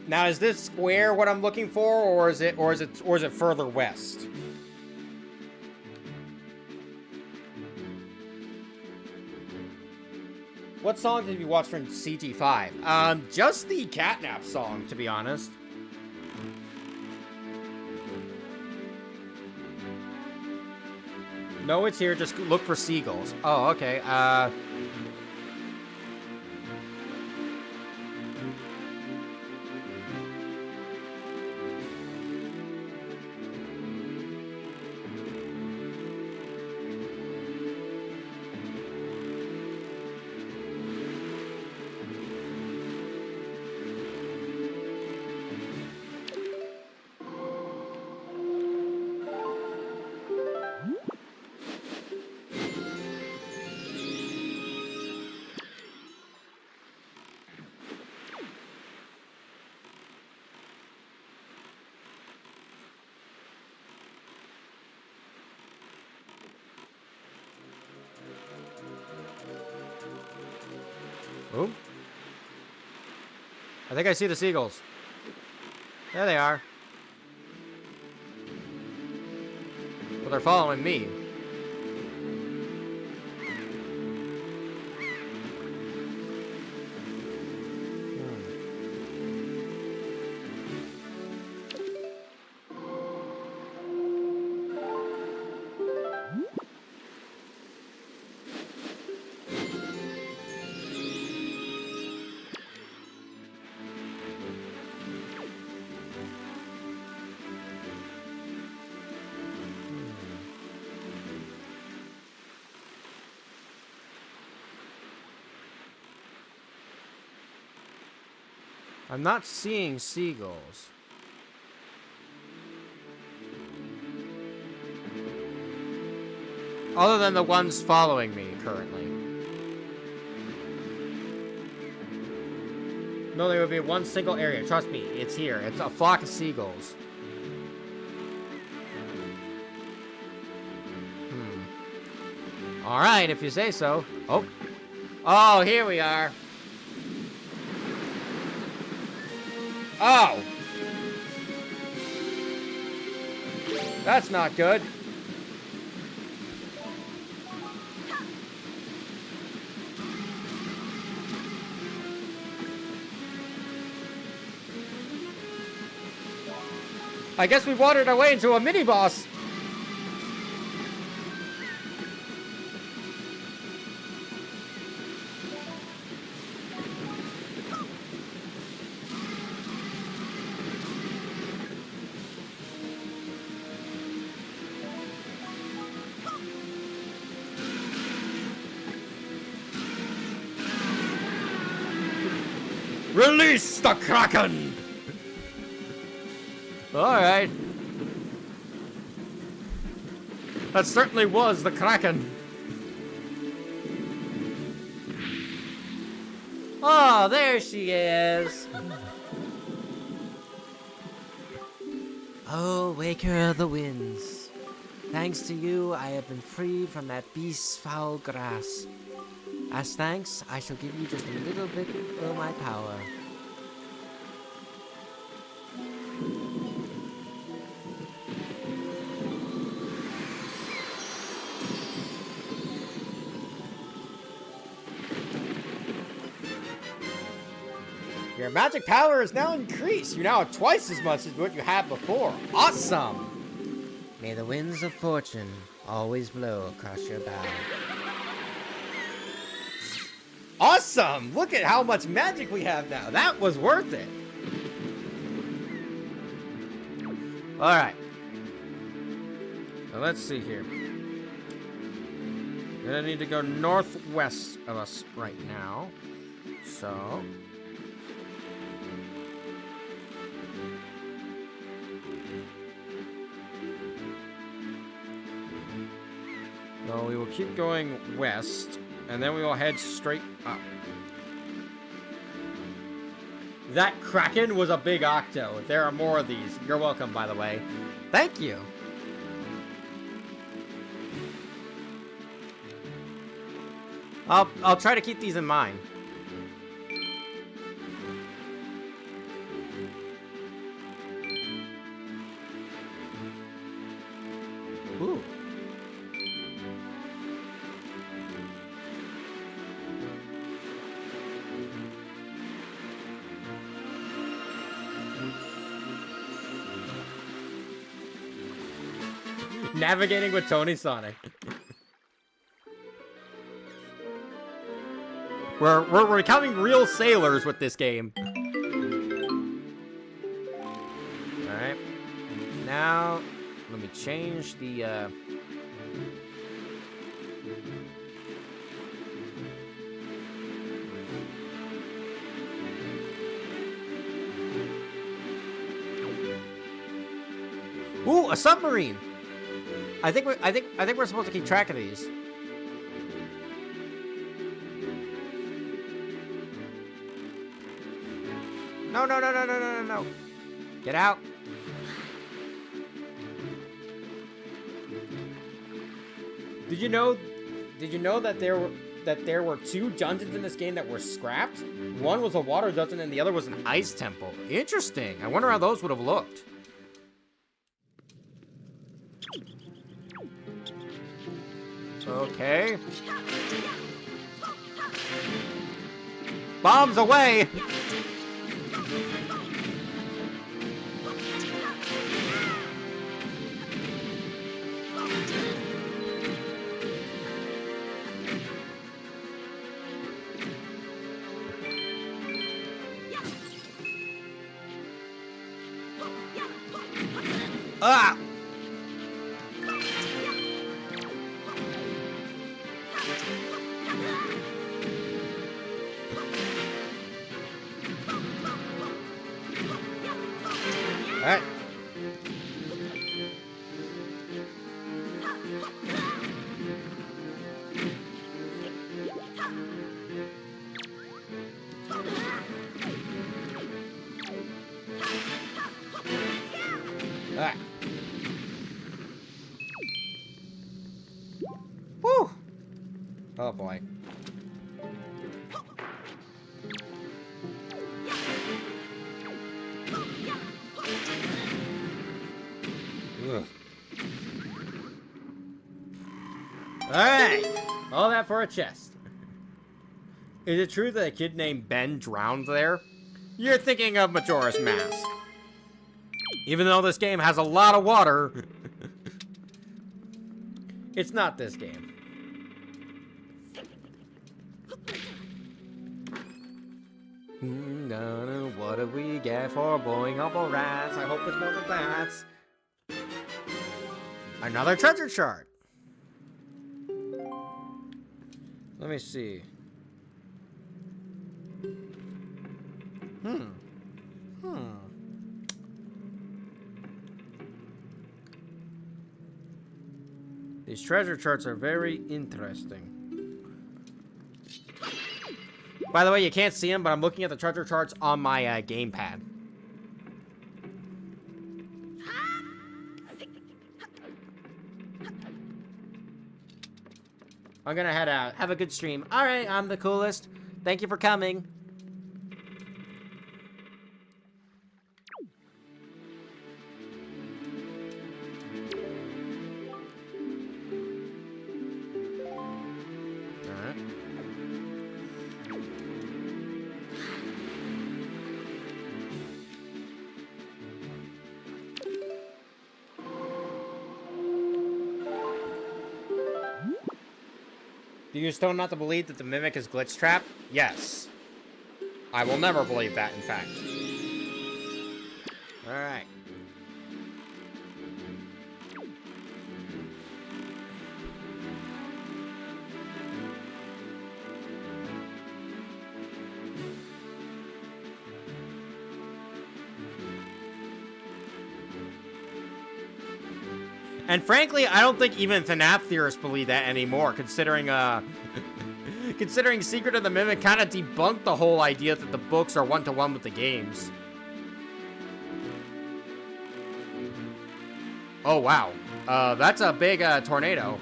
Now, is this square what I'm looking for, or is it further west? What songs have you watched from CT5? Just the Catnap song, to be honest. No, it's here. Just look for seagulls. Oh, okay. Oh. I think I see the seagulls. There they are. But they're following me. I'm not seeing seagulls. Other than the ones following me currently. No, there would be one single area. Trust me, it's here. It's a flock of seagulls. Alright, if you say so. Oh. Oh, here we are. Oh! That's not good. I guess we wandered our way into a mini-boss. Release the Kraken! Alright. That certainly was the Kraken. Oh, there she is. Oh, waker of the winds. Thanks to you, I have been freed from that beast's foul grasp. As thanks, I shall give you just a little bit of my power. Your magic power is now increased. You now have twice as much as what you had before. Awesome! May the winds of fortune always blow across your bow. Awesome! Look at how much magic we have now. That was worth it. Alright. So let's see here. Gonna need to go northwest of us right now. So... So we will keep going west, and then we will head straight up. That Kraken was a big octo. There are more of these. You're welcome, by the way. Thank you. I'll try to keep these in mind. Ooh. Navigating with Tony Sonic. We're becoming real sailors with this game. Alright. Now, let me change the, Ooh, a submarine! I think we're supposed to keep track of these. No. Get out. Did you know that there were two dungeons in this game that were scrapped? One was a water dungeon and the other was an ice temple. Interesting. I wonder how those would have looked. Okay. Bombs away! Ah! Alright. Alright. Woo! Oh boy. Ugh. Alright! All that for a chest. Is it true that a kid named Ben drowned there? You're thinking of Majora's Mask. Even though this game has a lot of water, it's not this game. What do we get for blowing up a rats? I hope it's more than that. Another treasure chart. Let me see. These treasure charts are very interesting. By the way, you can't see them, but I'm looking at the treasure charts on my gamepad. I'm gonna head out. Have a good stream. All right, I'm the coolest. Thank you for coming. Do you still not to believe that the mimic is glitch trapped? Yes. I will never believe that, in fact. Alright. And frankly, I don't think even FNAF theorists believe that anymore, considering, considering Secret of the Mimic kind of debunked the whole idea that the books are one-to-one with the games. Oh, wow. That's a big, tornado.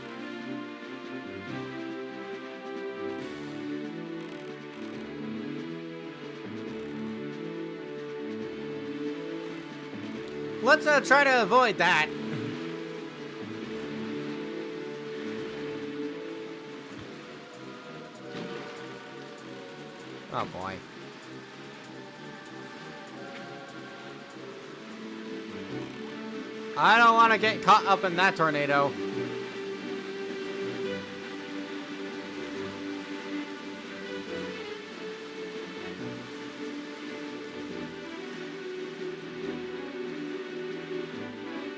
Let's, try to avoid that. Oh boy. I don't want to get caught up in that tornado.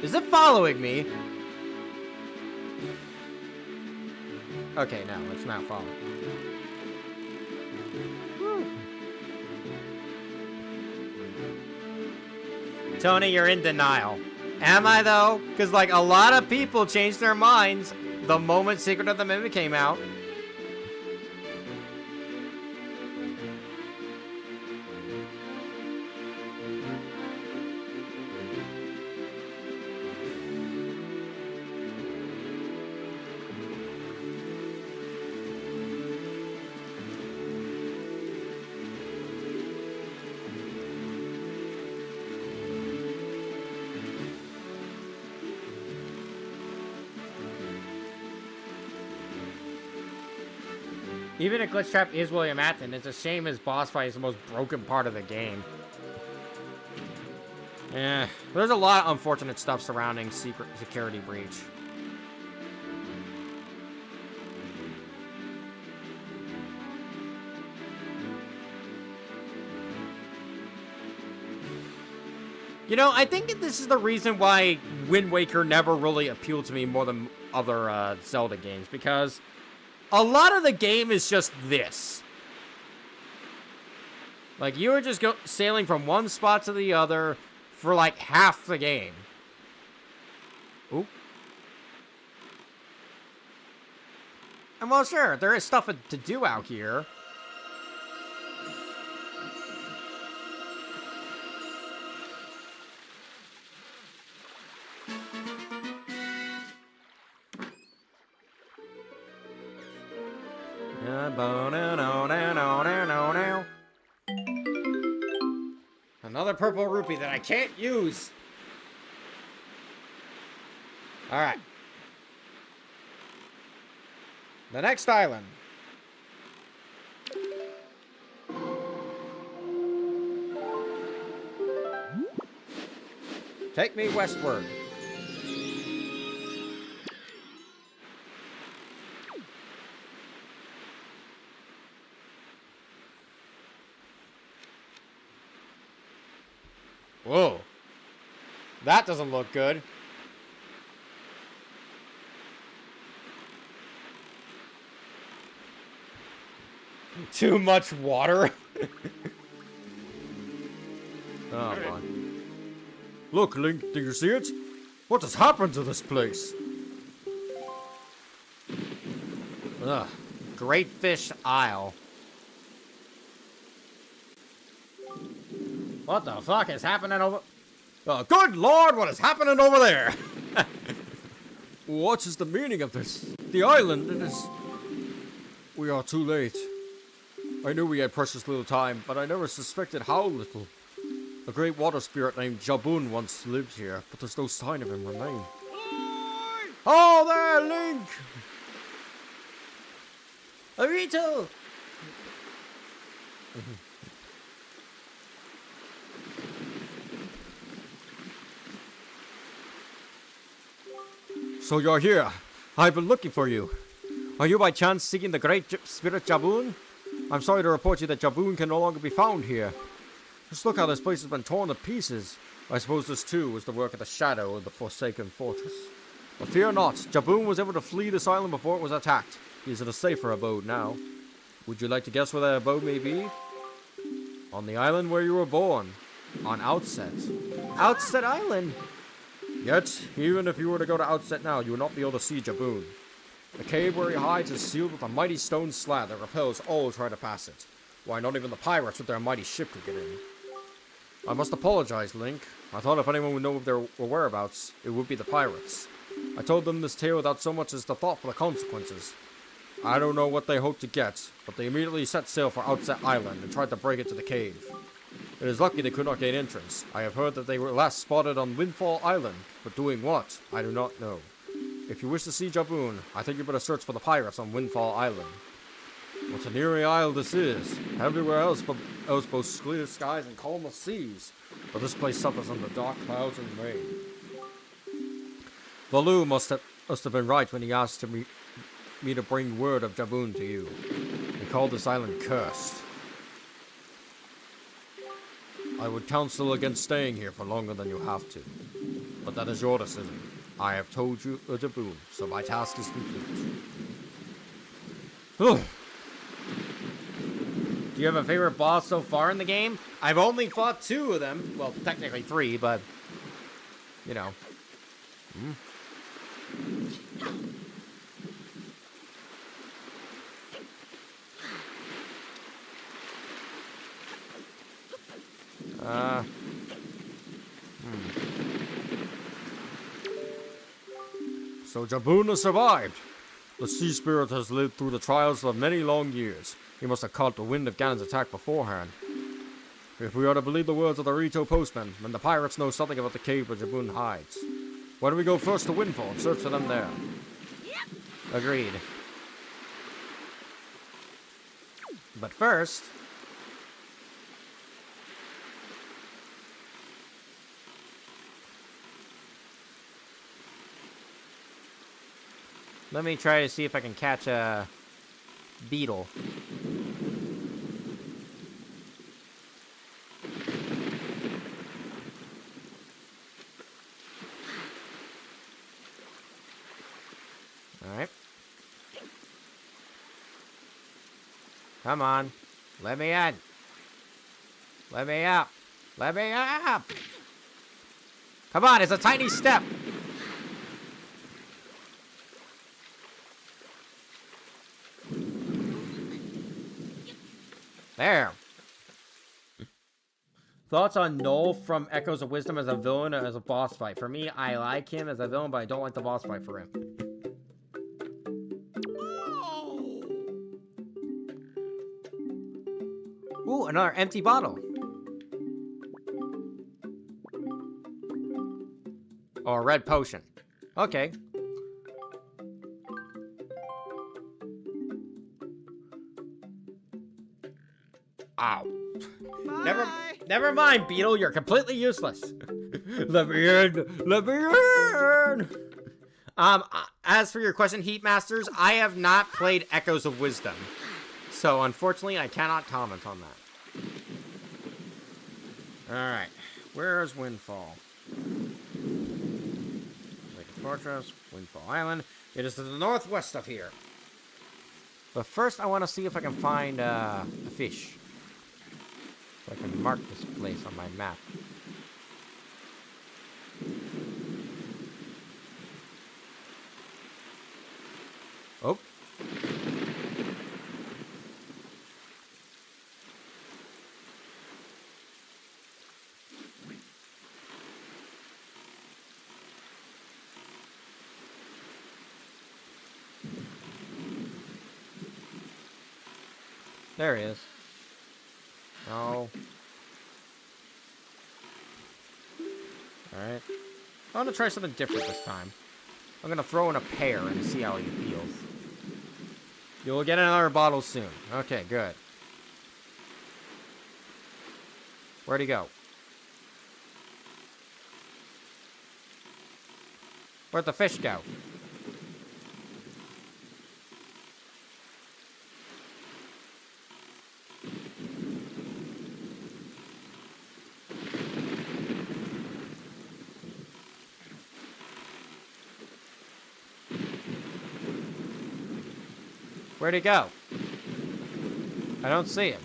Is it following me? Okay, no, it's not following. Tony, you're in denial. Am I, though? Because, like, a lot of people changed their minds the moment Secret of the Mimic came out. Even if Glitch Trap is William Afton, it's a shame his boss fight is the most broken part of the game. Yeah, there's a lot of unfortunate stuff surrounding Secret Security Breach. You know, I think this is the reason why Wind Waker never really appealed to me more than other Zelda games, because a lot of the game is just this. Like, you were just sailing from one spot to the other for, like, half the game. Oop. And, well, sure, there is stuff to do out here. Another purple rupee that I can't use. All right. The next island. Take me westward. Whoa. That doesn't look good. Too much water. Oh, boy. Look, Link, do you see it? What has happened to this place? Ugh. Greatfish Isle. What the fuck is happening over... Oh, good lord, what is happening over there? What is the meaning of this? The island, it is... We are too late. I knew we had precious little time, but I never suspected how little. A great water spirit named Jabun once lived here, but there's no sign of him remain. Oh, there, Link! Rito! So you're here. I've been looking for you. Are you by chance seeking the great spirit Jabun? I'm sorry to report you that Jabun can no longer be found here. Just look how this place has been torn to pieces. I suppose this too was the work of the Shadow of the Forsaken Fortress. But fear not, Jabun was able to flee this island before it was attacked. He is in a safer abode now. Would you like to guess where that abode may be? On the island where you were born. On Outset. Outset Island? Yet, even if you were to go to Outset now, you would not be able to see Jabun. The cave where he hides is sealed with a mighty stone slab that repels all who try to pass it. Why, not even the pirates with their mighty ship could get in. I must apologize, Link. I thought if anyone would know of their whereabouts, it would be the pirates. I told them this tale without so much as the thought for the consequences. I don't know what they hoped to get, but they immediately set sail for Outset Island and tried to break into the cave. It is lucky they could not gain entrance. I have heard that they were last spotted on Windfall Island, but doing what, I do not know. If you wish to see Jabun, I think you better search for the pirates on Windfall Island. What an eerie isle this is. Everywhere else boasts clear skies and calmless seas, but this place suffers under dark clouds and rain. Baloo must have been right when he asked me to bring word of Jabun to you. He called this island cursed. I would counsel against staying here for longer than you have to, but that is your decision. I have told you a Jabun, so my task is complete. Do you have a favorite boss so far in the game? I've only fought 2 of them. Well, technically 3, but... You know. So Jabun has survived. The sea spirit has lived through the trials of many long years. He must have caught the wind of Ganon's attack beforehand. If we are to believe the words of the Rito postman, then the pirates know something about the cave where Jabun hides. Why don't we go first to Windfall and search for them there? Agreed. But first... let me try to see if I can catch a beetle. Alright. Come on. Let me in. Let me up. Let me up. Come on, it's a tiny step. There. Thoughts on Noel from Echoes of Wisdom as a villain or as a boss fight? For me, I like him as a villain, but I don't like the boss fight for him. Ooh, another empty bottle. Or a red potion. Okay. Ow. Never mind, Beetle. You're completely useless. Let me in. Let me in. As for your question, Heat Masters, I have not played Echoes of Wisdom. So, unfortunately, I cannot comment on that. Alright. Where is Windfall? Lake of Fortress, Windfall Island. It is to the northwest of here. But first, I want to see if I can find a fish. So I can mark this place on my map. Oh. There he is. No. Alright. I'm gonna try something different this time. I'm gonna throw in a pear and see how he feels. You'll get another bottle soon. Okay, good. Where'd he go? Where'd the fish go? Where'd he go? I don't see him.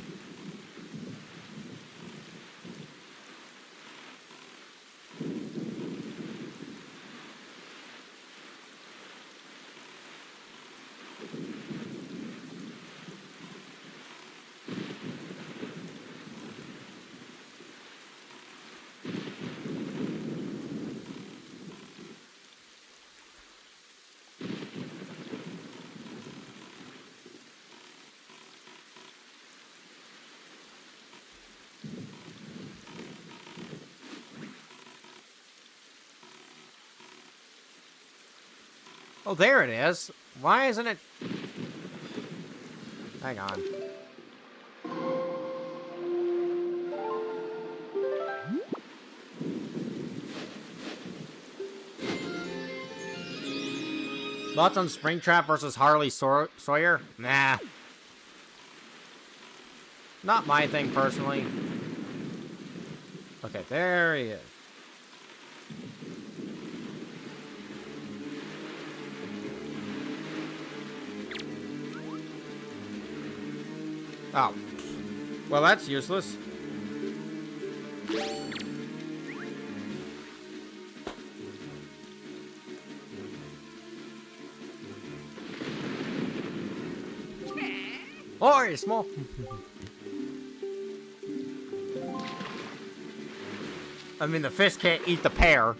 Oh, there it is. Why isn't it... Hang on. Thoughts on Springtrap versus Harley Sawyer? Nah. Not my thing, personally. Okay, there he is. Oh. Well, that's useless. Oh, you're small. I mean, the fish can't eat the pear.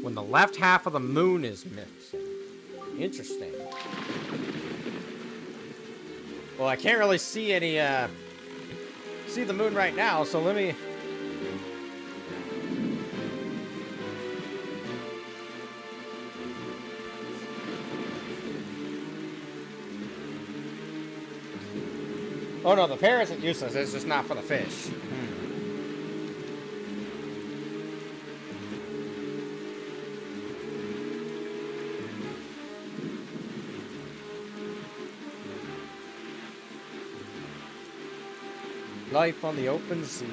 When the left half of the moon is missing. Interesting. Well, I can't really see any, see the moon right now, so let me... Oh no, the pear isn't useless, it's just not for the fish. Life on the open sea.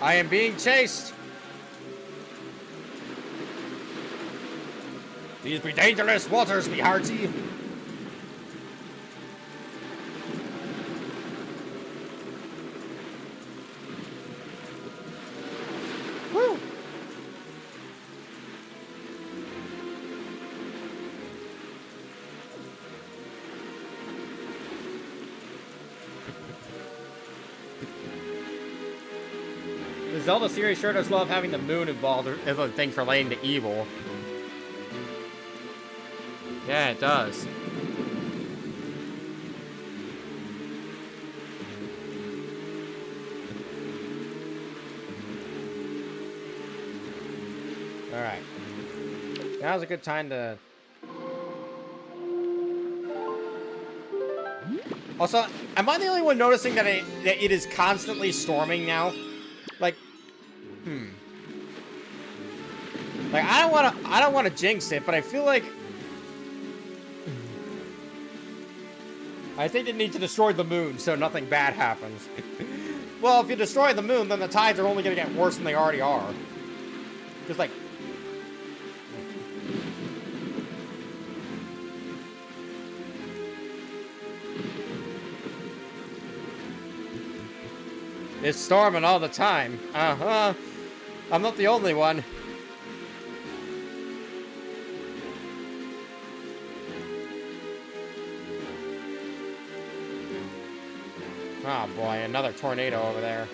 I am being chased. These be dangerous waters, me hearty. Woo! The Zelda series sure does love having the moon involved as a thing for laying to evil. Yeah, it does. Alright. Now's a good time to... Also, am I the only one noticing that it is constantly storming now? Like, Like, I don't wanna jinx it, but I feel like... I think they need to destroy the moon so nothing bad happens. Well, if you destroy the moon, then the tides are only gonna get worse than they already are. Just like... It's storming all the time. Uh-huh. I'm not the only one. Oh boy, another tornado over there.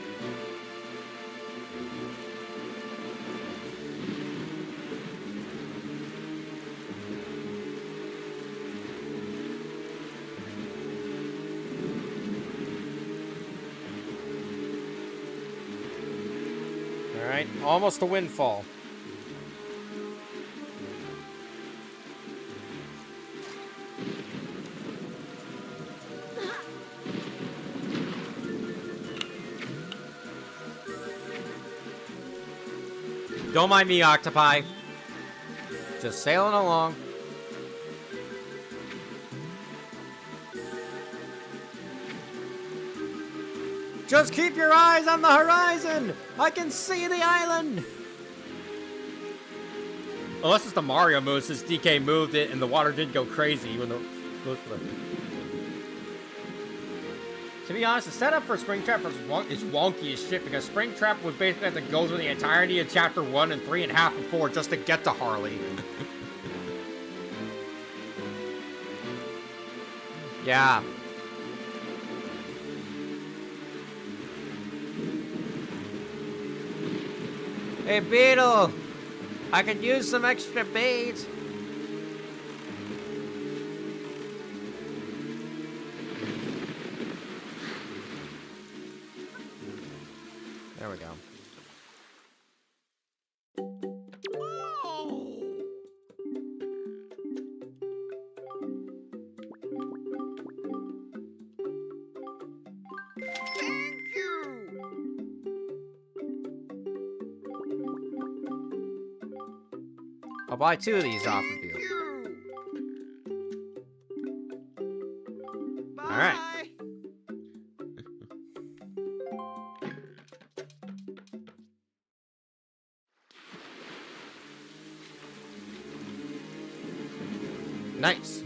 Alright, almost a windfall. Don't mind me, Octopi. Just sailing along. Just keep your eyes on the horizon! I can see the island! Unless it's the Mario move, since DK moved it and the water did go crazy, even though... To be honest, the setup for Springtrap is wonky as shit, because Springtrap would basically have to go through the entirety of Chapter 1 and 3 and half of 4 just to get to Harley. Yeah. Hey, Beetle! I could use some extra bait. There we go. I'll buy 2 of these off of you. Alright. Nice.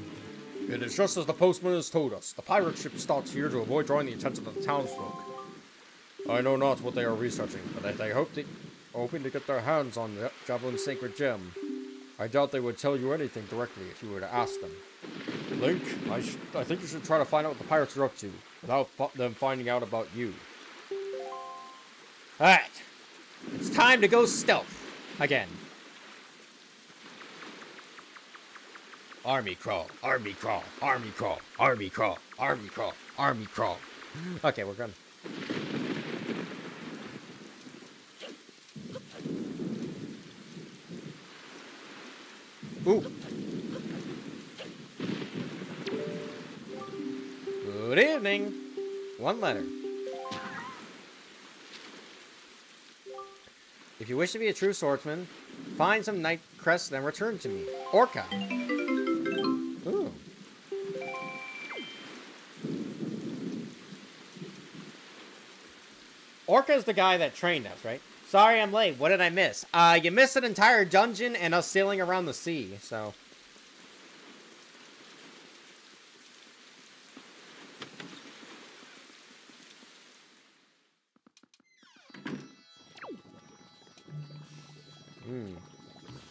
It is just as the postman has told us. The pirate ship stops here to avoid drawing the attention of the townsfolk. I know not what they are researching, but they hoping to get their hands on the Jabun's sacred gem. I doubt they would tell you anything directly if you were to ask them. Link, I think you should try to find out what the pirates are up to, without them finding out about you. Alright. It's time to go stealth. Again. Army crawl, army crawl, army crawl, army crawl, army crawl, army crawl. Okay, we're good. Ooh. Good evening. 1 letter. If you wish to be a true swordsman, find some night crest, then return to me. Orca. Ooh. Orca's the guy that trained us, right? Sorry I'm late. What did I miss? You missed an entire dungeon and us sailing around the sea, so...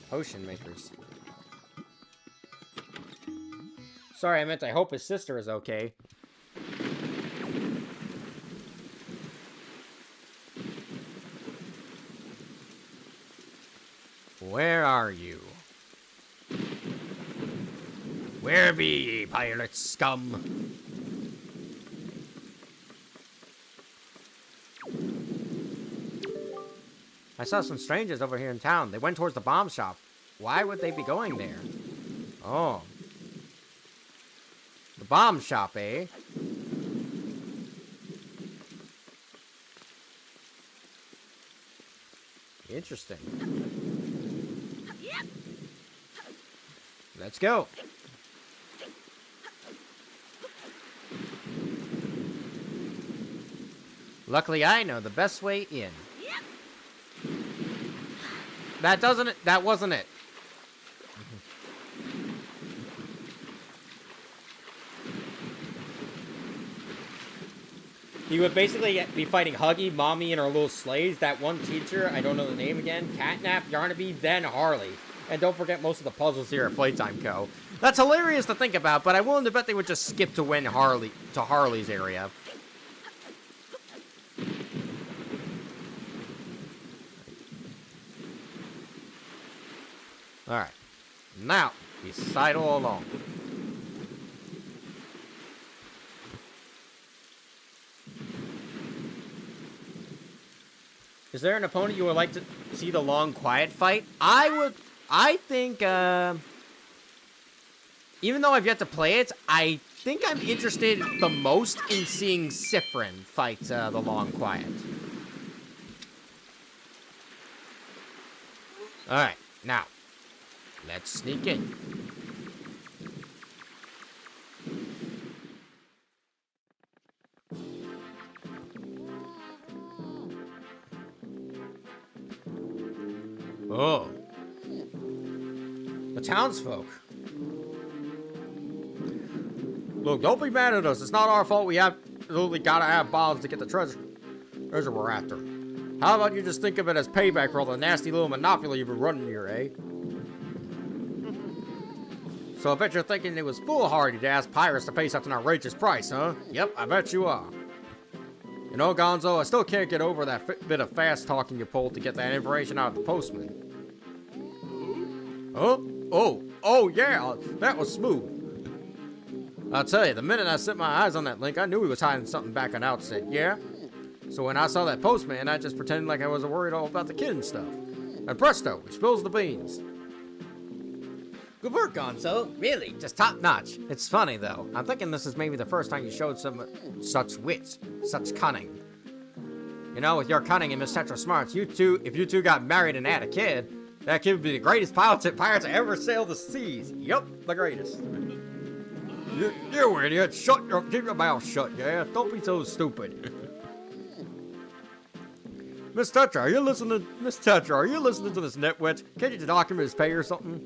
Potion makers. Sorry, I meant I hope his sister is okay. Where are you? Where be ye, pirate scum? I saw some strangers over here in town. They went towards the bomb shop. Why would they be going there? Oh. The bomb shop, eh? Interesting. Let's go. Luckily, I know the best way in. That wasn't it. He would basically be fighting Huggy, Mommy, and her little slaves. That one teacher, I don't know the name again, Catnap, Yarnaby, then Harley. And don't forget most of the puzzles here at Playtime Co. That's hilarious to think about, but I'm willing to bet they would just skip to win Harley's area. Alright. Now, we sidle along. Is there an opponent you would like to see the long, quiet fight? I think, even though I've yet to play it, I think I'm interested the most in seeing Sifrin fight the long, quiet. Alright, now, let's sneak in. Oh. The townsfolk. Look, don't be mad at us. It's not our fault. We absolutely gotta have bombs to get the treasure we're after. How about you just think of it as payback for all the nasty little monopoly you've been running here, eh? So I bet you're thinking it was foolhardy to ask pirates to pay such an outrageous price, huh? Yep, I bet you are. You know, Gonzo, I still can't get over that bit of fast talking you pulled to get that information out of the postman. Huh? Oh yeah, that was smooth. I'll tell you, the minute I set my eyes on that link, I knew he was hiding something back on Outset, yeah? So when I saw that postman, I just pretended like I wasn't worried all about the kid and stuff. And presto, he spills the beans. Good work, Gonzo. Really, just top notch. It's funny, though. I'm thinking this is maybe the first time you showed such wit, such cunning. You know, with your cunning and Miss Tetra Smarts, if you two got married and had a kid, that kid would be the greatest pirates to ever sail the seas. Yup, the greatest. You idiot. Keep your mouth shut, yeah? Don't be so stupid. Miss Tetra, are you listening to this nitwit? Can't you document his pay or something?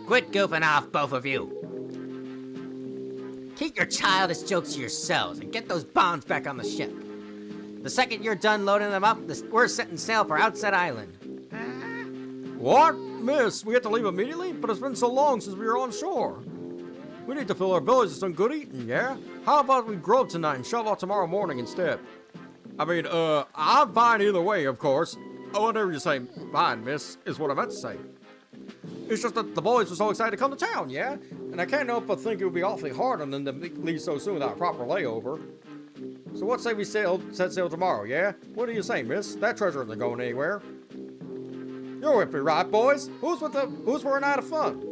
Quit goofing off, both of you. Keep your childish jokes to yourselves and get those bombs back on the ship. The second you're done loading them up, we're setting sail for Outset Island. What? Miss, we have to leave immediately? But it's been so long since we were on shore. We need to fill our bellies with some good eating, yeah? How about we grub tonight and shove off tomorrow morning instead? I mean, I'm fine either way, of course. Whatever you say, fine, miss, is what I meant to say. It's just that the boys were so excited to come to town, yeah? And I can't help but think it would be awfully hard on them to leave so soon without a proper layover. So what say we set sail tomorrow, yeah? What do you say, miss? That treasure isn't going anywhere. You're with me, right, boys? Who's for a night of fun?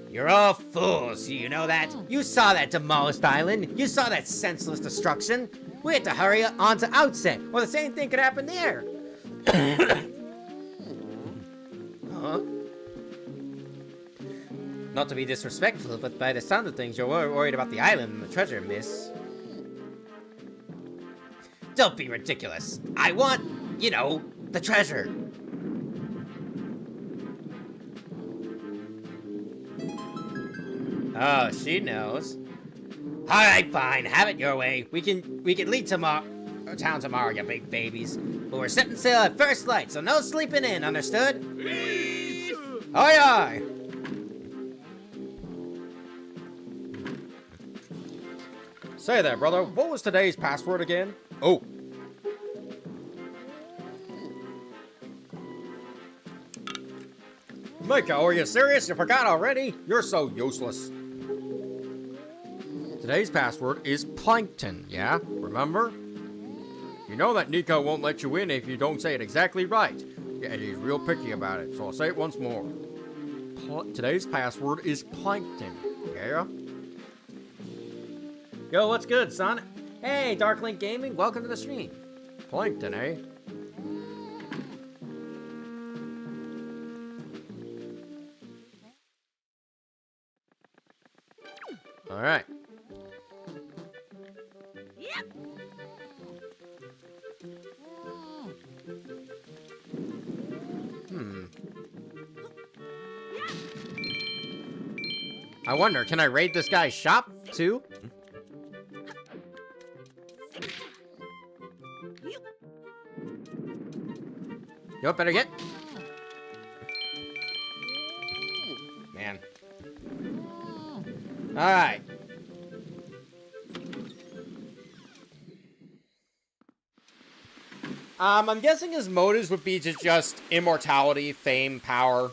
You're all fools, you know that? You saw that demolished island. You saw that senseless destruction. We had to hurry on to Outset, or the same thing could happen there. Huh? Not to be disrespectful, but by the sound of things, you're worried about the island and the treasure, miss. Don't be ridiculous. I want, you know, the treasure. Oh, she knows. All right, fine. Have it your way. We can leave town tomorrow, you big babies. But we're setting sail at first light, so no sleeping in. Understood? Please. Aye, aye. Say there, brother. What was today's password again? Oh. Miko, are you serious? You forgot already? You're so useless. Today's password is Plankton, yeah? Remember? You know that Nico won't let you in if you don't say it exactly right. Yeah, and he's real picky about it, so I'll say it once more. Today's password is Plankton, yeah? Yo, what's good, son? Hey, Darklink Gaming, welcome to the stream. Plankton, eh? All right. I wonder, can I raid this guy's shop, too? You better get. Man. Alright. I'm guessing his motives would be to just immortality, fame, power.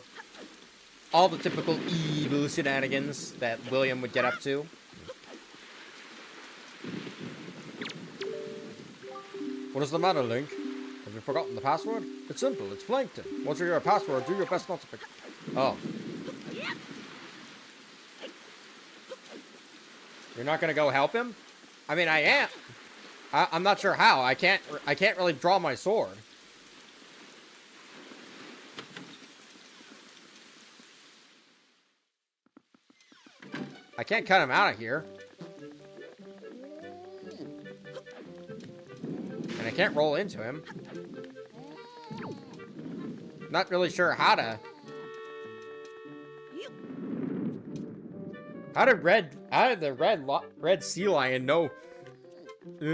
All the typical evil shenanigans that William would get up to. What is the matter, Link? Have you forgotten the password? It's simple, it's Plankton. Once you hear a password, do your best not to pick. Oh. You're not gonna go help him? I mean, I am. I'm not sure how. I can't really draw my sword. I can't cut him out of here. And I can't roll into him. Not really sure how to. How did the red sea lion know?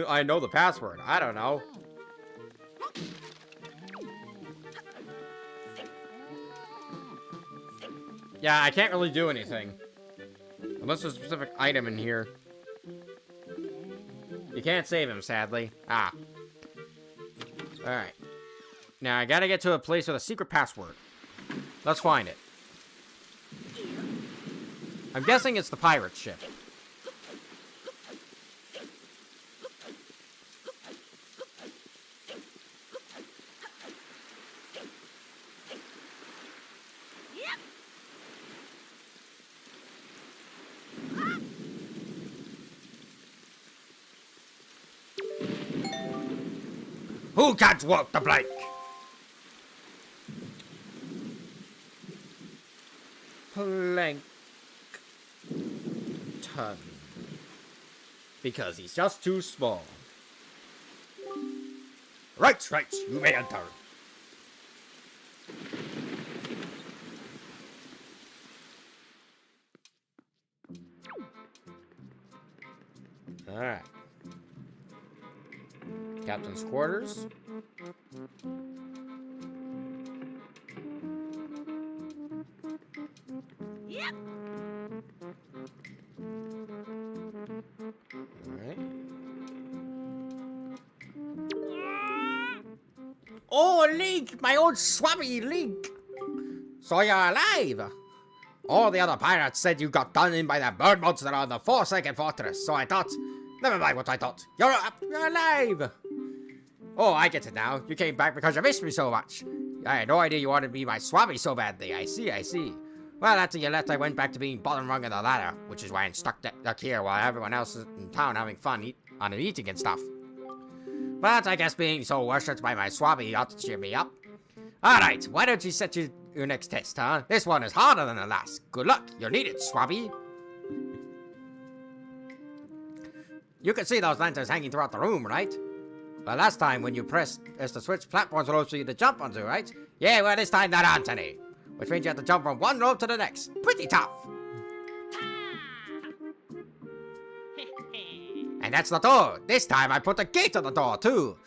I know the password. I don't know. Yeah, I can't really do anything. Unless there's a specific item in here. You can't save him, sadly. Ah. Alright. Now, I gotta get to a place with a secret password. Let's find it. I'm guessing it's the pirate ship. Who can't walk the plank? Plankton. Because he's just too small. Right, you may enter. Alright. Captain's quarters. Yep. Alright. Oh, Link! My old swabby Link! So you're alive! All the other pirates said you got done in by that bird monster on the Forsaken Fortress, so I thought... Never mind what I thought. You're alive! Oh, I get it now. You came back because you missed me so much. I had no idea you wanted to be my swabby so badly. I see. Well, after you left, I went back to being bottom rung of the ladder, which is why I'm stuck here while everyone else is in town having fun eating and stuff. But I guess being so worshipped by my swabby ought to cheer me up. Alright, why don't you set your next test, huh? This one is harder than the last. Good luck. You'll need it, swabby. You can see those lanterns hanging throughout the room, right? Well, last time when you pressed the switch, platforms rose for you to jump onto, right? Yeah, well, this time there aren't any. Which means you have to jump from one rope to the next. Pretty tough. And that's the door. This time I put a gate on the door, too.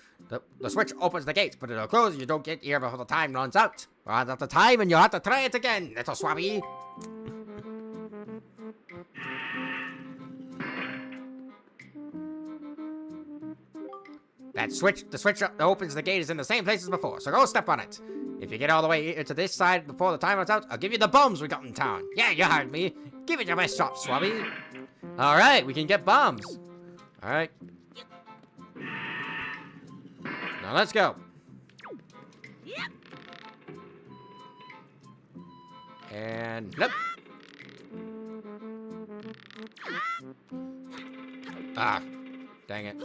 The switch opens the gate, but it'll close and you don't get here before the time runs out. Runs out the time and you'll have to try it again, little swabby. The switch that opens the gate is in the same place as before, so go step on it. If you get all the way into this side before the time runs out, I'll give you the bombs we got in town. Yeah, you heard me. Give it your best shot, swabby. Alright, we can get bombs. Alright. Now let's go. And flip. Ah, dang it.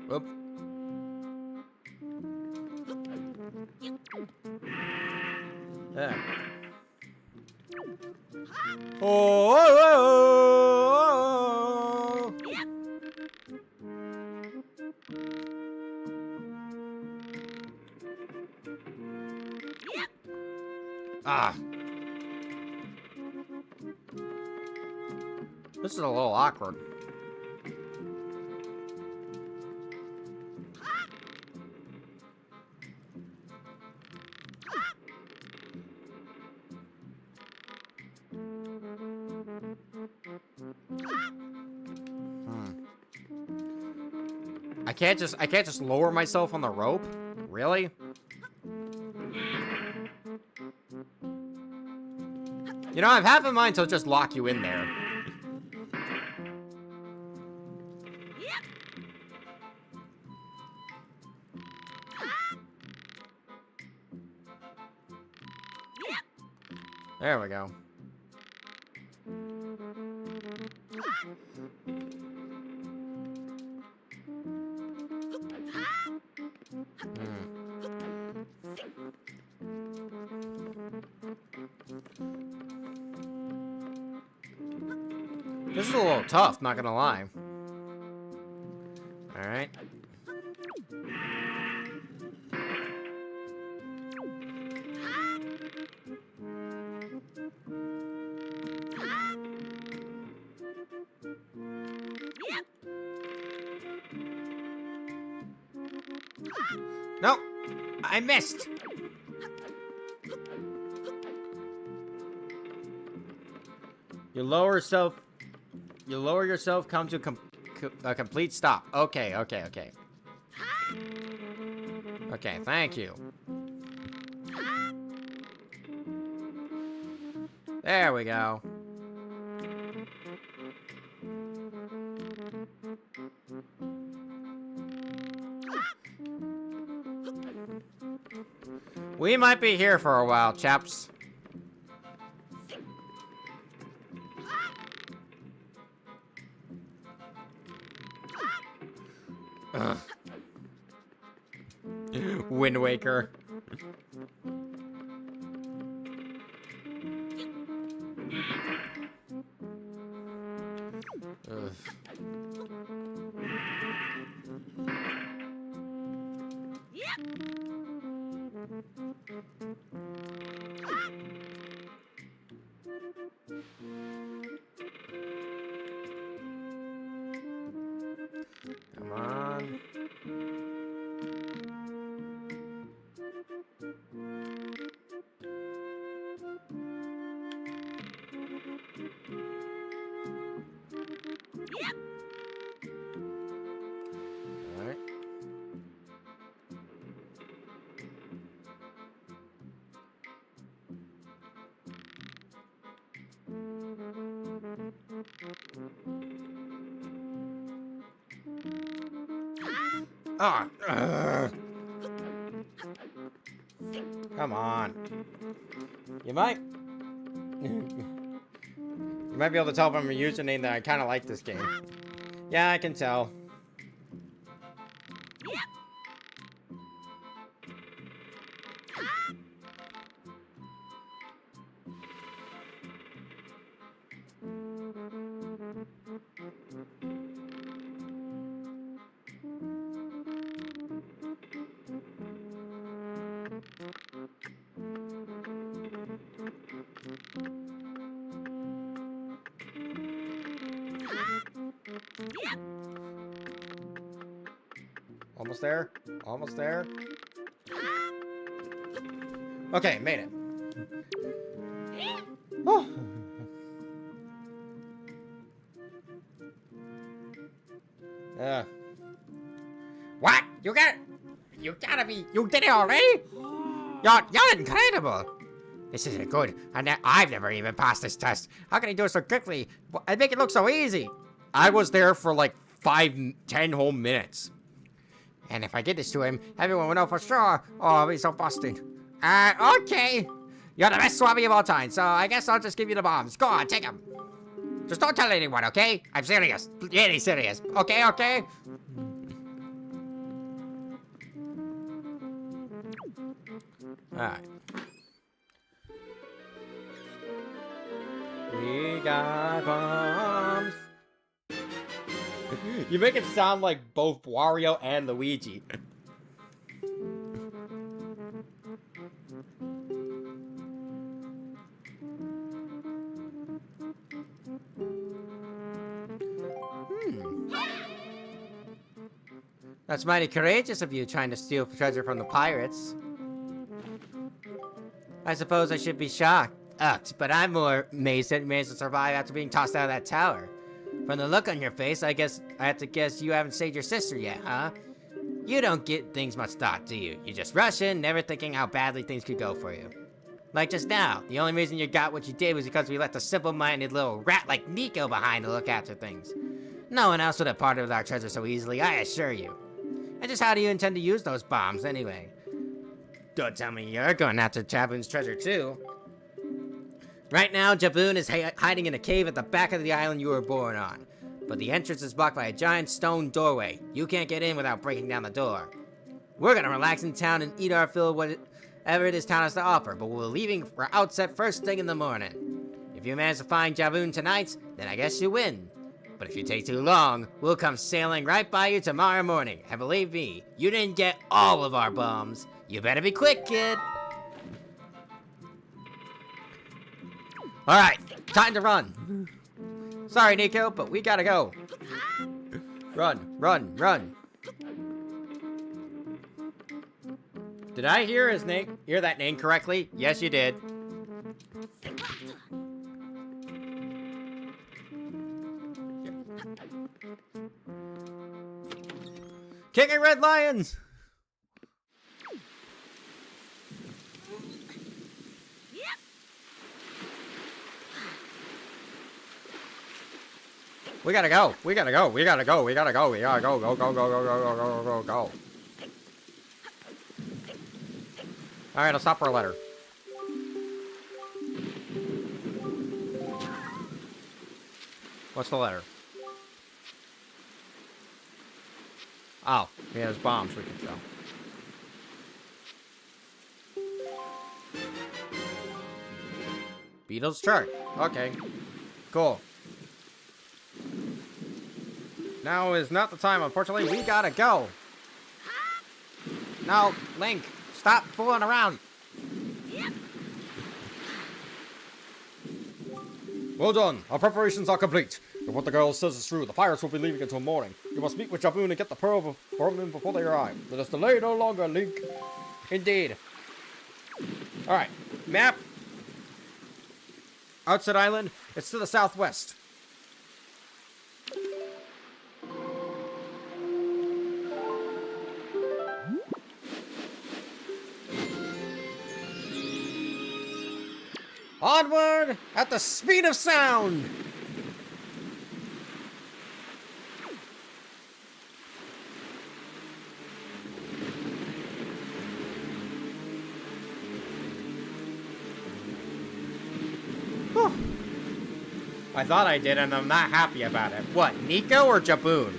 Whoop. There. Oh! Ah. This is a little awkward. I can't just lower myself on the rope? Really? You know, I've half in mind to just lock you in there. There we go. This is a little tough, not gonna lie. Alright. Nope, I missed. You lower yourself, come to a complete stop. Okay. Okay, thank you. There we go. We might be here for a while, chaps. Wind Waker. Ugh. Come on. All right. Ah! Come on. You might be able to tell from my username that I kind of like this game. Yeah, I can tell. Almost there. Almost there. Okay, made it. Oh. What? You did it already? You're incredible. This isn't good. I've never even passed this test. How can he do it so quickly? I make it look so easy. I was there for like 10 whole minutes. And if I did this to him, everyone would know for sure. Oh, I'll be so busted. Okay. You're the best swabby of all time, so I guess I'll just give you the bombs. Go on, take them. Just don't tell anyone, okay? I'm serious. Really serious. Okay? Alright. We got bombs. You make it sound like both Wario and Luigi. That's mighty courageous of you, trying to steal treasure from the pirates. I suppose I should be shocked, but I'm more amazed that you managed to survive after being tossed out of that tower. From the look on your face, I have to guess you haven't saved your sister yet, huh? You don't get things much thought, do you? You just rush in, never thinking how badly things could go for you. Like just now, the only reason you got what you did was because we left a simple-minded little rat like Nico behind to look after things. No one else would have parted with our treasure so easily, I assure you. And just how do you intend to use those bombs, anyway? Don't tell me you're going after Jabun's treasure, too. Right now, Jabun is hiding in a cave at the back of the island you were born on. But the entrance is blocked by a giant stone doorway. You can't get in without breaking down the door. We're gonna relax in town and eat our fill of whatever it is town has to offer, but we're leaving for Outset first thing in the morning. If you manage to find Jabun tonight, then I guess you win. But if you take too long, we'll come sailing right by you tomorrow morning. And believe me, you didn't get all of our bombs. You better be quick, kid. Alright, time to run. Sorry, Nico, but we gotta go. Run, run, run. Did I hear that name correctly? Yes, you did. King of Red Lions! We gotta go. We gotta go. We gotta go. We gotta go. We gotta go. Go, go, go, go, go, go, go, go, go. Alright, I'll stop for a letter. What's the letter? Oh, he has bombs we can throw. Beatles chart. Okay. Cool. Now is not the time, unfortunately. We gotta go. No, Link, stop fooling around. Well done. Our preparations are complete. If what the girl says is true, the pirates will be leaving until morning. You must meet with Jabun and get the pearl from him before they arrive. Let us delay no longer, Link. Indeed. Alright, map. Outset Island. It's to the southwest. Onward at the speed of sound! Whew. I thought I did, and I'm not happy about it. What, Nico or Jabun?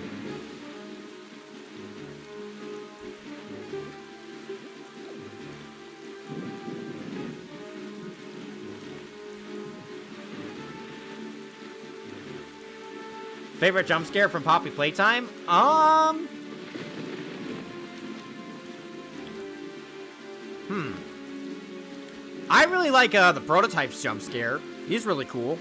Favorite jump scare from Poppy Playtime? I really like the Prototypes jump scare. He's really cool.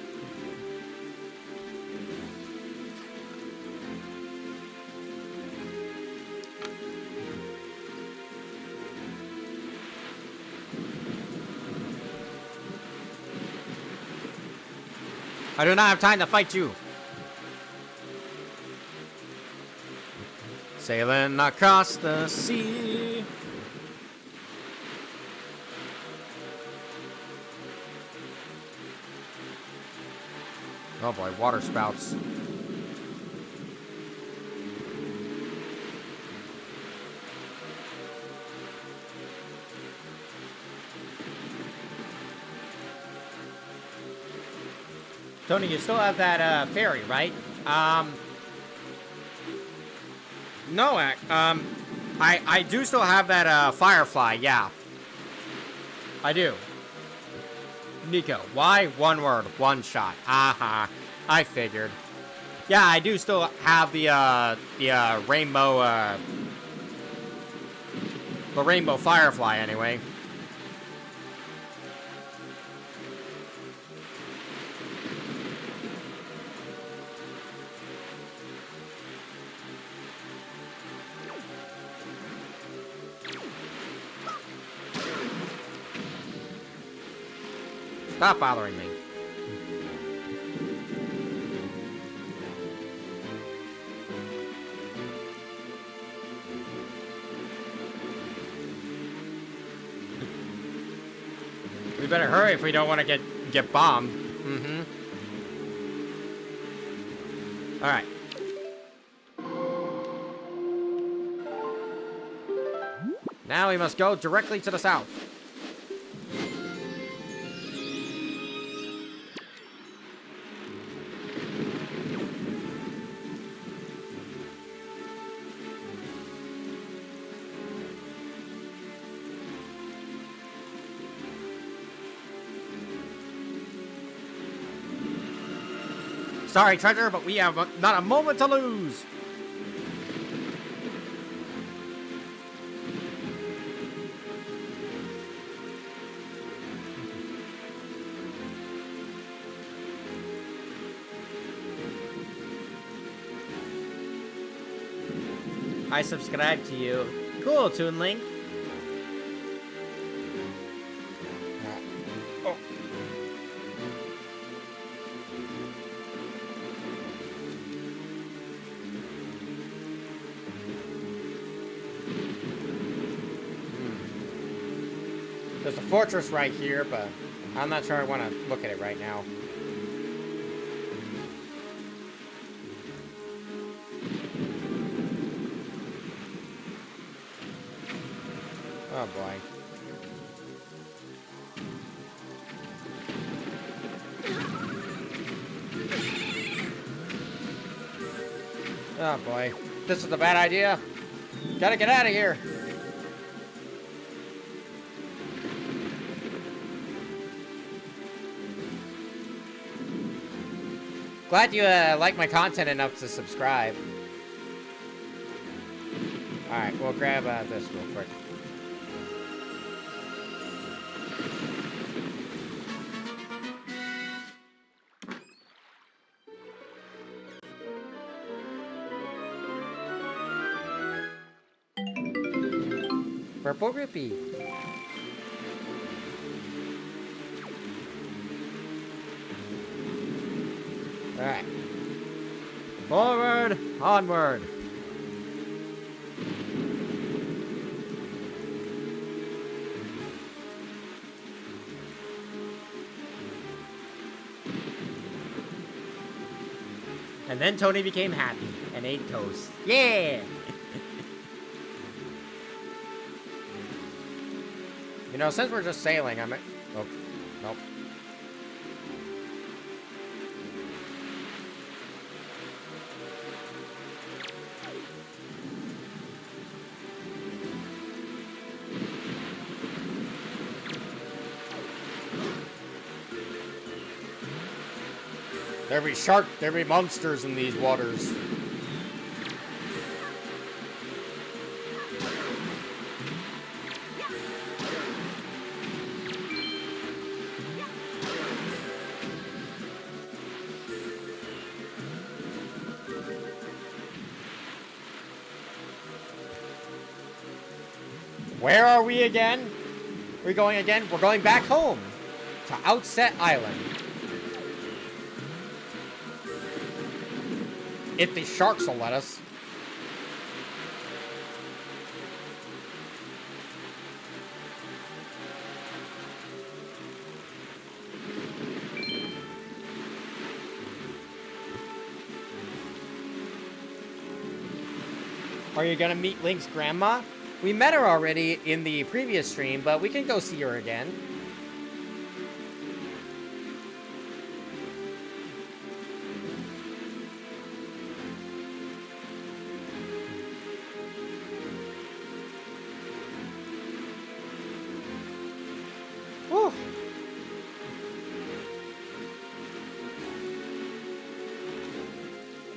I do not have time to fight you. Sailing across the sea. Oh boy, water spouts. Tony, you still have that ferry, right? No, I do still have that Firefly, yeah. I do. Nico, why one word, one shot? Aha, I figured. Yeah, I do still have the rainbow Firefly anyway. Stop bothering me. We better hurry if we don't want to get bombed. Mm-hmm. Alright. Now we must go directly to the south. Sorry, treasure, but we have not a moment to lose. I subscribe to you. Cool, Toon Link. Oh. There's a fortress right here, but I'm not sure I want to look at it right now. Oh boy. Oh boy. This is a bad idea. Gotta get out of here. Glad you like my content enough to subscribe. Alright, we'll grab this real quick. Purple rupee. Alright. Forward, onward. And then Tony became happy and ate toast. Yeah! You know, since we're just sailing, oh, nope. There be shark, there be monsters in these waters. Where are we again? We're going again? We're going back home to Outset Island. If the sharks will let us. Are you gonna meet Link's grandma? We met her already in the previous stream, but we can go see her again. Whew.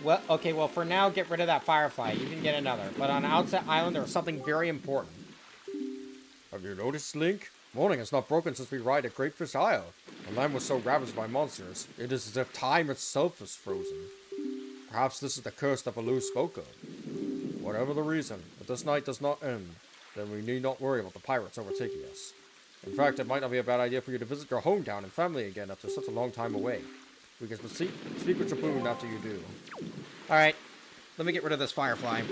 Well, okay, well, for now, get rid of that firefly. You can get another. But on Outset Island, there was something very important. Have you noticed, Link? Morning has not broken since we arrived at Greatfish Isle. The land was so ravaged by monsters, it is as if time itself is frozen. Perhaps this is the curse that Baloo spoke of. Whatever the reason, if this night does not end, then we need not worry about the pirates overtaking us. In fact, it might not be a bad idea for you to visit your hometown and family again after such a long time away. We can speak with Jabun after you do. Alright. Let me get rid of this firefly.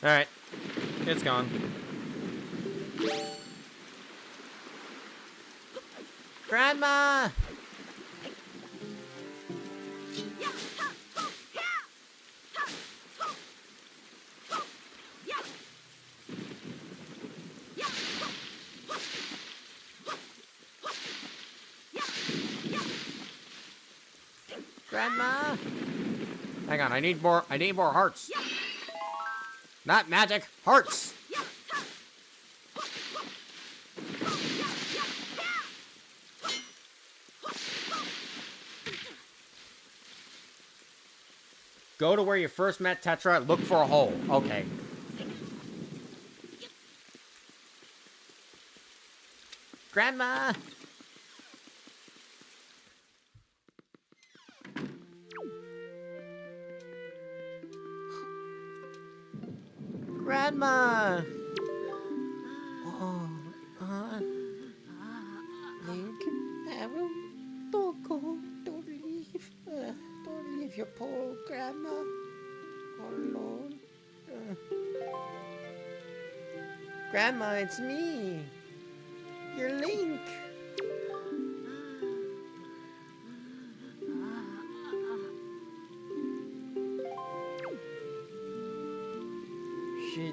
Alright. It's gone. Grandma! Grandma! Hang on, I need more hearts. Not magic, hearts! Go to where you first met Tetra, look for a hole. Okay. Grandma! Grandma! Oh, Link, don't leave. Don't leave your poor grandma alone. Grandma, it's me. You're Link. She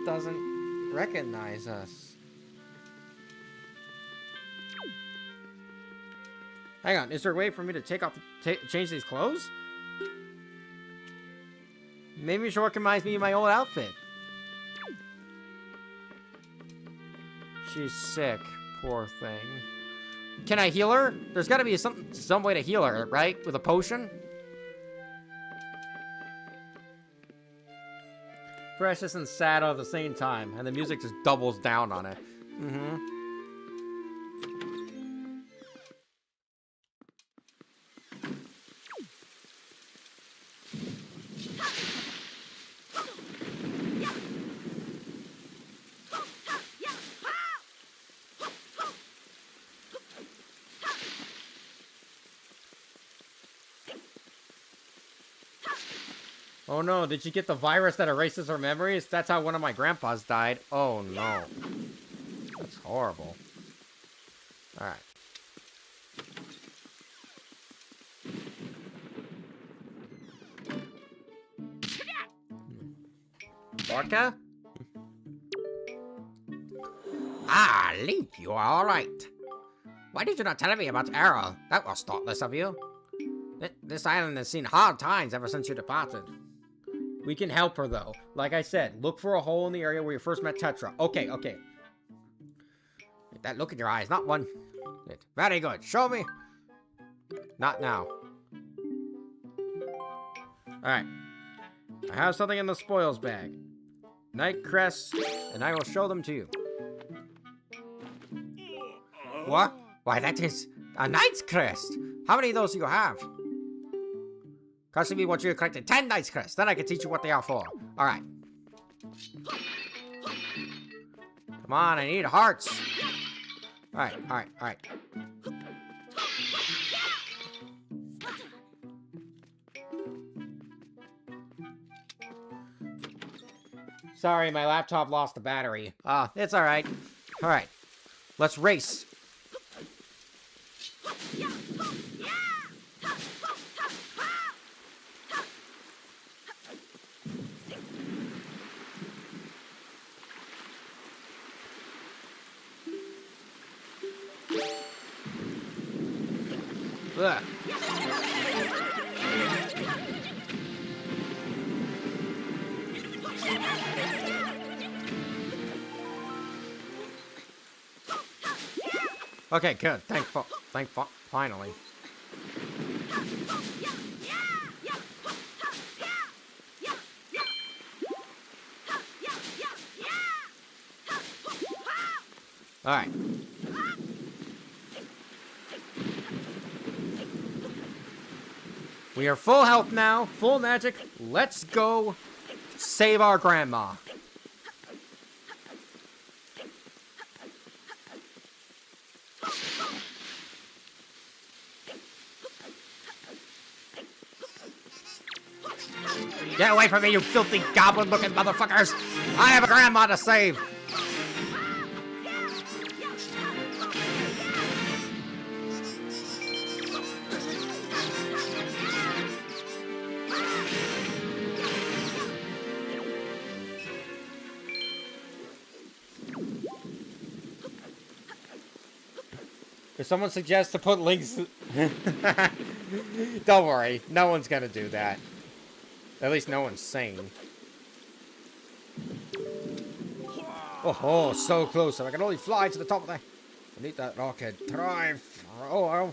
doesn't recognize us. Hang on, is there a way for me to change these clothes? Maybe she recognized me in my old outfit. She's sick, poor thing. Can I heal her? There's gotta be some way to heal her, right? With a potion? Precious and sad all at the same time, and the music just doubles down on it. Oh no, did she get the virus that erases her memories? That's how one of my grandpas died. Oh no. That's horrible. Alright. Orca? Ah, Link, you are alright. Why did you not tell me about Errol? That was thoughtless of you. This island has seen hard times ever since you departed. We can help her, though. Like I said, look for a hole in the area where you first met Tetra. Okay, okay. That look in your eyes, not one. Very good. Show me. Not now. Alright. I have something in the spoils bag. Night crests, and I will show them to you. What? Why, that is a knight's crest. How many of those do you have? Cost me what you collected 10 knight's crests. Then I can teach you what they are for. Alright. Come on, I need hearts. Alright, alright, alright. Sorry, my laptop lost the battery. It's alright. Alright. Let's race. Ugh. Okay, good. Finally. All right. We are full health now, full magic. Let's go save our grandma. Get away from me, you filthy goblin-looking motherfuckers! I have a grandma to save! If someone suggests to put links... Don't worry, no one's gonna do that. At least no one's sane. Oh, so close. If I can only fly to the top of the... I need that rocket. Drive. Oh.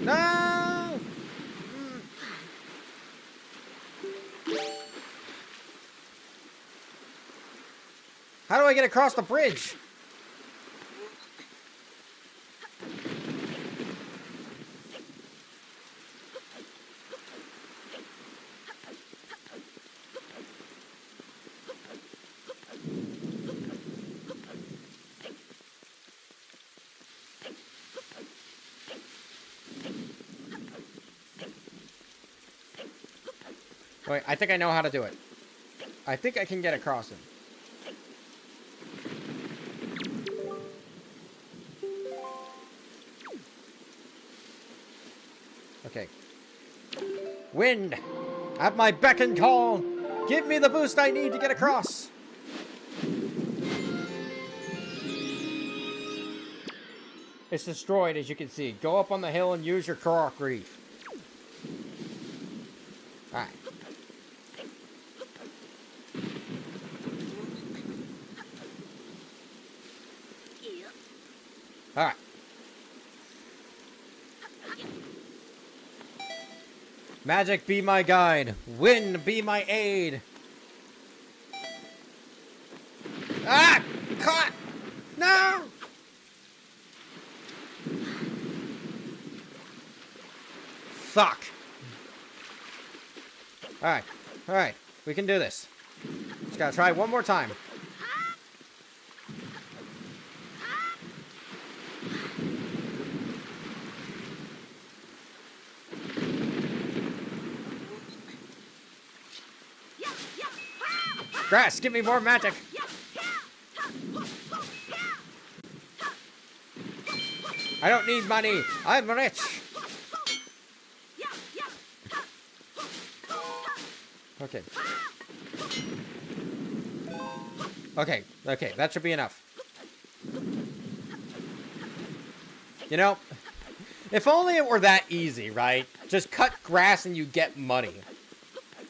No! How do I get across the bridge? Wait, I think I know how to do it. I think I can get across him. Okay. Wind! At my beck and call! Give me the boost I need to get across! It's destroyed, as you can see. Go up on the hill and use your Korok Reef. Alright. Alright. Magic be my guide. Wind be my aid. Ah! Caught! No! Fuck. Alright. Alright. We can do this. Just gotta try one more time. Grass, give me more magic. I don't need money. I'm rich. Okay. Okay, that should be enough. You know, if only it were that easy, right? Just cut grass and you get money.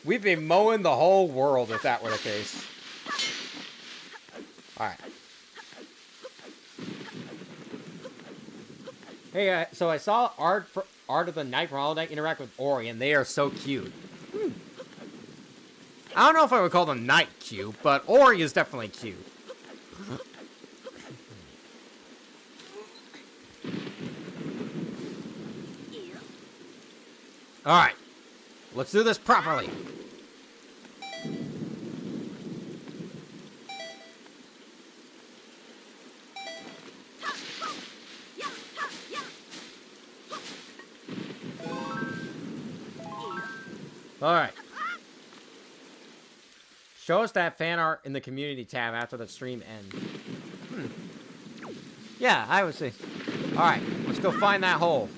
We'd be mowing the whole world if that were the case. Alright. Hey, so I saw Art of the Night for Holiday interact with Ori, and they are so cute. I don't know if I would call them Night cute, but Ori is definitely cute. Alright. Let's do this properly. Alright. Show us that fan art in the community tab after the stream ends. Yeah, I would say. Alright, let's go find that hole.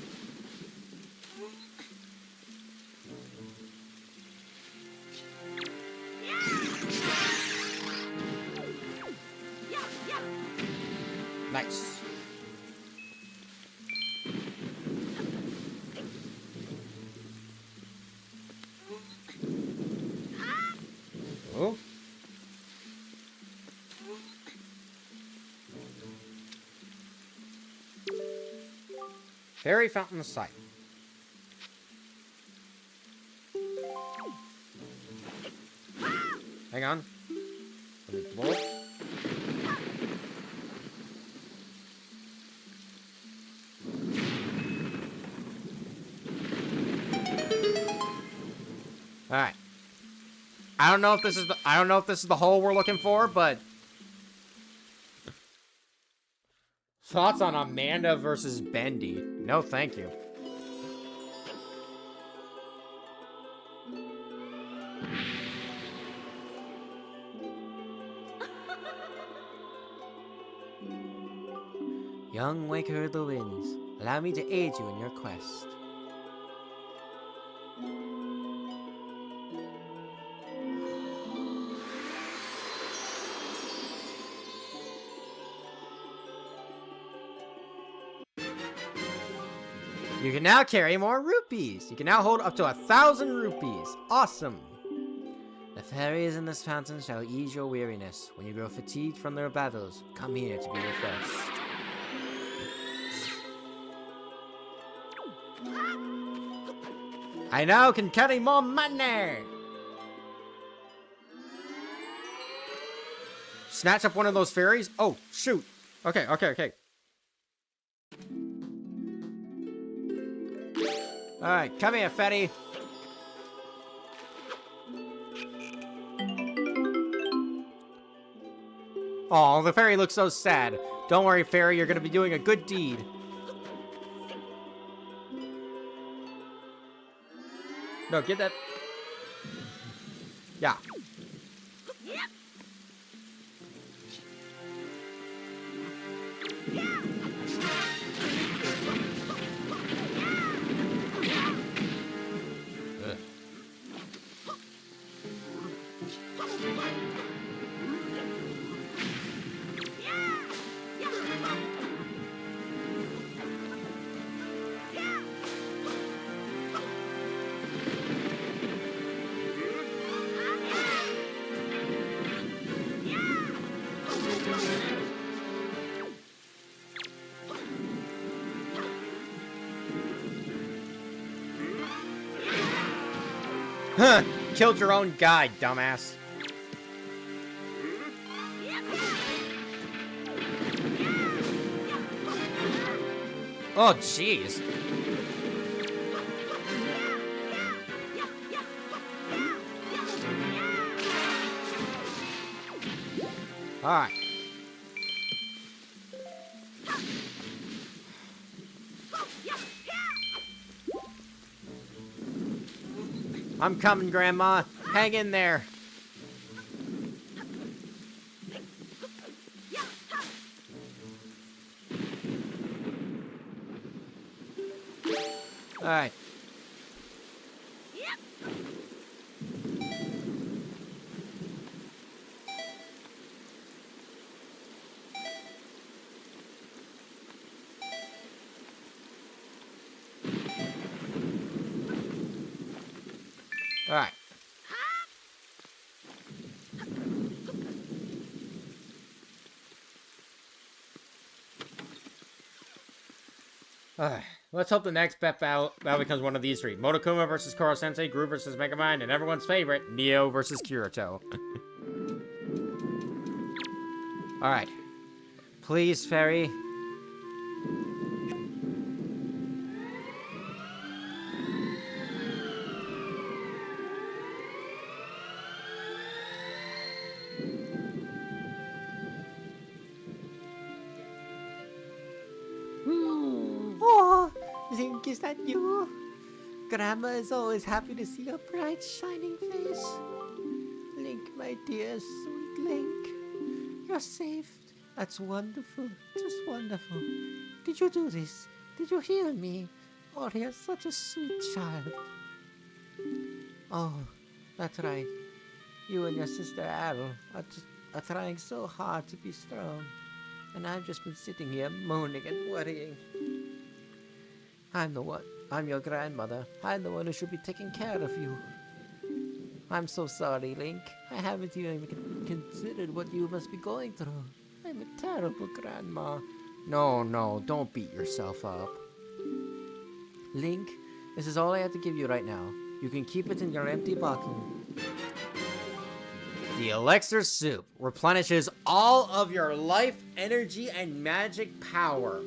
Nice. Oh. Fairy fountain sight. Hang on. Let me blow it. Alright. I don't know if this is the hole we're looking for, but thoughts on Amanda versus Bendy? No, thank you. Young waker of the winds, allow me to aid you in your quest. You can now carry more rupees. You can now hold up to 1,000 rupees. Awesome. The fairies in this fountain shall ease your weariness. When you grow fatigued from their battles, come here to be refreshed. I now can carry more money. Snatch up one of those fairies. Oh, shoot. Okay. Alright, come here, fatty. Oh, the fairy looks so sad. Don't worry, fairy, you're gonna be doing a good deed. No, get that. Yeah. Huh, killed your own guy, dumbass. Oh, jeez. All right. I'm coming, Grandma. Hang in there. All right. All right. Let's hope the next battle becomes one of these three. Monokuma versus Koro Sensei, Gru versus Megamind, and everyone's favorite, Neo versus Kirito. Alright. Please, fairy. Link, is that you? Grandma is always happy to see your bright, shining face. Link, my dear, sweet Link. You're safe. That's wonderful. Just wonderful. Did you do this? Did you heal me? Oh, you're such a sweet child. Oh, that's right. You and your sister Arrow are trying so hard to be strong. And I've just been sitting here moaning and worrying. I'm your grandmother. I'm the one who should be taking care of you. I'm so sorry, Link. I haven't even considered what you must be going through. I'm a terrible grandma. No, don't beat yourself up. Link, this is all I have to give you right now. You can keep it in your empty bottle. The Elixir Soup replenishes all of your life, energy, and magic power.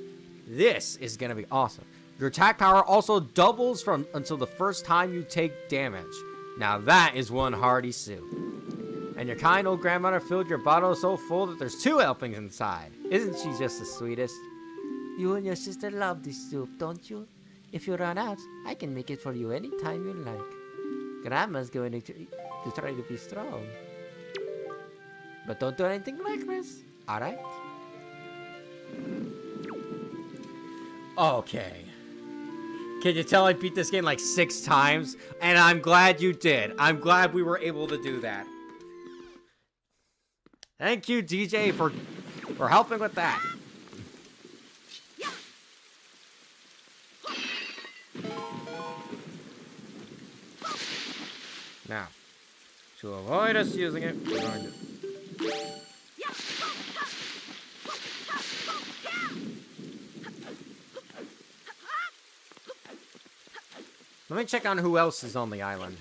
This is gonna be awesome. Your attack power also doubles until the first time you take damage. Now that is one hearty soup. And your kind old grandmother filled your bottle so full that there's 2 helpings inside. Isn't she just the sweetest? You and your sister love this soup, don't you? If you run out, I can make it for you anytime you like. Grandma's going to try to be strong. But don't do anything reckless, alright? Okay. Can you tell I beat this game like 6 times? And I'm glad you did. I'm glad we were able to do that. Thank you, DJ, for helping with that. Now, to avoid us using it, we're going to... Let me check on who else is on the island.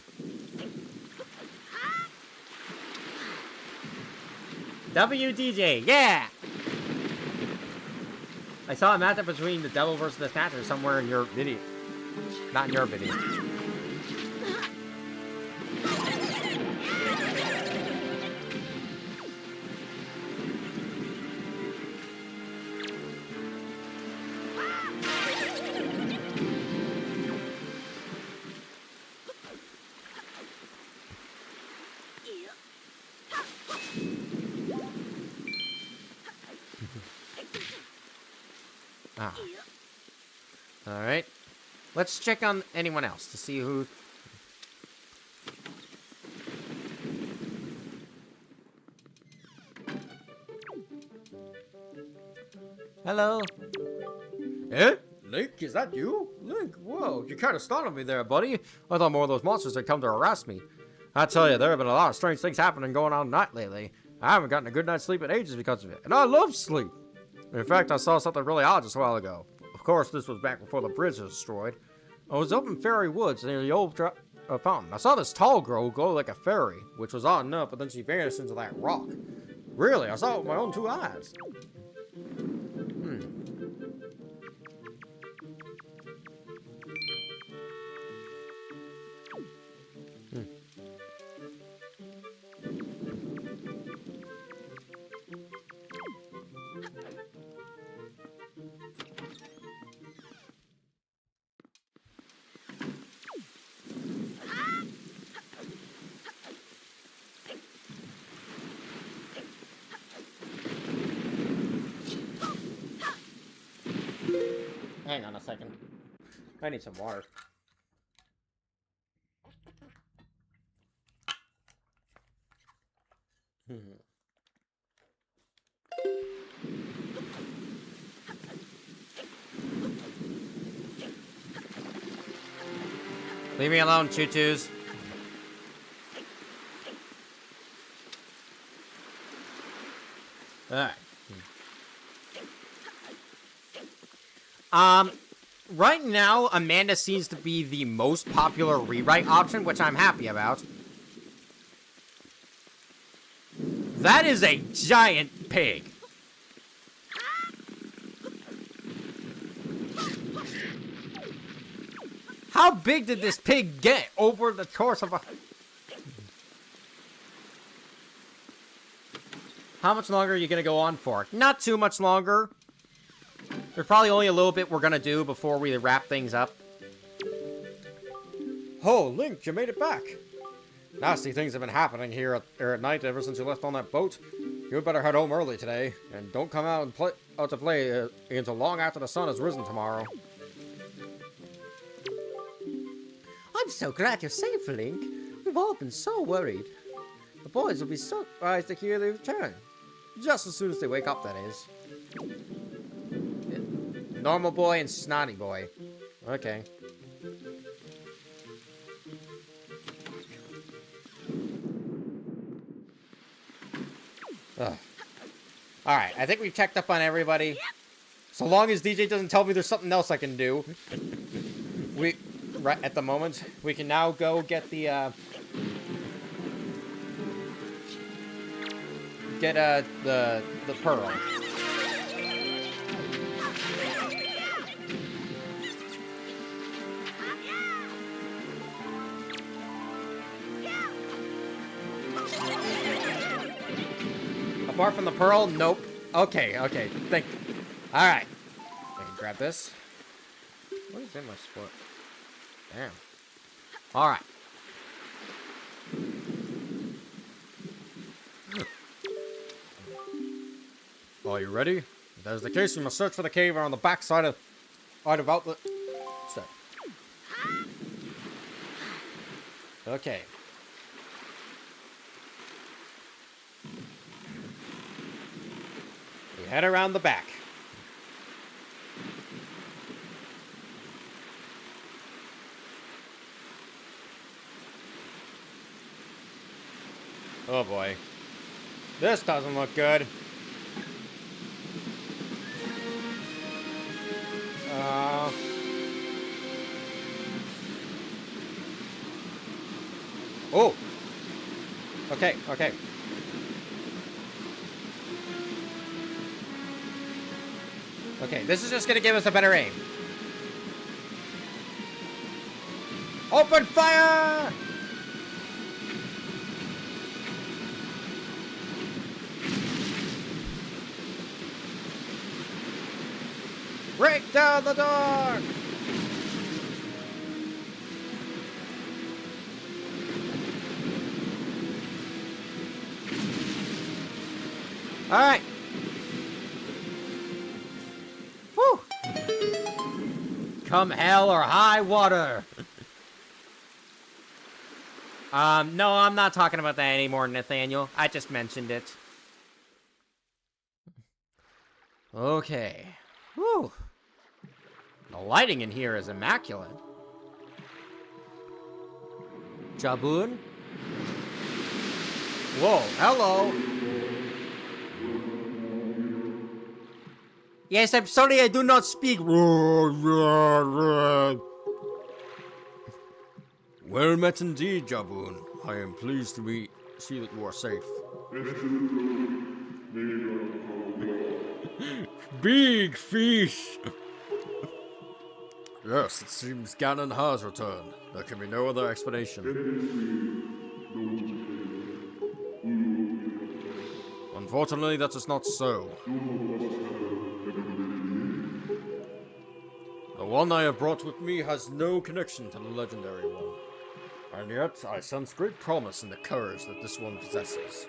WDJ, yeah! I saw a matchup between the Devil versus the Snatcher somewhere in your video. Not in your video. Ah. Alright. Let's check on anyone else to see who... Hello? Eh? Link, is that you? Link, whoa, you kind of startled me there, buddy. I thought more of those monsters had come to harass me. I tell you, there have been a lot of strange things happening going on at night lately. I haven't gotten a good night's sleep in ages because of it, and I love sleep. In fact, I saw something really odd just a while ago. Of course, this was back before the bridge was destroyed. I was up in Fairy Woods near the old fountain. I saw this tall girl glow like a fairy, which was odd enough, but then she vanished into that rock. Really, I saw it with my own 2 eyes. Hang on a second. I need some water. Leave me alone, choo-choos. Alright. Right now, Amanda seems to be the most popular rewrite option, which I'm happy about. That is a giant pig. How big did this pig get over the course of a... How much longer are you gonna go on for? Not too much longer. There's probably only a little bit we're gonna do before we wrap things up. Oh, Link, you made it back. Nasty things have been happening here at night ever since you left on that boat. You better head home early today, and don't come out to play until long after the sun has risen tomorrow. I'm so glad you're safe, Link. We've all been so worried. The boys will be so surprised to hear you return. Just as soon as they wake up, that is. Normal boy and snotty boy. Okay. Alright, I think we've checked up on everybody. So long as DJ doesn't tell me there's something else I can do. Right at the moment, we can now go get the, the pearl. Apart from the pearl? Nope. Okay, okay. Thank you. Alright. I can grab this. What is in my sport? Damn. Alright. Are you ready? If that is the case, we must search for the cave on the back side of Outlet. So. Okay. We head around the back. Oh boy. This doesn't look good. Oh! Okay, okay. Okay, this is just gonna give us a better aim. Open fire! Break down the door! Alright. Whew. Come hell or high water. No, I'm not talking about that anymore, Nathaniel. I just mentioned it. Okay. Whew. The lighting in here is immaculate. Jabun? Whoa, hello. Yes, I'm sorry I do not speak. Well met indeed, Jabun. I am pleased to see that you are safe. Big fish! Yes, it seems Ganon has returned. There can be no other explanation. Unfortunately, that is not so. The one I have brought with me has no connection to the legendary one. And yet, I sense great promise in the courage that this one possesses.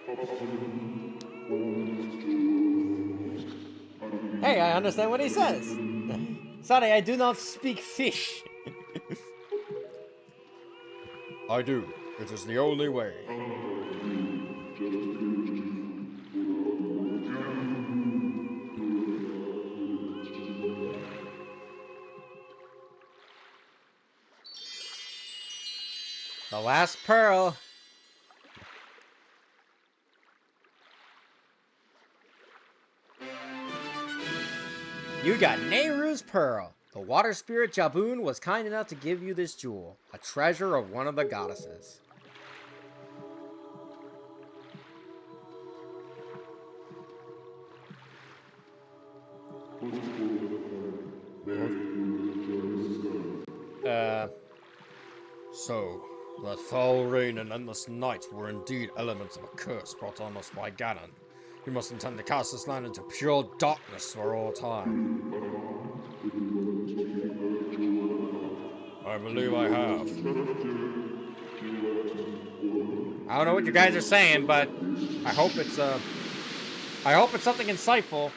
Hey, I understand what he says. Sorry, I do not speak fish. I do. It is the only way. The last pearl. You got Nehru's pearl. The water spirit Jabun was kind enough to give you this jewel, a treasure of one of the goddesses. So, that foul rain and endless night were indeed elements of a curse brought on us by Ganon. He must intend to cast this land into pure darkness for all time. I believe I have. I don't know what you guys are saying, but I hope it's something insightful.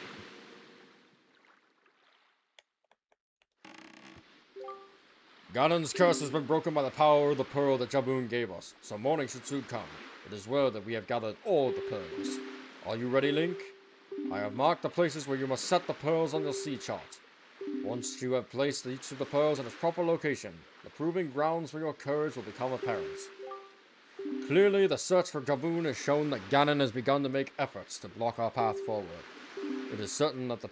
Ganon's curse has been broken by the power of the pearl that Jabun gave us, so morning should soon come. It is well that we have gathered all the pearls. Are you ready, Link? I have marked the places where you must set the pearls on your sea chart. Once you have placed each of the pearls in its proper location, the proving grounds for your courage will become apparent. Clearly, the search for Jabun has shown that Ganon has begun to make efforts to block our path forward. It is certain that the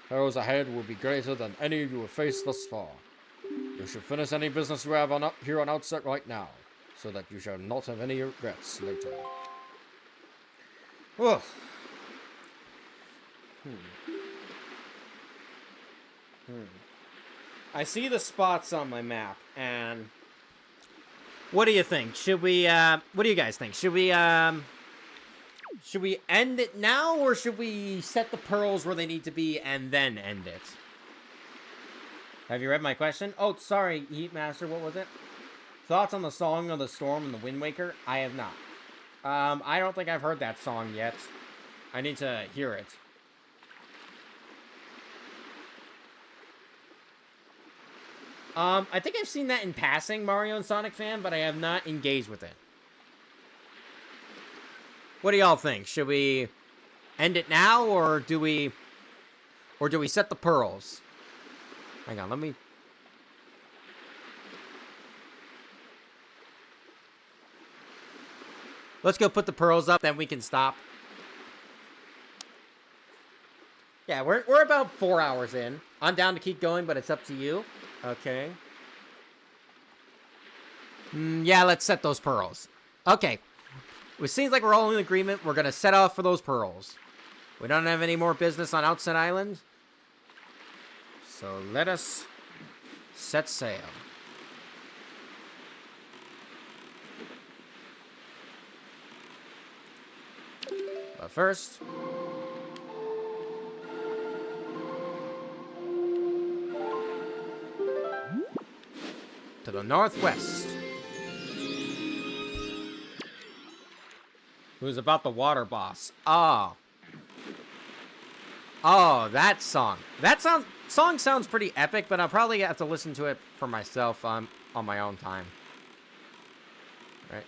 perils ahead will be greater than any you have faced thus far. You should finish any business you have here on Outset right now, so that you shall not have any regrets later. Ugh. I see the spots on my map, and what do you think? Should we, what do you guys think? Should Should we end it now, or should we set the pearls where they need to be and then end it? Have you read my question? Oh, sorry, Heatmaster, what was it? Thoughts on the Song of the Storm and the Wind Waker? I have not. I don't think I've heard that song yet. I need to hear it. I think I've seen that in passing, Mario and Sonic fan, but I have not engaged with it. What do y'all think? Should we end it now, or do we set the pearls? Hang on, let me... Let's go put the pearls up, then we can stop. Yeah, we're about 4 hours in. I'm down to keep going, but it's up to you. Okay. Yeah, let's set those pearls. Okay. It seems like we're all in agreement. We're going to set off for those pearls. We don't have any more business on Outset Island. So let us set sail. But first... to the northwest. Who's about the water boss? Oh. Oh, that song. That song sounds pretty epic, but I'll probably have to listen to it for myself on my own time. Right.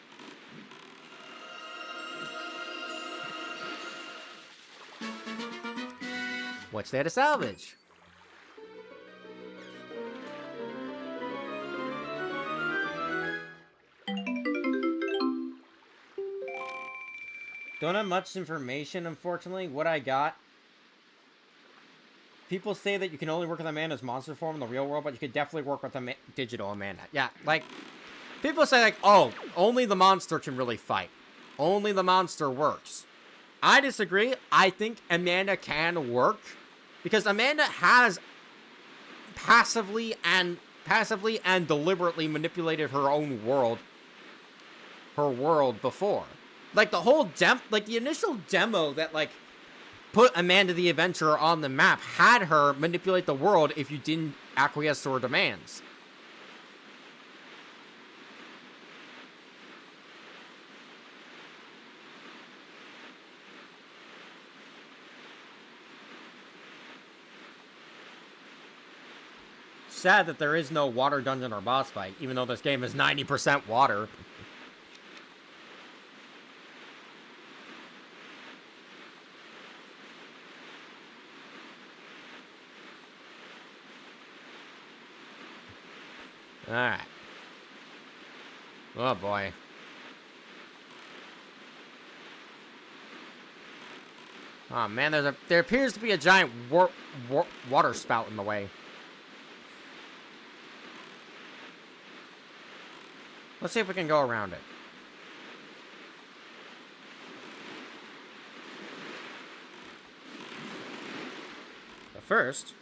What's there to salvage? Don't have much information, unfortunately. What I got... People say that you can only work with Amanda's monster form in the real world, but you could definitely work with a digital Amanda. Yeah, like... People say, like, oh, only the monster can really fight. Only the monster works. I disagree. I think Amanda can work. Because Amanda has passively and deliberately manipulated her own world. Her world before. Like, the whole the initial demo that, like, put Amanda the Adventurer on the map had her manipulate the world if you didn't acquiesce to her demands. Sad that there is no water dungeon or boss fight, even though this game is 90% water. Alright. Oh boy. Oh man, there appears to be a giant water spout in the way. Let's see if we can go around it. But first...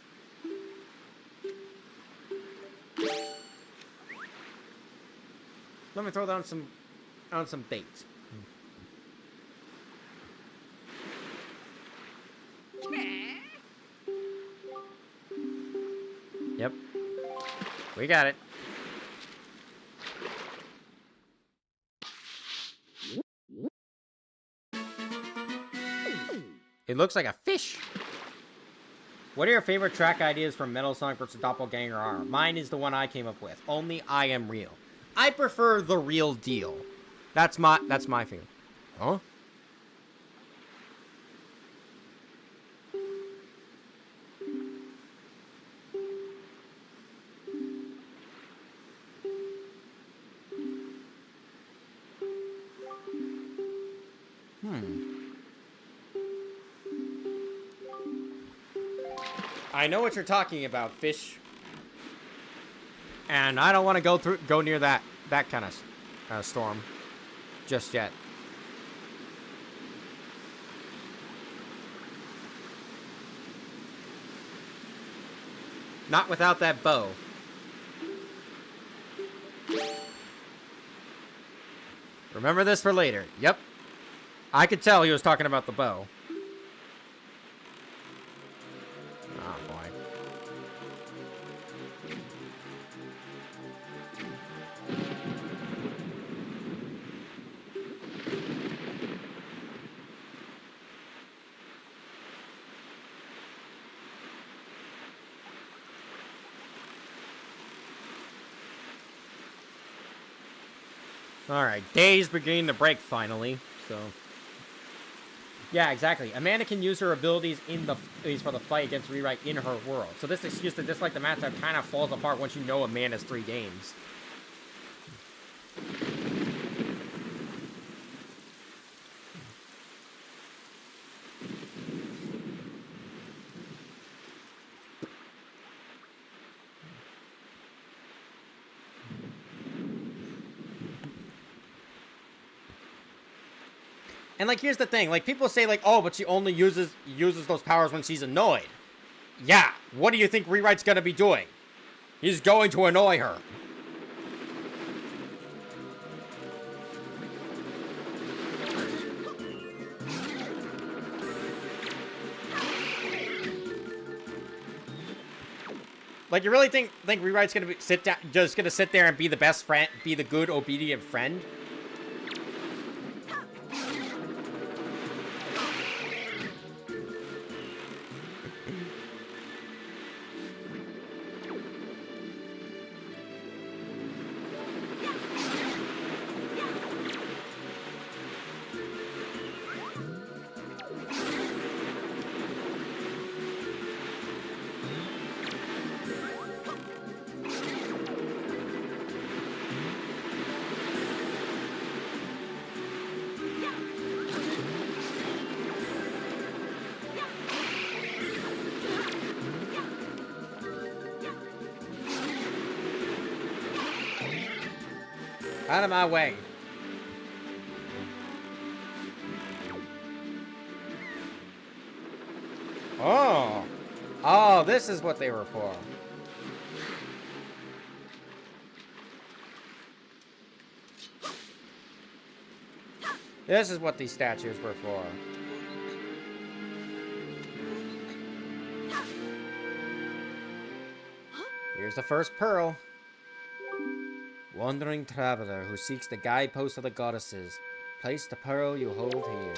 let me throw down some bait. Yep. We got it. It looks like a fish. What are your favorite track ideas from Metal Sonic vs. Doppelganger R? Mine is the one I came up with. Only I Am Real. I prefer The Real Deal. That's my favorite. Huh? I know what you're talking about, fish. And I don't want to go near that kind of storm just yet. Not without that bow. Remember this for later. Yep. I could tell he was talking about the bow. Oh, boy. Alright, day's beginning to break finally, so... Yeah, exactly. Amanda can use her abilities for the fight against Rewrite in her world. So this excuse to dislike the matchup kind of falls apart once you know Amanda's 3 games. And, like, here's the thing. Like, people say, like, oh, but she only uses those powers when she's annoyed. Yeah, what do you think Rewrite's gonna be doing? He's going to annoy her. Like, you really think Rewrite's gonna just gonna sit there and be the best friend, be the good, obedient friend? Out of my way. Oh. Oh, this is what they were for. This is what these statues were for. Here's the first pearl. Wandering traveler who seeks the guideposts of the goddesses, place the pearl you hold here.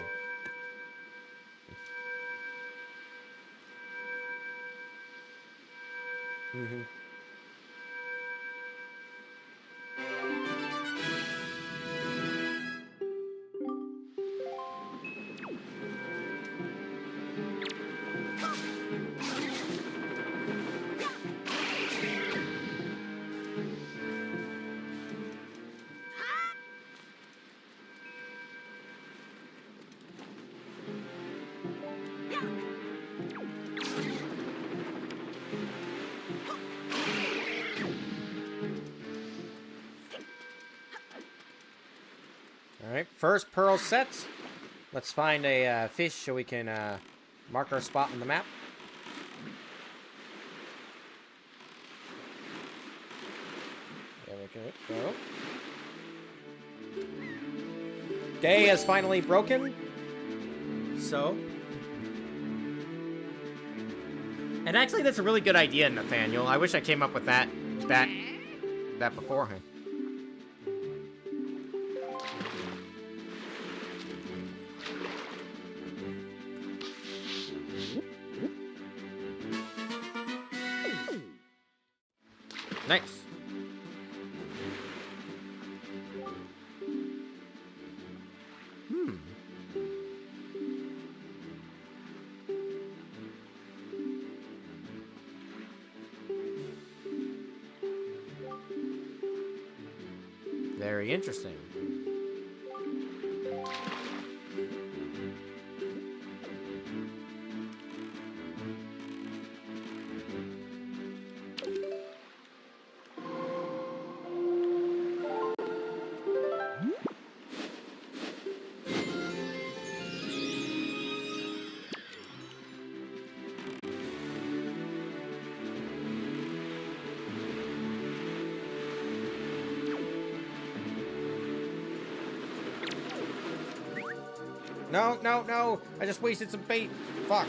Alright, first pearl set. Let's find a fish so we can mark our spot on the map. There we go. Day has finally broken. So. And actually, that's a really good idea, Nathaniel. I wish I came up with that beforehand. Nice. Very interesting. No, no, no. I just wasted some bait. Fuck.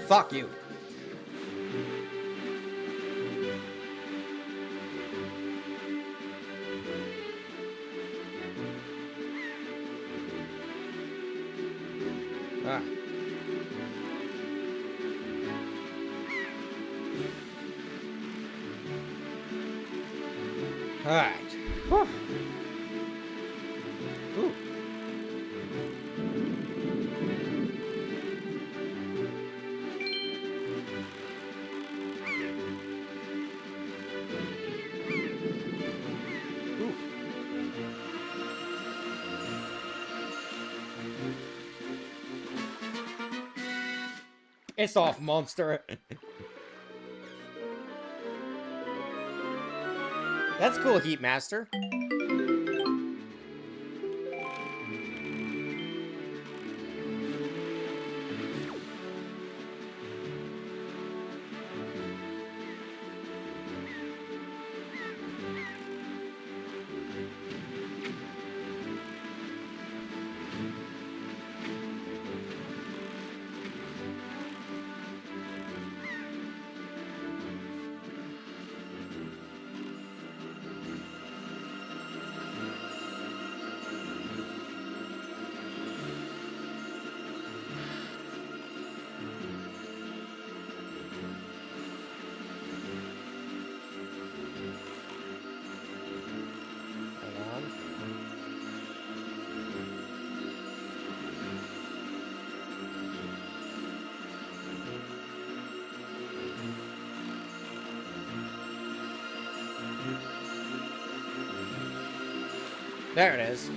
Fuck you. Ah. Alright. Whew. Ooh. Ooh. It's off, monster. That's cool, Heat Master. There it is.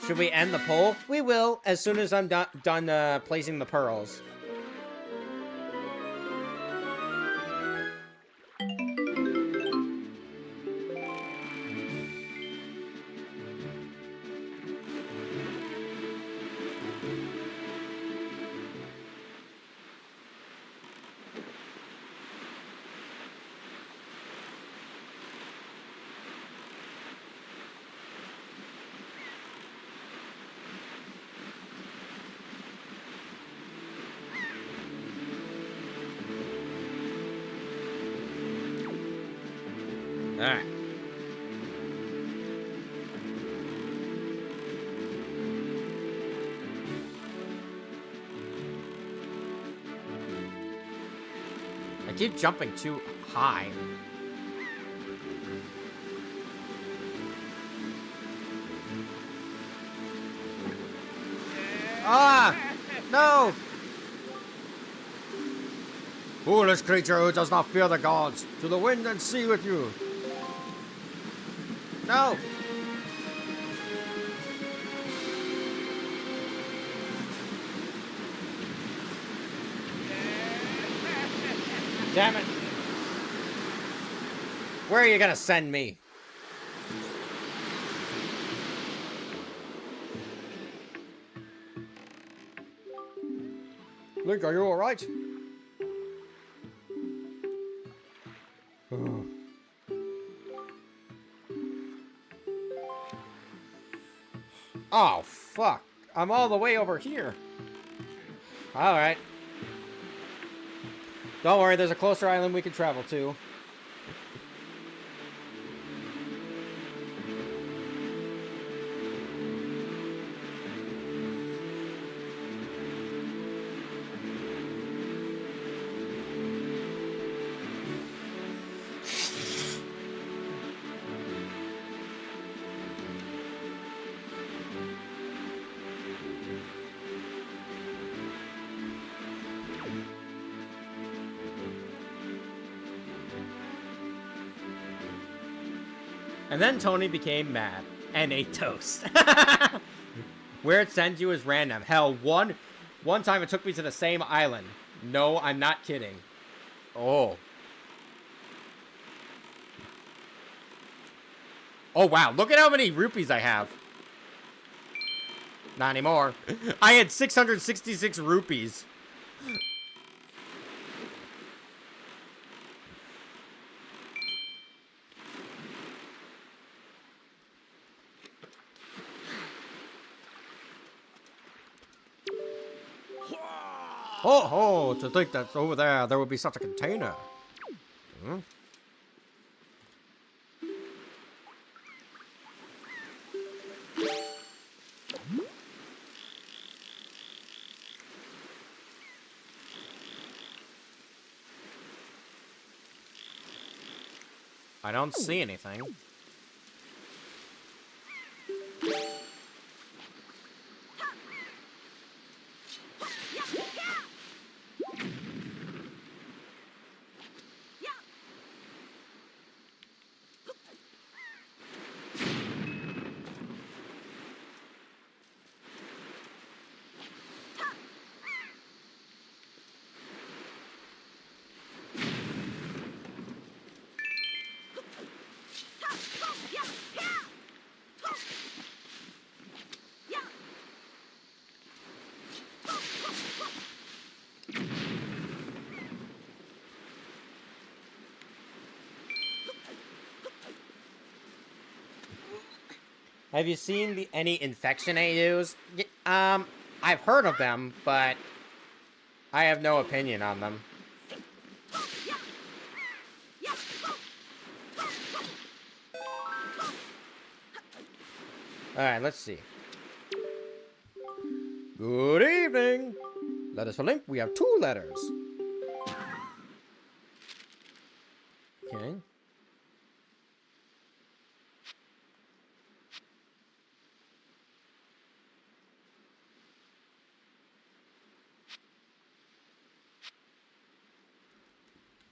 Should we end the poll? We will, as soon as I'm done placing the pearls. Alright. I keep jumping too high. Ah! No! Foolish creature who does not fear the gods, to the wind and sea with you. No! Damn it! Where are you gonna send me? Link, are you alright? Oh, fuck. I'm all the way over here. Alright. Don't worry, there's a closer island we can travel to. And then Tony became mad and ate toast. Where it sends you is random. Hell, one time it took me to the same island. No, I'm not kidding. Oh. Oh, wow. Look at how many rupees I have. Not anymore. I had 666 rupees. Oh, to think that over there would be such a container. Hmm? I don't see anything. Have you seen any infection AUs? I've heard of them, but I have no opinion on them. Alright, let's see. Good evening! Letters for Link, we have 2 letters. Okay.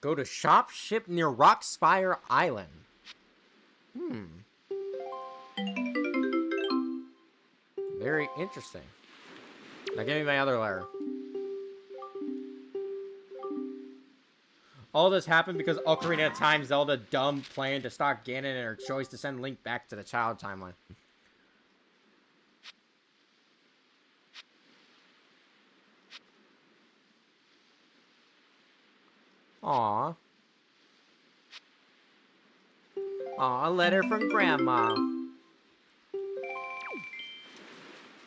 Go to shop ship near Rockspire Island. Very interesting. Now give me my other letter. All this happened because Ocarina of Time Zelda dumb plan to stop Ganon and her choice to send Link back to the child timeline. Aww. Aw, a letter from Grandma.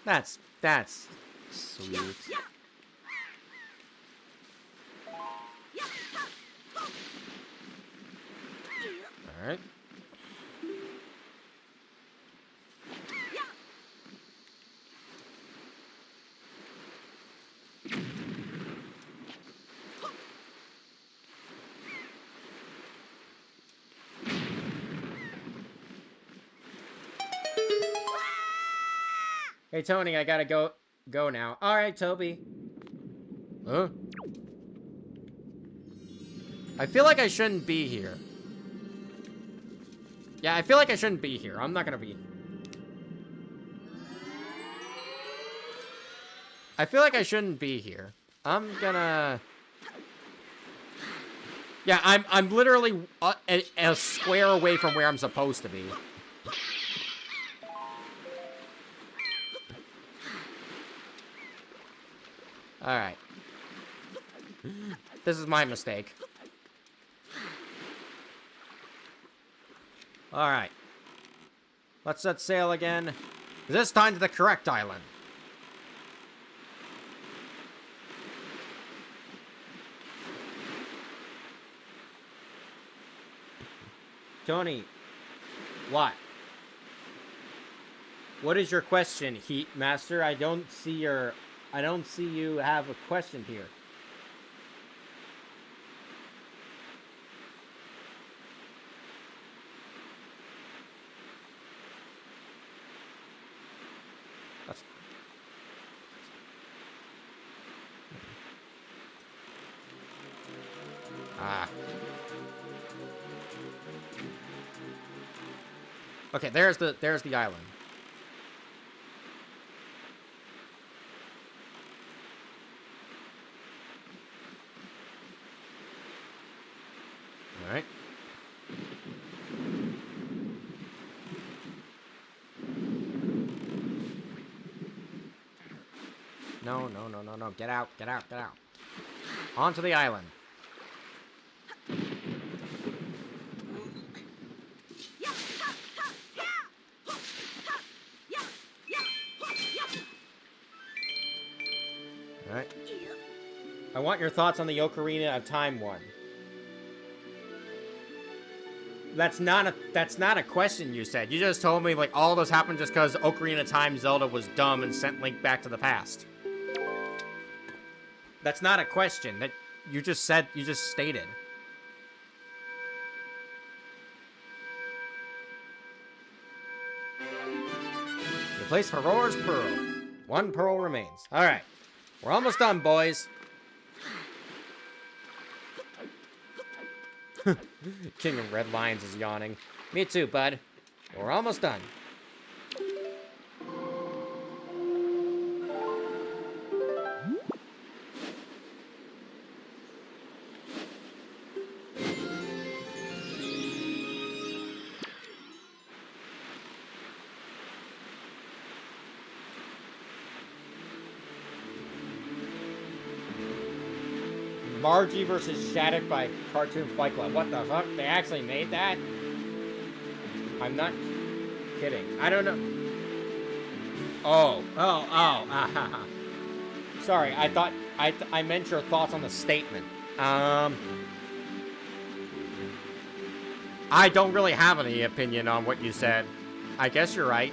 That's sweet. Alright. Hey, Tony, I gotta go now. Alright, Toby. Huh? I feel like I shouldn't be here. Yeah, I feel like I shouldn't be here. I'm not gonna be. I feel like I shouldn't be here. I'm gonna... Yeah, I'm literally a square away from where I'm supposed to be. Alright. This is my mistake. Alright. Let's set sail again. This time to the correct island. Tony. What? What is your question, Heat Master? I don't see you have a question here. That's... Ah. Okay, there's the island. All right. No. Get out. Onto the island. All right. I want your thoughts on the Ocarina of Time one. That's not a question you said. You just told me, like, all this happened just because Ocarina of Time Zelda was dumb and sent Link back to the past. That's not a question. That you just said, you just stated. Replace Aurora's Pearl. 1 pearl remains. Alright. We're almost done, boys. King of Red Lions is yawning. Me too, bud. We're almost done. Margie versus Shattuck by Cartoon Fight Club. What the fuck? They actually made that? I'm not kidding. I don't know. Oh. Sorry, I thought I meant your thoughts on the statement. I don't really have any opinion on what you said. I guess you're right.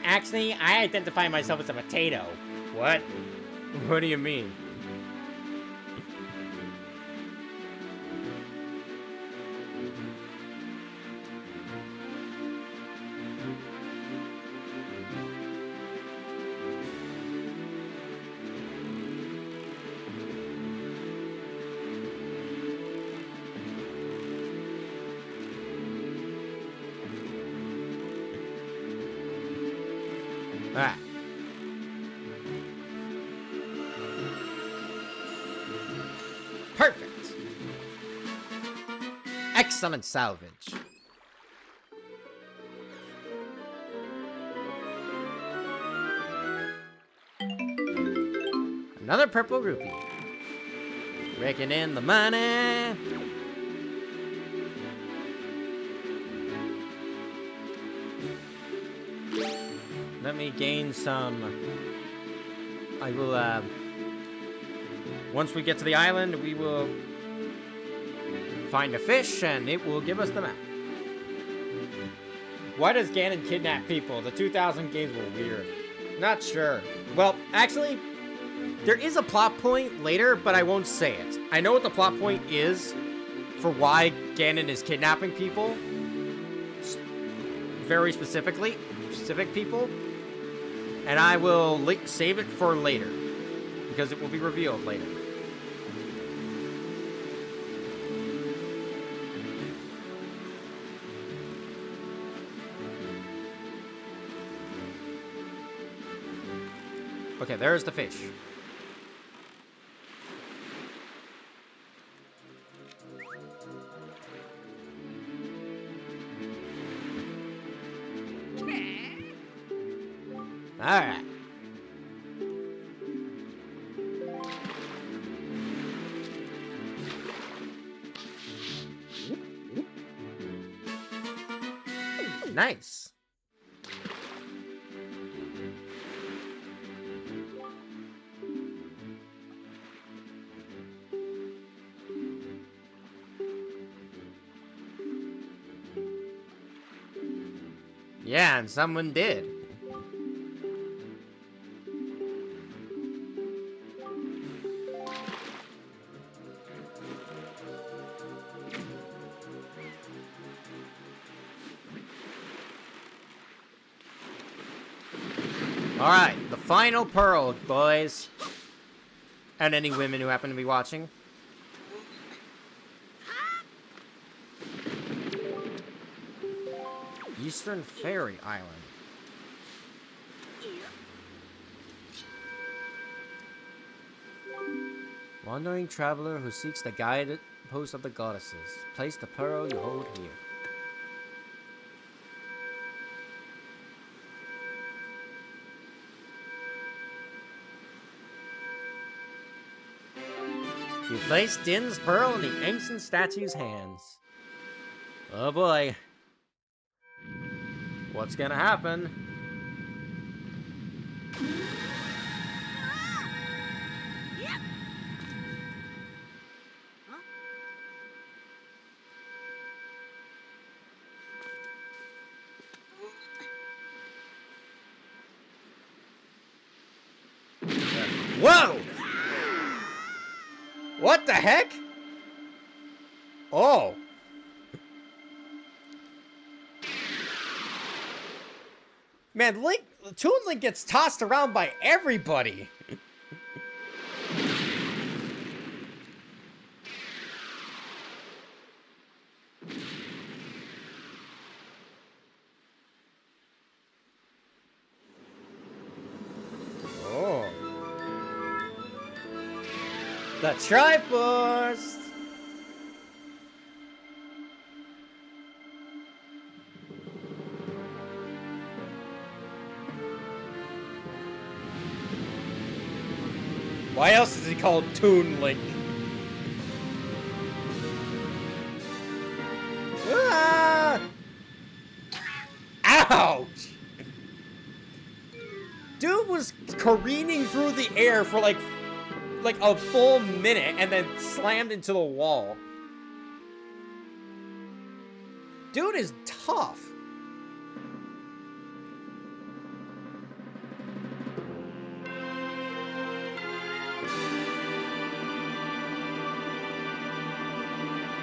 Actually, I identify myself as a potato. What? What do you mean? Ah. Perfect. Excellent salvage. Another purple rupee. Raking in the money. Let me gain some. I will, once we get to the island, we will find a fish, and it will give us the map. Why does Ganon kidnap people? The 2000 games were weird. Not sure. Well, actually, there is a plot point later, but I won't say it. I know what the plot point is for why Ganon is kidnapping people. Very specific people. And I will save it for later, because it will be revealed later. Okay, there's the fish. Alright. Nice. Yeah, and someone did. Alright, the final pearl, boys. And any women who happen to be watching. Eastern Fairy Island. Wandering traveler who seeks the guided post of the goddesses. Place the pearl you hold here. You place Din's pearl in the ancient statue's hands. Oh boy. What's gonna happen? Whoa! What the heck? Oh. Man, Toon Link gets tossed around by everybody. Oh. The Triforce! Why else is he called Toon Link? Ah! Ouch! Dude was careening through the air for like a full minute and then slammed into the wall. Dude is tough.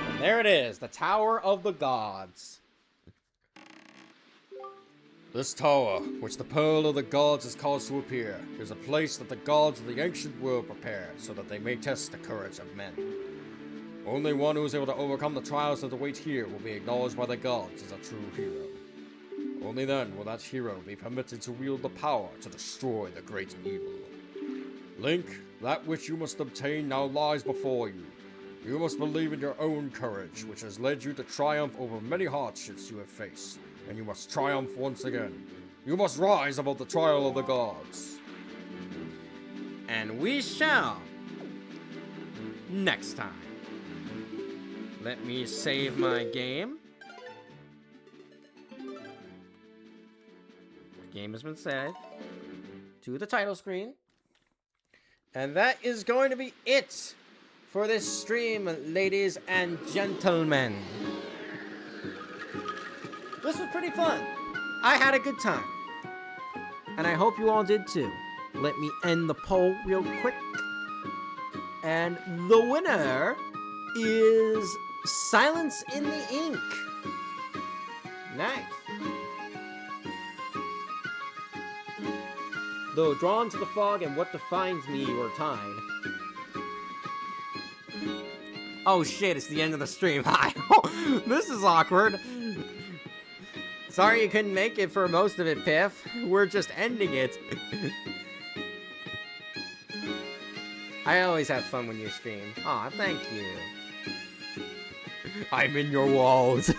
And there it is, the Tower of the Gods. This tower, which the Pearl of the Gods has caused to appear, is a place that the gods of the ancient world prepared so that they may test the courage of men. Only one who is able to overcome the trials that await here will be acknowledged by the gods as a true hero. Only then will that hero be permitted to wield the power to destroy the great evil. Link, that which you must obtain now lies before you. You must believe in your own courage, which has led you to triumph over many hardships you have faced. And you must triumph once again. You must rise above the trial of the gods. And we shall. Next time. Let me save my game. The game has been saved to the title screen. And that is going to be it for this stream, ladies and gentlemen. This was pretty fun. I had a good time. And I hope you all did too. Let me end the poll real quick. And the winner is Silence in the Ink. Nice. Though Drawn to the Fog and What Defines Me were tied. Oh shit, it's the end of the stream. Hi. This is awkward. Sorry you couldn't make it for most of it, Piff. We're just ending it. I always have fun when you stream. Aw, thank you. I'm in your walls.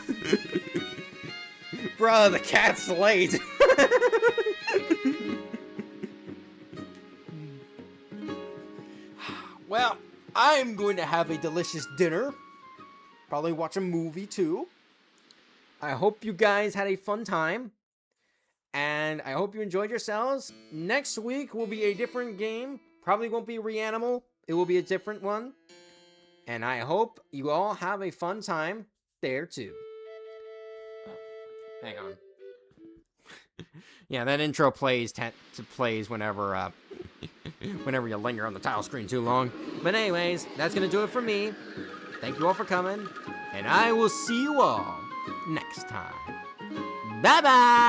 Bruh, the cat's late. Well, I'm going to have a delicious dinner. Probably watch a movie, too. I hope you guys had a fun time. And I hope you enjoyed yourselves. Next week will be a different game. Probably won't be Reanimal. It will be a different one. And I hope you all have a fun time there, too. Oh, hang on. Yeah, that intro plays whenever whenever you linger on the title screen too long. But anyways, that's going to do it for me. Thank you all for coming. And I will see you all next time. Bye-bye!